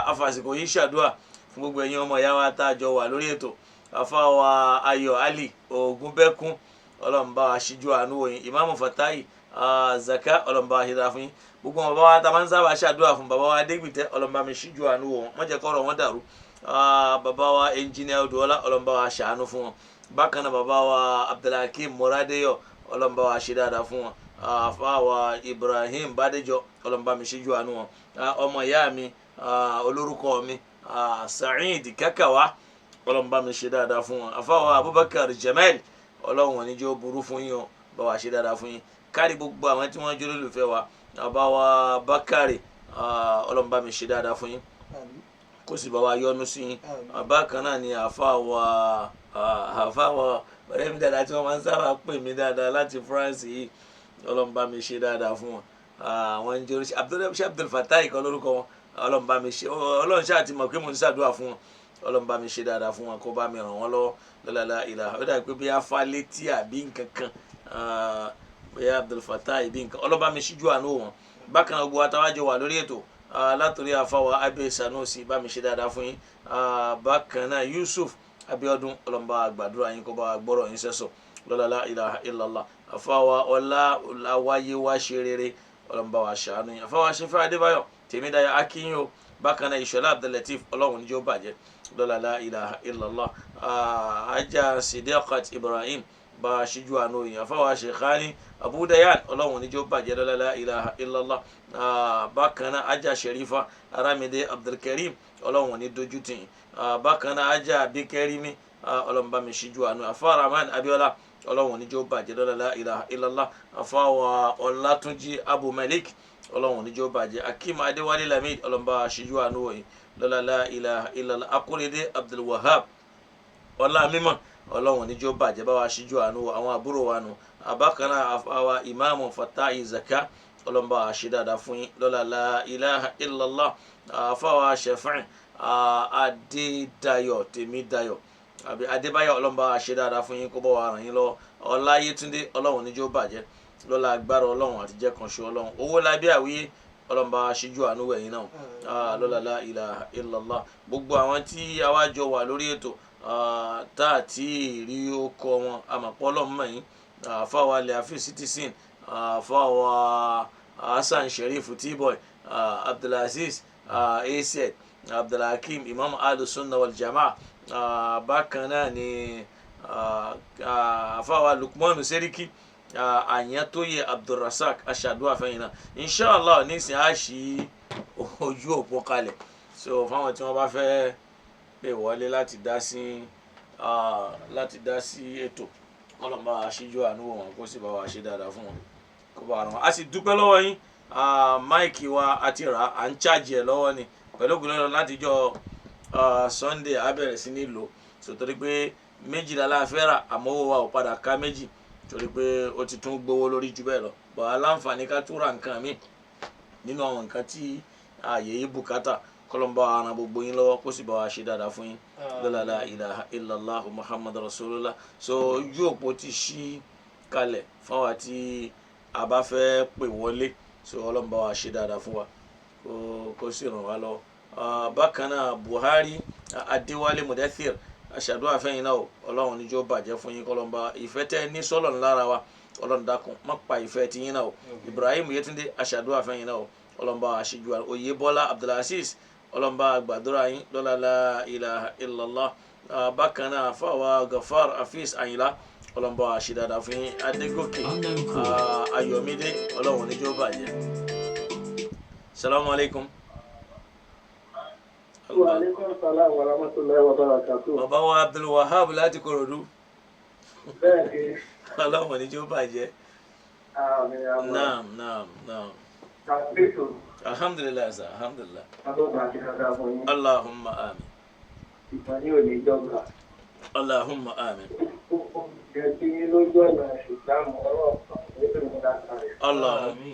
afàsìkò yìí ṣàdúrà fún gbogbo ẹ̀yin ọmọ ìyá wa tá a jọ wà lórí ètò àfáwà ayọ̀ ali ògúnbẹ́kún ọlọ́run bá wa ṣíjú àánú wò yín ìmáàmù fatai zaka ọlọ́run bá wa ṣe dáa fún yín gbogbo wọn bá wa ta máa ń sábà ṣàdúrà fún bàbá wa adégbìtẹ́ ọlọ́run bá mi ṣíjú àánú wò wọn jẹ́ kọ́rọ̀ wọn dàrú bàbá wa ẹnjìnìá odòọlá ọlọ́run bá wa ṣàánú fún wọn bákan náà bàbá wa abdulhakeem moradeyo ọlọ́run bá wa ṣe dáadáa fún wọn àfáwà ibrahim bádéjọ ọlọ́run bá mi ṣíjú àánú wọn ọmọ ìyá mi olórúkọ mi Saheed Kakawa ọlọ́run bá mi ṣe dáadáa fún wọn àfáwà Abubakar Jamal ọlọ́run wọn níjọ́ burú fún yín o bá wa ṣe dáadáa fún yín kárí gbogbo àwọn tí wọ́n jẹ́ olólùfẹ́ wa àbáwá Bakari ọlọ́run bá mi ṣe dáadáa fún yín kó sì bá wa yọ́nú sí yín bákan náà ni àfáwà ọ̀rẹ́ mi dáadáa tí wọ́n máa ń sábà pè mí dáadáa láti France yìí ọlọ́run bá mi ṣe dáadáa fún wọn àwọn ń jẹ́ oríṣi Abdul Fatai kan lórúkọ wọn ọlọ́run bá mi ṣe ọlọ́run ṣáà ti mọ̀ pé mo ń ṣàdúrà fún wọn ọlọ́run bá mi ṣe dáadáa fún wọn kó bá mi ràn wọ́n lọ́wọ́ lọ́lá ìlà ó dàbí pé bí afá létí àbí nǹkan kan bí Abdul Fatai bí nǹkan ọlọ́run bá mi ṣíjú àánú wọn bákan náà gbogbo àtàwájọ wà lórí ètò látòrí àfáwà Abe Sanusi bá mi ṣe dáadáa fún yín bákan náà Yusuf Abiodun ọlọ́run bá gbàdúrà yín kó bá gbọ́rọ̀ yín sẹ́sọ̀ lọ́lá ilaha illallah àfáwà ọláwáyé wá ṣe rere ọlọ́run bá wa ṣàánú yín àfáwà Ṣẹ́fẹ́ Adébáyọ̀ Tèmídáyọ̀ Akínyìn o bákan náà Ìṣọ̀lá Abdulateef ọlọ́run níjó bàjẹ́ lọ́lá ilaha illallah ajá Sidiqat Ibrahim bá ṣíjú àánú yìí àfáwà Sheikhani Abu Dayan ọlọ́run níjó bàjẹ́ lọ́lá ilaha illallah bákan náà ajá Sherifa Aramide Abdulkarim ọlọ́run ní dojú tì yín bákan náà ajá Abikẹ́rìmí ọlọ́run bá mi ṣíjú àánú àfáwà Rahman Abiola ọlọ́run níjó bàjẹ́ lọ́lá ilaha illallah àfáwà Ọlátúnjí Abu Malik ọlọ́run níjó bàjẹ́ Akeem Adéwálé Lamid ọlọ́mọba ṣíjú àánú wọ̀nyí lọ́lá ilaha illallah Akóredé Abdulwahab ọlá mímọ́ ọlọ́run níjó bàjẹ́ bá wa ṣíjú àánú àwọn àbúrò wa nù abákaná àwa ìmáàmù Fatai Zaka ọlọ́mọba ṣe dáadáa fún yín lọ́lá ilaha illallah àfáwà Shafi'i Adédayọ̀ Tèmídayọ̀ àbí Adébáyọ̀ ọlọ́mọba ṣe dáadáa fún yín kó bá wa ràn yín lọ Ọláyétúndé ọlọ́run níjó bàjẹ́ lọ́la agbára ọlọ́run àti jẹ́ kan ṣe ọlọ́run owó lábí àwíyé ọlọ́run bá ṣíjú àánú wẹ̀yìn náà lọ́la ilaha illallah gbogbo àwọn tí awájọ wà lórí ètò tá à tí rí ọkọ wọn àmọ̀pọ̀ ọlọ́run mọ̀yìn àfáwà Leafi Citizen àfáwà Hasan Sherif T-Boy Abdulaziz AZ Abdulhakeem Imam Ahlus-Sunnah wal Jama'ah bákan náà ni àfáwà Lukmanu Seriki Àyàntóyè Abdulrasaq aṣàdúrà fẹ́yìn náà inshallah nísìnyí á ṣí ojú òpó kalẹ̀ so fáwọn tí wọ́n bá fẹ́ pè wọlé láti dá sí ètò kọ́lọ́n bá wa ṣíjú àánú wọn kó sì bá wa ṣe dáadáa fún wọn kó bá wọn. a sì dúpẹ́ lọ́wọ́ yín máìkì wa àti rà á ń ṣáàjì ẹ̀ lọ́wọ́ ni pẹ̀lú ògùn lọ́dọ̀ láti jọ Sunday á bẹ̀rẹ̀ sí ní lò so torí pé méjìlá la fẹ́ rà àmọ́ owó wa ò padà ká méjì torí pé ó ti tún gbówó lórí jù bẹ́ẹ̀ lọ bọ̀ aláǹfààní ká tún ra nǹkan mi nínú àwọn nǹkan tí ààyè yìí bùkátà kọlọmbà ara gbogbo yín lọ́wọ́ kó sì bá wa ṣe dáadáa fún yín la ilaha illallah muhammad rasulullah so ojú òpó ti ṣí kalẹ̀ fáwa tí a bá fẹ́ pè wọlé so ọlọ́mbà wa ṣe dáadáa fún wa kó sì ràn wá lọ. bákan náà Buhari Adéwálé Mudathir aṣàdúrà fẹ́yìn náà ọlọ́run níjó bàjẹ́ fún yín kọlọmbà ìfẹ́ tẹ́ ní sọ́lọ̀ ńlára wa ọlọ́run dákun má pa ìfẹ́ ti yín náà Ibrahim Yétúndé aṣàdúrà fẹ́yìn náà ọlọ́mbà aṣíjú Oyèbọ́lá Abdulaziz ọlọ́mbà gbàdúrà yín lọ́la la ilaha illallah bákan náà fáwa Gafar Hafiz Àyìnlá ọlọ́mbà àṣìdàdà fún yín Adégòkè Ayọ̀mídé ọlọ́run níjó bàjẹ́. Salamu alaikum. Wa alaikum salam wa rahmatullahi wa barakatuh. Bàbá wa Abdul Wahab láti Kòròdú. Bẹ́ẹ̀ni. Ọlọ́run níjó bàjẹ́. Àmín. Naam. Kàbíyèsí. Alhamdulillah sir, alhamdulillah. Allahumma amin. Allahumma amin. ìmọ̀ ní òní ìjọba. Allahumma amin. Jẹ́ kí lójú ọ̀nà ìsìlámù ọlọ́ọ̀kan nínú ìdáta rẹ̀.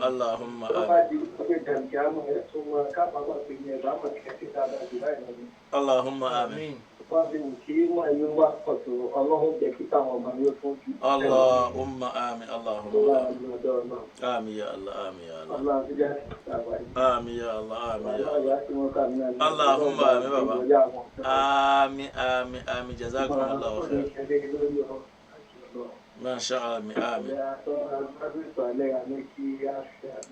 Allahumma Tó bá amin. di pé jàǹkìámù ẹ̀ tó mọ kábàámà pé ní ẹ̀bá mọ̀ kẹ́sì dáadáa jù láì lọ ní. Allahumma amin. Wọ́n fi wù kí mọ̀ ẹ̀yọ́ wá pọ̀ tó ọlọ́run jẹ́ kí táwọn ọmọ yóò tún jù. Allahumma amin. Allahumma Tó bá amin. ń lọ́dọ̀ náà. Amin ya Allah, amin ya Allah. Ọlọ́run ti jẹ́ àgbáyé. Amin ya Allah, amin ya Ọlọ́run Allah. yá sí wọn kà ní àná. Allahumma amin baba. Amin, amin, amin. Jazakumullahu khair. Masha Allah, amin.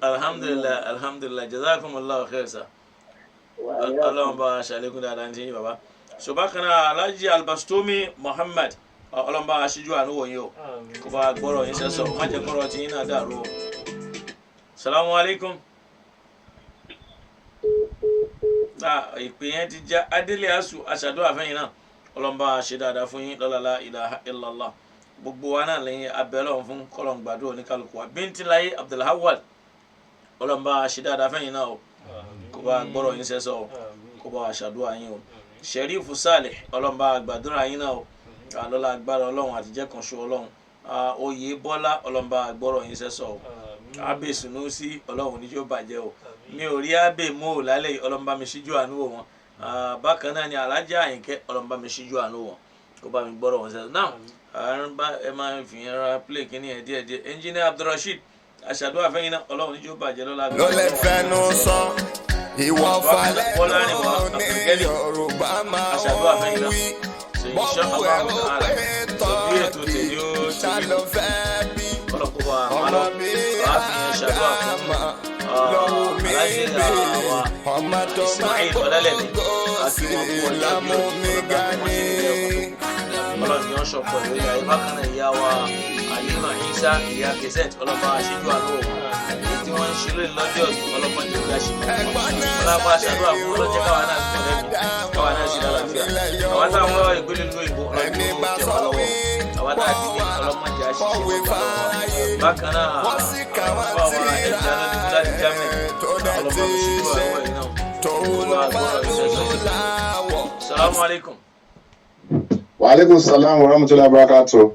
Alhamdulillah, alhamdulillah. Jazakumullahu khair sa. Ọlọ́run bá ṣàlékún dáadáa ní baba. So bákan náà Alhaji Albastumi Muhammad Ọlọ́run bá aṣíjú àánú wọ̀nyí o. Kó bá gbọ́rọ̀ yín sẹ́sọ̀, má jẹ́ kọ́rọ̀ tí yín náà dàrú o. Salamu alaikum. Ìpè yẹn ti já Adélé Asu aṣàdúrà fẹ́yìn náà. Ọlọ́run bá ṣe dáadáa fún yín lọ́la la ilaha illallah. Gbogbo wa náà lẹ́yìn abẹ́lọ́ fún kọ́lọ̀n gbàdúrà oníkálukú wa. Bíntíláyé Abdulhawal Ọlọ́run bá ṣe dáadáa fẹ́yìn náà o. Kó bá gbọ́rọ̀ yín sẹ́sọ̀ o. Kó bá aṣàdúrà yín o. Sherifu Saleh Ọlọ́run bá gbàdúrà yín náà o. Lọ́la agbára Ọlọ́run àtijẹ́ kan ṣo Ọlọ́run. Oyè Bọ́lá Ọlọ́run bá gbọ́rọ̀ yín sẹ́sọ̀ o. Abe Sunusi Ọlọ́run ní tí ó bàjẹ́ o. Mi ò rí Abe Mo lálẹ́ yìí Ọlọ́run bá mi ṣíjú àánú wò wọn. Bákan náà ni Alhaja Àyìnkẹ́ Ọlọ́run bá mi ṣíjú àánú wọn. Kó bá mi gbọ́rọ̀ wọn sẹ́sọ̀. Now ẹ máa fi yẹn ra play kíní ẹ̀ díẹ̀ díẹ̀. Engineer Abdulrasheed aṣàdúrà fẹ́yìn náà Ọlọ́run ní tí ó bàjẹ́ lọ́la. ló lè fẹnu sọ ìwọ falẹ̀ ló ní Yorùbá máa ń wí bọ́ọ̀bù ẹ̀ ó pé tọ́ọ̀kì ṣàlọ́ fẹ́ bí ọmọ mi àdámà lọ́wọ́ mi bí ọmọ tó máa gbogbo sí lámú mi ga ní. Ọlọ́run yóò ṣọ̀pọ̀ ìwé ìyá ìbákan náà ìyá wa Halima Isa ìyá Kẹsẹ̀t ọlọ́pàá aṣíjú àánú òun èyí tí wọ́n ń ṣe lónìí lọ́jọ́ ọlọ́pàá ní ìyá ṣe ọlọ́pàá aṣàdúrà fún ọlọ́jẹ́ káwa náà ti tẹ̀lé mi káwa náà ṣe lálàáfíà àwọn táwọn wá ìgbélé lu ìbò ọlọ́pàá tẹ̀ wá lọ́wọ́ àwọn táwọn ti ní ọlọ́mọdé aṣíṣe bákan náà àwọn ẹ̀jẹ̀ alọ́dún láti jámẹ̀ ọlọ́pàá aṣíjú àánú ẹ̀ Salamu alaikum. Wa alaikum salam wa rahmatullahi wa barakatuh.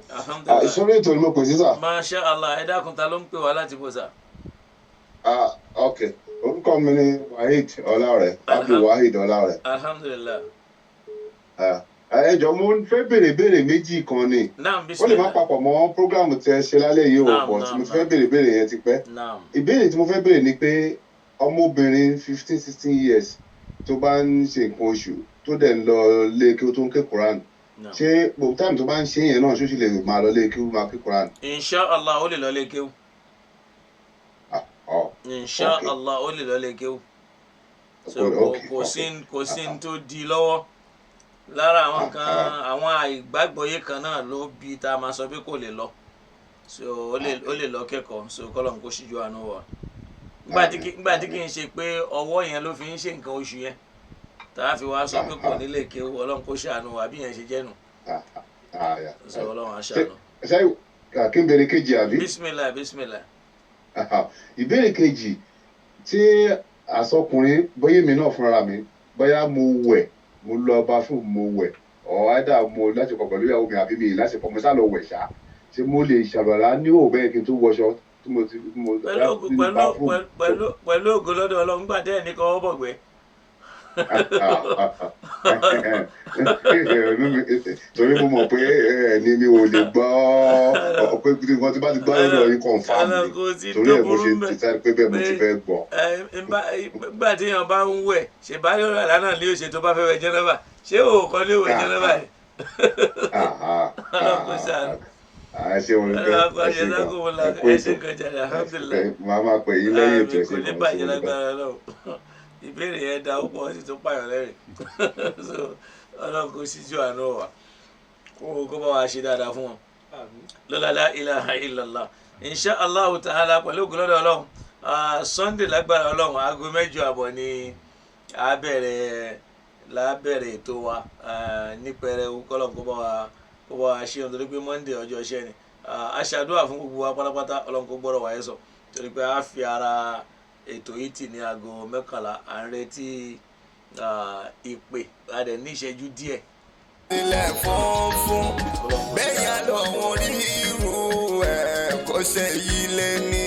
Ìṣòro ètò ni mo pè sí sà. Masha Allah, ẹ dákun ta ló ń pè wá láti bó sà? Ok. Orúkọ mi ni Wahid Ọláọ̀rẹ́. Abdul Wahid Ọláọ̀rẹ́. Alhamdulillah. Ẹ jọ̀ọ́ mo fẹ́ béèrè méjì kan ni. Naam, Ó lè bismillah. má papọ̀ mọ́ prógráàmù tẹ ṣe lálẹ́ yìí o, Naam, but naam, mo ti fẹ́ béèrè yẹn ti pẹ́. Naam. Ìbéèrè tí mo fẹ́ béèrè ni pé ọmọbìnrin 15-16 years tó bá ń ṣe nǹkan oṣù tó dẹ̀ ń lọ lé kí ó tó ń ké Quran. Naam. Ṣé gbogbo táìmù tó bá ń ṣe yẹn náà ṣó sì lè máa lọ lé kí ó máa ké Quran? Insha Allah ó lè lọ lé kéwú. Insha Okay. Allah ó lè lọ lé kéwú. So Okay, kò okay. sí n tó di lọ́wọ́. Lára àwọn kan àwọn àìgbàgbọ́yé kan náà ló bí tá a máa sọ pé kò lè lọ. So ó lè lọ kẹ́kọ̀ọ́ so kọ́lọ́n kó ṣíjú àánú wa. Nígbà tí kì í ṣe pé ọwọ́ yẹn ló fi ń ṣe nǹkan oṣù yẹn. Tá a fi wá sọ pé kò ní lè kéwú Ọlọ́run kó ṣàánú wa bí yẹn ṣe jẹ́ nù. So Ọlọ́run á ṣàánú. Ṣé kí n béèrè kejì àbí? Bismillah, bismillah. Ìbéèrè kejì tí àsọkùnrin bóyá èmi náà fúnra mi bóyá mo wẹ̀ mo lọ bá fún mo wẹ̀ ọ̀hádà mo láṣepọ̀ pẹ̀lú ìyàwó mi àbí mi láṣepọ̀ mo sá lọ wẹ̀ ṣá ṣé mo lè ṣàlọ́lá ní òbẹ́ kí n tó wọṣọ tí mo ti pẹ̀lú ògo lọ́dọ̀ Ọlọ́run gbà tẹ́ ẹ̀ ní kọ́ bọ̀gbẹ́. Torí mo mọ̀ pé ẹni mi ò lè gbọ́ pé wọ́n ti bá ti gbọ́ lọ́dọ̀ yín confam ni torí ẹ̀ mo ṣe ti sáré pé bẹ́ẹ̀ mo ti fẹ́ gbọ́. Nígbà tí èèyàn bá ń wẹ̀ ṣe bá yọ̀ rà lánàá ní òṣè tó bá fẹ́ wẹ̀ jẹ́nẹ́bà ṣé òòkan ní òwẹ̀ jẹ́nẹ́bà yìí. Ọlọ́run kò ṣàánú. Ṣé wọn fẹ́ ẹsẹ̀ kan jáde alhamdulilayi. Màá máa pè yín lẹ́yìn ètò kò ní bàjẹ́ lágbára náà ìbéèrè yẹn da ó pọ̀ sí tó pààyàn lẹ́rìn so Ọlọ́run kò síjú àánú wa kó bá wa ṣe dáadáa fún wọn lọ́la la ilaha illallah insha Allahu ta'ala pẹ̀lú ògùn lọ́dọ̀ Ọlọ́run Sunday lágbára Ọlọ́run aago 8:30 ni lábẹ̀rẹ̀ ètò wa ní pẹrẹu kọ́lọ́n kó bá wa ṣe ọ̀n torí pé Monday ọjọ́ iṣẹ́ ni a ṣàdúrà fún gbogbo wa pátápátá Ọlọ́run kó gbọ́dọ̀ wáyé sọ torí pé a fi ara ètò yìí tì ní aago 11 à ń retí ìpè a dẹ̀ ní ìṣẹ́jú díẹ̀ ilẹ̀ funfun bẹ́yà lọ́wọ́ rí irú ẹ̀ kó ṣe yí lé ní.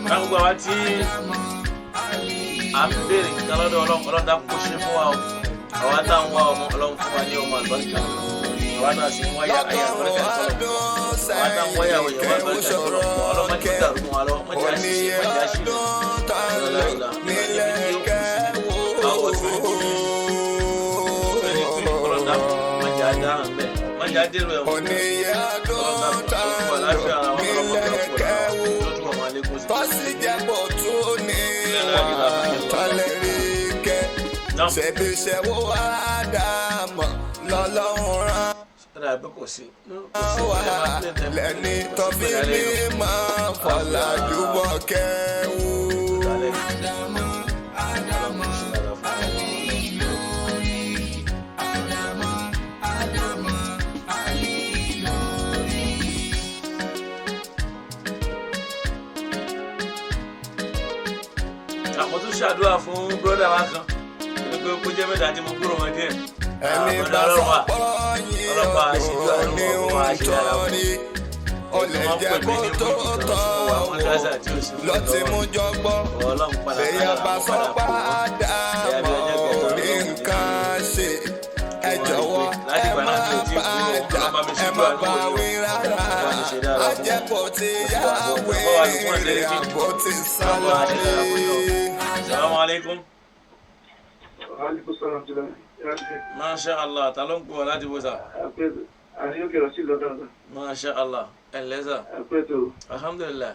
káwọn gbà wá tí à ń béèrè nǹkan lọ́dọ̀ ọlọ́run dákun kó ṣe fún wa o àwa tá à ń wá ọmọ ọlọ́run fún wa ní ọmọ àlùbáríkà àwa náà sì ń wáyà ayé àlùbáríkà ìtọ́lọ̀ àwa tá à ń wáyà òyìnbó àlùbáríkà ìtọ́lọ̀ ọlọ́mọ ti dàrú mọ́ wa lọ mọ́ jẹ́ àṣìṣe mọ́ jẹ́ àṣìṣe ọlọ́láìlà àwọn tó ń bí ẹni tó ń kọ́lọ̀ dákun mọ́ jẹ́ àdáhàn bẹ́ẹ̀ mọ́ jẹ́ àdérò ẹ̀wọ̀n ọlọ́dàkùn tó fún wa láṣẹ ara wọn ọlọ́mọ tọ́sí jẹ́bọ̀ tó ní tọ́lẹ̀ rí kẹ́ ṣẹ̀bi ṣẹ̀wọ́ àdàmọ̀ lọ́lọ́run rán wá lẹ́ni tọ́bí mi máa fọ̀làjú bọ̀ kẹ́wù. mo tún ṣàdúrà fún bírọ́dà wa kan pé kó jẹ́ mẹ́ta tí mo gbúrò wọn díẹ̀. ẹni bá sọpọ̀ yín òní ń tọ́rí ó lè jẹ́ kó tó tọ́ lọ́tí mú jọgbọ́ lèyàn bá sọpọ̀ àdàmọ̀ orí nǹkan ṣe ẹ jọ̀wọ́ ẹ má bàjá ẹ má bá wí rárá àjẹpọ̀ tí yá wéèrè àbò ti sáláré. Assalamu alaikum. Alaikum salam jula. Masha Allah, ta ló ń pọ̀ láti bó sa? Àníyókè rọ̀ sí lọ́dọ̀ ọ̀dọ̀. Masha Allah, ẹ̀ lẹ́sà. Àpẹẹtò. Alhamdulillah.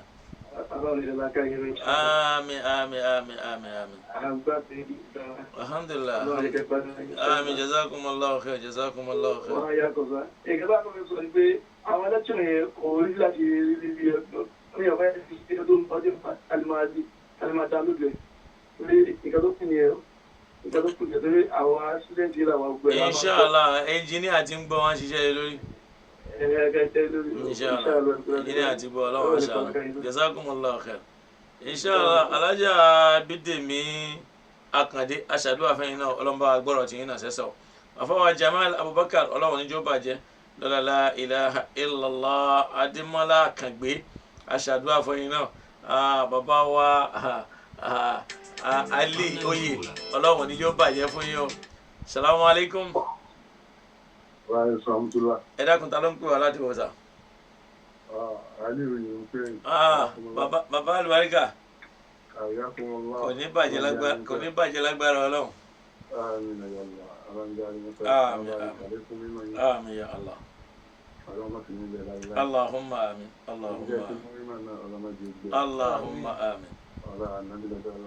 Àwọn ìrìnlá káyé rẹ̀. Àmín, àmín, àmín, àmín, àmín. Àgbà tí ó dára. Alhamdulillah. Ọlọ́run ìkẹ́ gbádùn. Àmín, jazakumullahu khair, jazakumullahu khair. Wọ́n á yá kọ̀ọ̀sá. Èkó bá kọ́ mi sọ pé àwọn ẹlẹ́tìrì yẹn kò rí láti rí bí ọdún. Ní ọ̀pá ẹ̀ fi ṣe tó ń tọ́jú alimada lóde. Orí ìkàdókùn yẹn ìkàdókùn yẹn torí àwọn student yìí làwọn gbẹ. Inshallah, engineer ti ń gbọ́ wọn ṣiṣẹ́ lórí. Inshallah, engineer ti gbọ́ ọlọ́run inshallah. Jazakumullahu khair. Inshallah, alájà Bídèmí Akàndé aṣàdúrà fẹ́yìn náà ọlọ́mọba agbọ́rọ̀ tí yín náà sẹ́sọ̀. Àfọwọ́ Jamal Abubakar ọlọ́run níjó bàjẹ́ lọ́la la ilaha illallah Adémọ́lá Kàngbé aṣàdúrà fẹ́yìn náà. Bàbá wa Ali Oyè ọlọ́run níjó bàjẹ́ fún yín o. Salamu alaikum. Ẹ dákun ta ló ń pè wá láti wọ́sà. Bàbá àlùbáríkà kò ní bàjẹ́ lágbára ọlọ́run. Àmín ya Allah. Allahumma amin. Allahumma amin.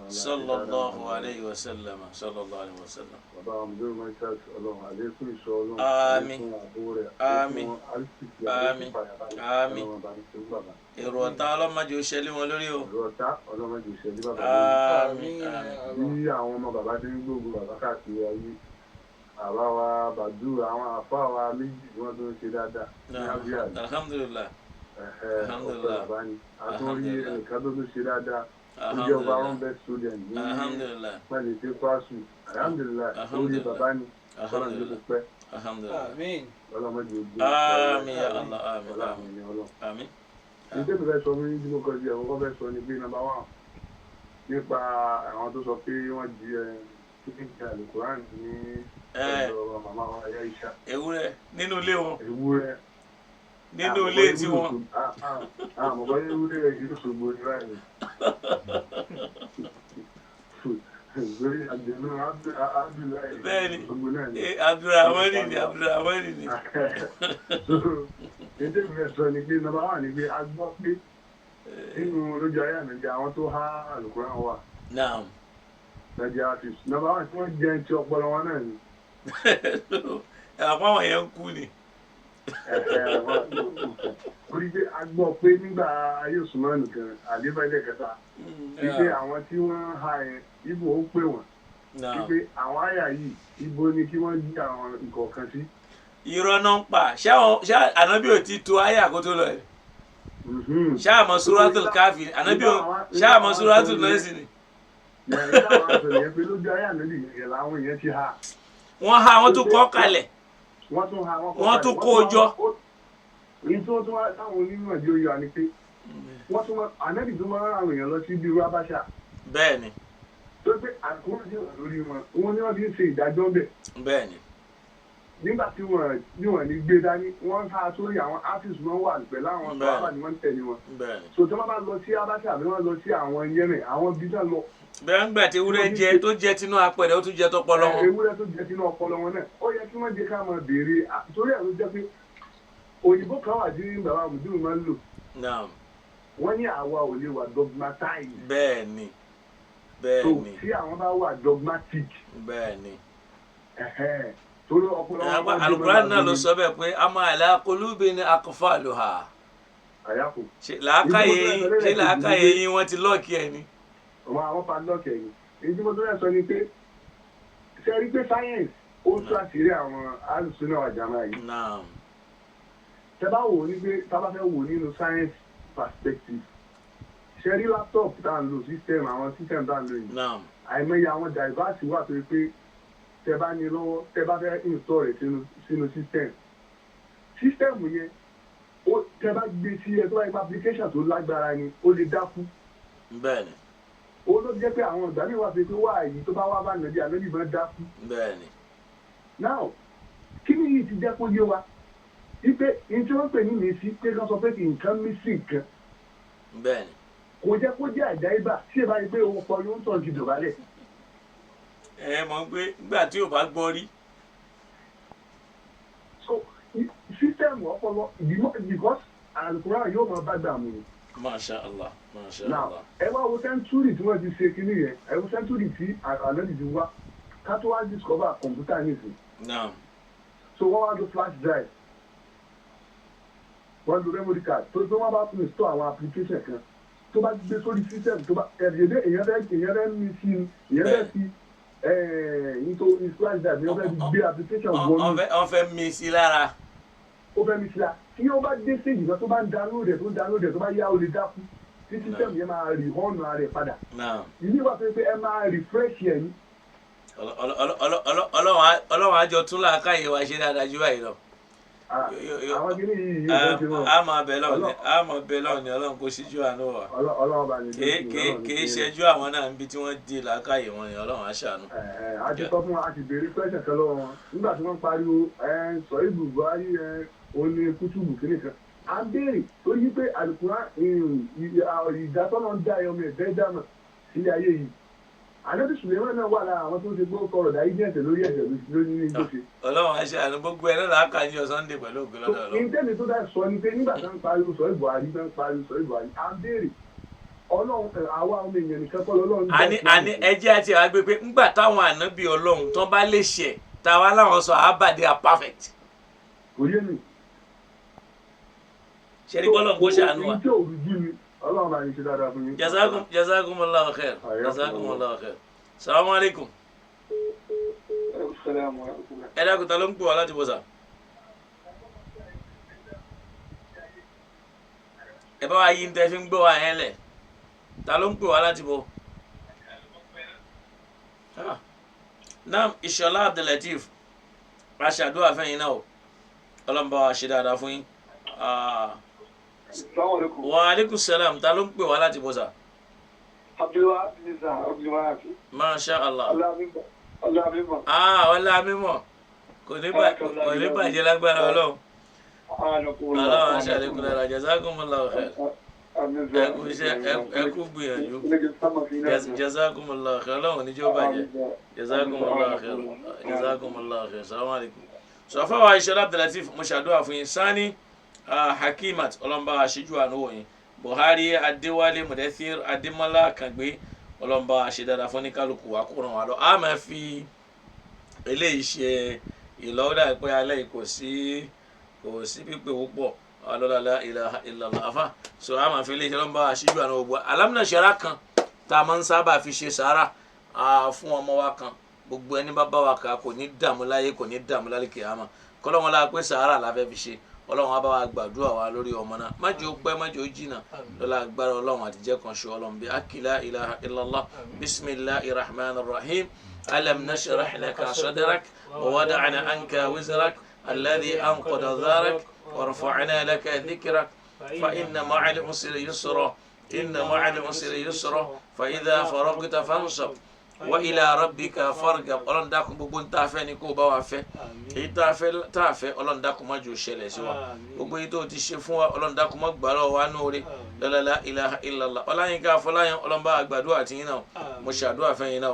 Sallallahu alayhi wa sallam. Sallallahu alayhi wa sallam. Àmín. Àmín. Àmín. Àmín. Èrò ọ̀tá ọlọ́mọdé ó ṣẹlẹ̀ wọn lórí o. Àmín. Bí àwọn ọmọ bàbá tí ń gbógun bàbá káàkiri ayé, àwa wa bàdú àwọn àfá wa méjì tí wọ́n tó ń ṣe dáadáa ní Abíyá. Alhamdulillah. Alhamdulillah. Àtúnrí ẹnìkan tó ṣe dáadáa. Ó jẹ́ ọba wọn best student ní pẹ̀lú tí fásù. Alhamdulillah. Orí bàbá ni. Ọlọ́run ló ti pẹ́. Alhamdulillah. Ọlọ́mọdé ojú. Àmín ya Allah. Àmín. Ìdí mi fẹ́ sọ fún yín tí mo kọ sí ẹ̀kọ́ fẹ́ sọ ni pé number one nípa àwọn tó sọ pé wọ́n di kíkà Al-Qur'an ní ọ̀dọ̀ màmá wa Ìyá Ìṣà. Ewúrẹ́ nínú ilé wọn. Ewúrẹ́. Nínú ilé tí wọn. Àmọ̀bọ́ ewúrẹ́ ìlú Ṣògbó ní báyìí. Lórí àjẹ̀nú Abdullahi. Bẹ́ẹ̀ni, Abdulrahmani ni. Èdè mi fẹ́ sọ ni pé number one ni pé a gbọ́ pé nínú lójú ayé àmì àwọn tó há Al-Qur'an wà. Naam. Nàìjíríà artist number one tí wọ́n jẹ́ ti ọpọlọ wọn náà ni. Àpá àwọn yẹn ń kú ni. Orí pé a gbọ́ pé nígbà ayé Usman kan àdébájẹ́ kẹta wípé àwọn tí wọ́n há ẹ Ìgbò ó pè wọ́n wípé àwọn àyà yìí Ìgbò ni kí wọ́n jí àwọn ìkọ̀ọ̀kan sí. Irọ́ náà ń pa ṣé ànábì ò ti to ayé àkótó lọ ẹ̀. Ṣé àmọ́ Suratul Káfí ànábì ò ṣé àmọ́ Suratul Nasi ni. Yẹ̀rẹ̀ táwọn àṣọ yẹn pé lójú ayé ànábì yẹn làwọn yẹn ti há. Wọ́n há wọ́n tún kọ́ kalẹ̀. wọ́n tún ha wọ́n tún kó o jọ. èyí tí wọ́n tún wá táwọn onímọ̀ ìdí oyè wa ni pé wọ́n tún wọ́n ànábì tó máa ń ra àwọn èèyàn lọ sí bí irú Abáṣà. bẹ́ẹ̀ni. tó pé àkókò tí wọ́n lórí wọn ni wọ́n fi ń ṣe ìdájọ́ bẹ̀. bẹ́ẹ̀ni. nígbà tí wọ́n ní gbé dání wọ́n há sórí àwọn artist wọn wà pẹ̀lú àwọn sọ́ọ́bà ni wọ́n ń tẹ̀lé wọn. bẹ́ẹ̀ni. so tí wọ́n bá lọ sí Abáṣà àbí wọ́n lọ sí àwọn Yemen àwọn bí náà lọ. bẹ́ẹ̀ ń gbà tí ewúrẹ́ jẹ tó jẹ tinú apẹ̀rẹ̀ ó tún jẹ tọpọlọ wọn. ewúrẹ́ tó jẹ tinú ọpọlọ wọn náà ó yẹ kí wọ́n jẹ ká máa béèrè torí ẹ̀ ló jẹ́ pé òyìnbó kan wà dín bàbá mùdúrù máa ń lò. naam. wọ́n ní àwa ò lè wà dogmatized. bẹ́ẹ̀ni. so bẹ́ẹ̀ni. tí àwọn bá wà dogmatic. bẹ́ẹ̀ni. torí ọpọlọ wọn. Al-Qur'an náà ló sọ bẹ́ẹ̀ pé ama ala qulubin aqfaluha. àyàfò. ṣe làákàyè yín wọ́n ti lọ́ọ̀kì ẹ̀ ni. àwọn padlock ẹ̀yìn èyí tí mo tó rẹ̀ sọ ni pé ṣe rí pé science ó tún àṣírí àwọn alùsùnà àjàmá yìí. naam. tẹ bá wò ó ní pé tá a bá fẹ́ wò nínú science perspective ṣe rí laptop tá à ń lò àwọn system tá à ń lò yìí. naam. àìmọye àwọn device wà tó yẹ pé tẹ bá ní lọ́wọ́ tẹ bá fẹ́ install rẹ̀ sínú system yẹn tẹ bá gbé sí ẹ tó bá yẹ pé application tó lágbára ni ó lè dákú. bẹ́ẹ̀ni. ó ló jẹ́ pé àwọn ìgbà míì wà pé wá èyí tó bá wá bá nàbí ànábì máa dákú. bẹ́ẹ̀ni. now kí ni yìí ti jẹ́ kó yé wa wípé ní tí wọ́n pè ní mèsì pé kán sọ pé kí nǹkan mí sí nǹkan. bẹ́ẹ̀ni. kò jẹ́ kó jẹ́ àjáyébá tí ẹ bá rí pé owó pọ̀ yóò ń tọ̀ ju dọ̀bálẹ̀. mọ̀ pé nígbà tí ò bá gbọ́ rí. so system ọpọlọ because Al-Qur'an yóò máa bá dààmú ni. masha allah masha now allah. ẹ wá wo sẹ́ńtúrì tí wọ́n ti ṣe kínní yẹn ẹ wo sẹ́ńtúrì tí ànábì ti wá ká tó wá discover kọ̀ǹpútà nìsín. naam. so wọ́n wá lo flash drive wọ́n lo memory card tó wọ́n bá tún install àwọn application kan tó bá gbé sórí system tó bá ẹ̀ẹ́dẹ̀ẹ́dẹ́ èèyàn fẹ́ mi sí èèyàn fẹ́ fi nítorí flash drive èèyàn fẹ́ fi gbé application wọnú. wọ́n fẹ́ mi sí lára. ó fẹ́ mi sí lára tí ó bá dé stage náà tó bá ń download ẹ̀ tó bá yá o lè dákú tí system yẹn máa rí họ́ọ̀nù rẹ̀ padà. ìní wà pé ẹ máa refresh ẹ̀ ní. ọlọ́run àjọ tún làákàyè wa ṣe dáadáa ju báyìí lọ. àwọn kìíní yìí yóò ṣe wọn. a máa bẹ lọ́ọ̀ ni ọlọ́run kò síjú àánú wa. ọlọ́run bá ní kì í ṣẹ́jú àwọn náà níbi tí wọ́n di làákàyè wọn ni ọlọ́run á ṣàánú. a ti sọ fún wa a ti béèrè pẹ́sẹ̀ kan lọ́wọ́ wọn nígbà tí wọ́n pariwo sọ ìbù Buhari òun ni kútùbù kìíní kan. a béèrè tó yí pé Al-Qur'an ìdásọ́nà ń dá ọmọ ẹ̀dẹ́ dáná sílé ayé yìí. Ànábì Sùlẹ́mánà náà wà lára àwọn tó ń ṣe gbọ́ kọ̀rọ̀ dáyé jẹ́ ẹ̀sẹ̀ lórí ẹ̀sẹ̀ lórí ní ìgbésẹ̀. ọlọ́run àṣẹ àná gbogbo ẹ̀ náà làákà ní Sunday pẹ̀lú ògbé lọ́dọ̀ ọlọ́run. ìtẹ́ni tó dá sọ ni pé nígbà tó ń pariwo sọ Buhari tó ń pariwo sọ Buhari à ń béèrè ọlọ́run àwa ọmọ èèyàn nìkan kọ́ lọ́lọ́run. àní ẹjẹ́ àti àwọn agbègbè ńgbà táwọn ànábì ọlọ́run tó bá lè ṣẹ̀ táwa láwọn sọ àbàdé are perfect. kò yé mi. ṣe ní bọ́lọ̀ kó ṣàánú wa. ọlọ́run bá yín ṣe dáadáa fún yín. jazakumullahu khair jazakumullahu khair. Salamu alaikum. Ẹ dákun ta ló ń pè wá láti bọ̀ sà? Ẹ bá wa yí tẹ́ fi ń gbọ́ wa yẹn lẹ̀. Ta ló ń pè wá láti bọ̀? Naam, Ìṣọ̀lá Abdulateef. A ṣàdúrà fẹ́yìn náà o. Ọlọ́run bá wa ṣe dáadáa fún yín. Wa alaikum salam. Ta ló ń pè wá láti bọ̀ sà? Abdulwahab. Masha Allah. Ọlámímọ̀. Ọlámímọ̀. Kò ní bàjẹ́ lágbára Ọlọ́run. Ọlọ́run aṣàlékún dára. Jazakumullahu khair. Ẹ kú gbìyànjú. Jazakumullahu khair. Ọlọ́run níjọ́ bàjẹ́. Jazakumullahu khair. Jazakumullahu khair. Assalamu alaikum. Sọ̀fà wa Ìṣọ̀lá Abdulateef mo ṣàdúrà fún yín. Sani Hakimat ọlọ́mọba aṣíjú àánú wọ̀nyí. Buhari Adéwálé Mudathir Adémọ́lá Kàngbé ọlọ́mọba àṣedára fún ní kálukú wa kó ràn wá lọ. A máa fi eléyìí ṣe ìlọ́wọ́dà pé alẹ́ kò sí pípé púpọ̀ alọ́lá ilaha illallah afa so a máa fi eléyìí ṣe ọlọ́mọba àṣíjú àná gbogbo alámúnáṣẹ́ra kan tá a máa ń sábà fi ṣe sàárà fún ọmọ wa kan gbogbo ẹni bá bá wa kà kò ní dààmú láyé kò ní dààmú lálẹ́ kìámà kọ́lọ́wọ́n la pé sàárà la fẹ́ fi ṣe ọlọ́run á bá wa gbàdúrà wa lórí ọmọ náà má jẹ́ ó pẹ́ má jẹ́ ó jìnnà lọ́la agbára ọlọ́run àtijọ́ kan ṣe ọlọ́run bí akila ilaha illallah bisimilahi rahman rahim alam nashrah laka sadrak wa wada'na anka wizrak الذي أنقض ظهرك ورفعنا لك ذكرك فإن مع العسر يسرا إن مع العسر يسرا فإذا فرغت فانصب وإلى ربك فارغب ọlọ́run dákun gbogbo ń tá fẹ́ ni kó bá wa fẹ́ èyí tá fẹ́ ọlọ́run dákun má jò ṣẹlẹ̀ sí wa gbogbo èyí tó ti ṣe fún wa ọlọ́run dákun má gbà lọ́wọ́ wa nóore la ilaha illallah ọláyínká afọláyàn ọlọ́run bá àgbàdua àti yín náà mo ṣàdúrà fẹ́yìn náà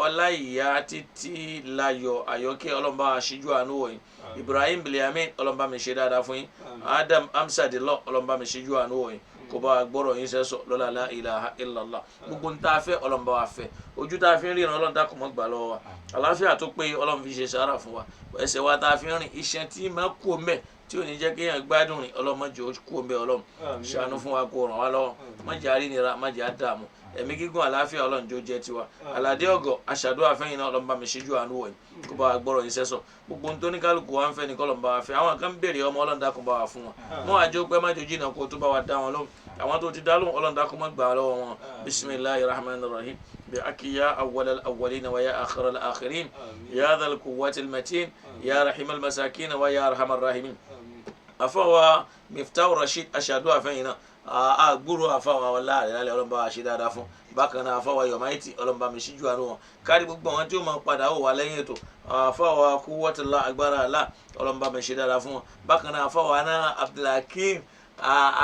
ọlá ìyá títí láyọ̀ àyọkẹ́ ọlọ́run bá aṣíjú àánú wọ̀nyí Ibrahim Biliamin ọlọ́run bá mi ṣe dáadáa fún yín Adam Amsadillah ọlọ́run bá mi ṣíjú àánú wọ̀nyí kó bá gbọ́rọ̀ yín sẹ́sọ̀ lọ́la la ilaha illallah gbogbo ń tá a fẹ́ ọlọ́run bá wa fẹ́ ojú tá a fi ń ríran ọlọ́run dákun mọ́ gbà lọ́wọ́ wa àlàáfíà tó pé ọlọ́run fi ṣe sára fún wa ẹsẹ̀ wa tá a fi ń rìn iṣẹ́ tí máa kú mẹ́ tí ò ní jẹ́ kéèyàn gbádùn rìn ọlọ́run má jẹ́ kú mẹ́ ọlọ́run ṣàánú fún wa kó ràn wá lọ́wọ́ má jẹ́ àrínira má jẹ́ àdààmú ẹ̀mí gígùn àlàáfíà ọlọ́run jó jẹ́ tiwa aládé ọ̀gọ̀ aṣàdúrà fẹ́yìn náà ọlọ́run bá mi ṣíjú àánú wọ̀nyí kó bá wa gbọ́rọ̀ yín sẹ́sọ̀ gbogbo tó ní kálukú wa ń fẹ́ ní kọ́lọ́run bá wa fẹ́ àwọn kan béèrè ọmọ ọlọ́run dákun bá wa fún wọn mọ́ àjọ pé má jòjì náà kó tó bá wa dá wọn lóhùn àwọn tó ti dá lóhùn ọlọ́run dákun má gbà lọ́wọ́ wọn bisimilahi rahman rahim bi'aki ya awwal al-awwalin wa ya akhir al-akhirin ya dhal quwwati al-matin ya rahim al-masakin wa ya arham ar-rahimin afawa Miftahu Rashid aṣàdúrà fẹ́yìn náà àgbúrò àfáwà ọlá rẹ̀ lálẹ́ ọlọ́mọba wa ṣe dáadáa fún bákan náà àfáwà Yomaiti ọlọ́mọba mi ṣíjú àánú wọn kárí gbogbo àwọn tí ó máa padà wò wá lẹ́yìn ètò àfáwà Quwwatullah agbára àlá ọlọ́mọba mi ṣe dáadáa fún wọn bákan náà àfáwà náà Abdulhakeem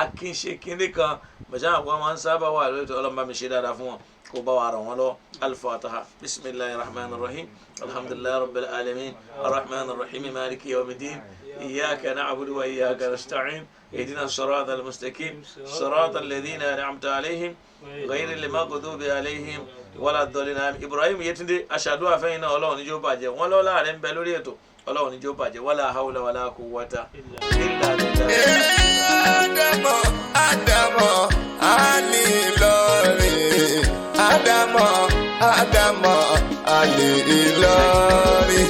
akínṣe kínní kan bàjẹ́ àwọn máa ń sábà wà lórí ètò ọlọ́mọba mi ṣe dáadáa fún wọn kó bá wa ràn wọ́n lọ al-Fatiha bismillahir rahmanir rahim alhamdulillahi rabbil alamin arrahmanir rahim maliki yawmiddin إياك نعبد وإياك نستعين اهدنا الصراط المستقيم صراط الذين أنعمت عليهم غير المغضوب عليهم ولا الضالين إبراهيم يتندي أشهدوا فينا الله نجوا باجي ولا لا علم بلوريتو الله نجوا باجي ولا حول ولا قوة إلا بالله آدم علي لوري آدم علي لوري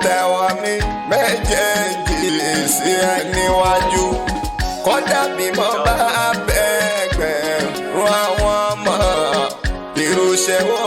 tẹ́wọ́ mi méjèèjì sí ẹ níwájú kódà bí mo bá bẹ́ẹ̀ gbẹ̀rún àwọn ọmọ irúṣẹ́ wọn.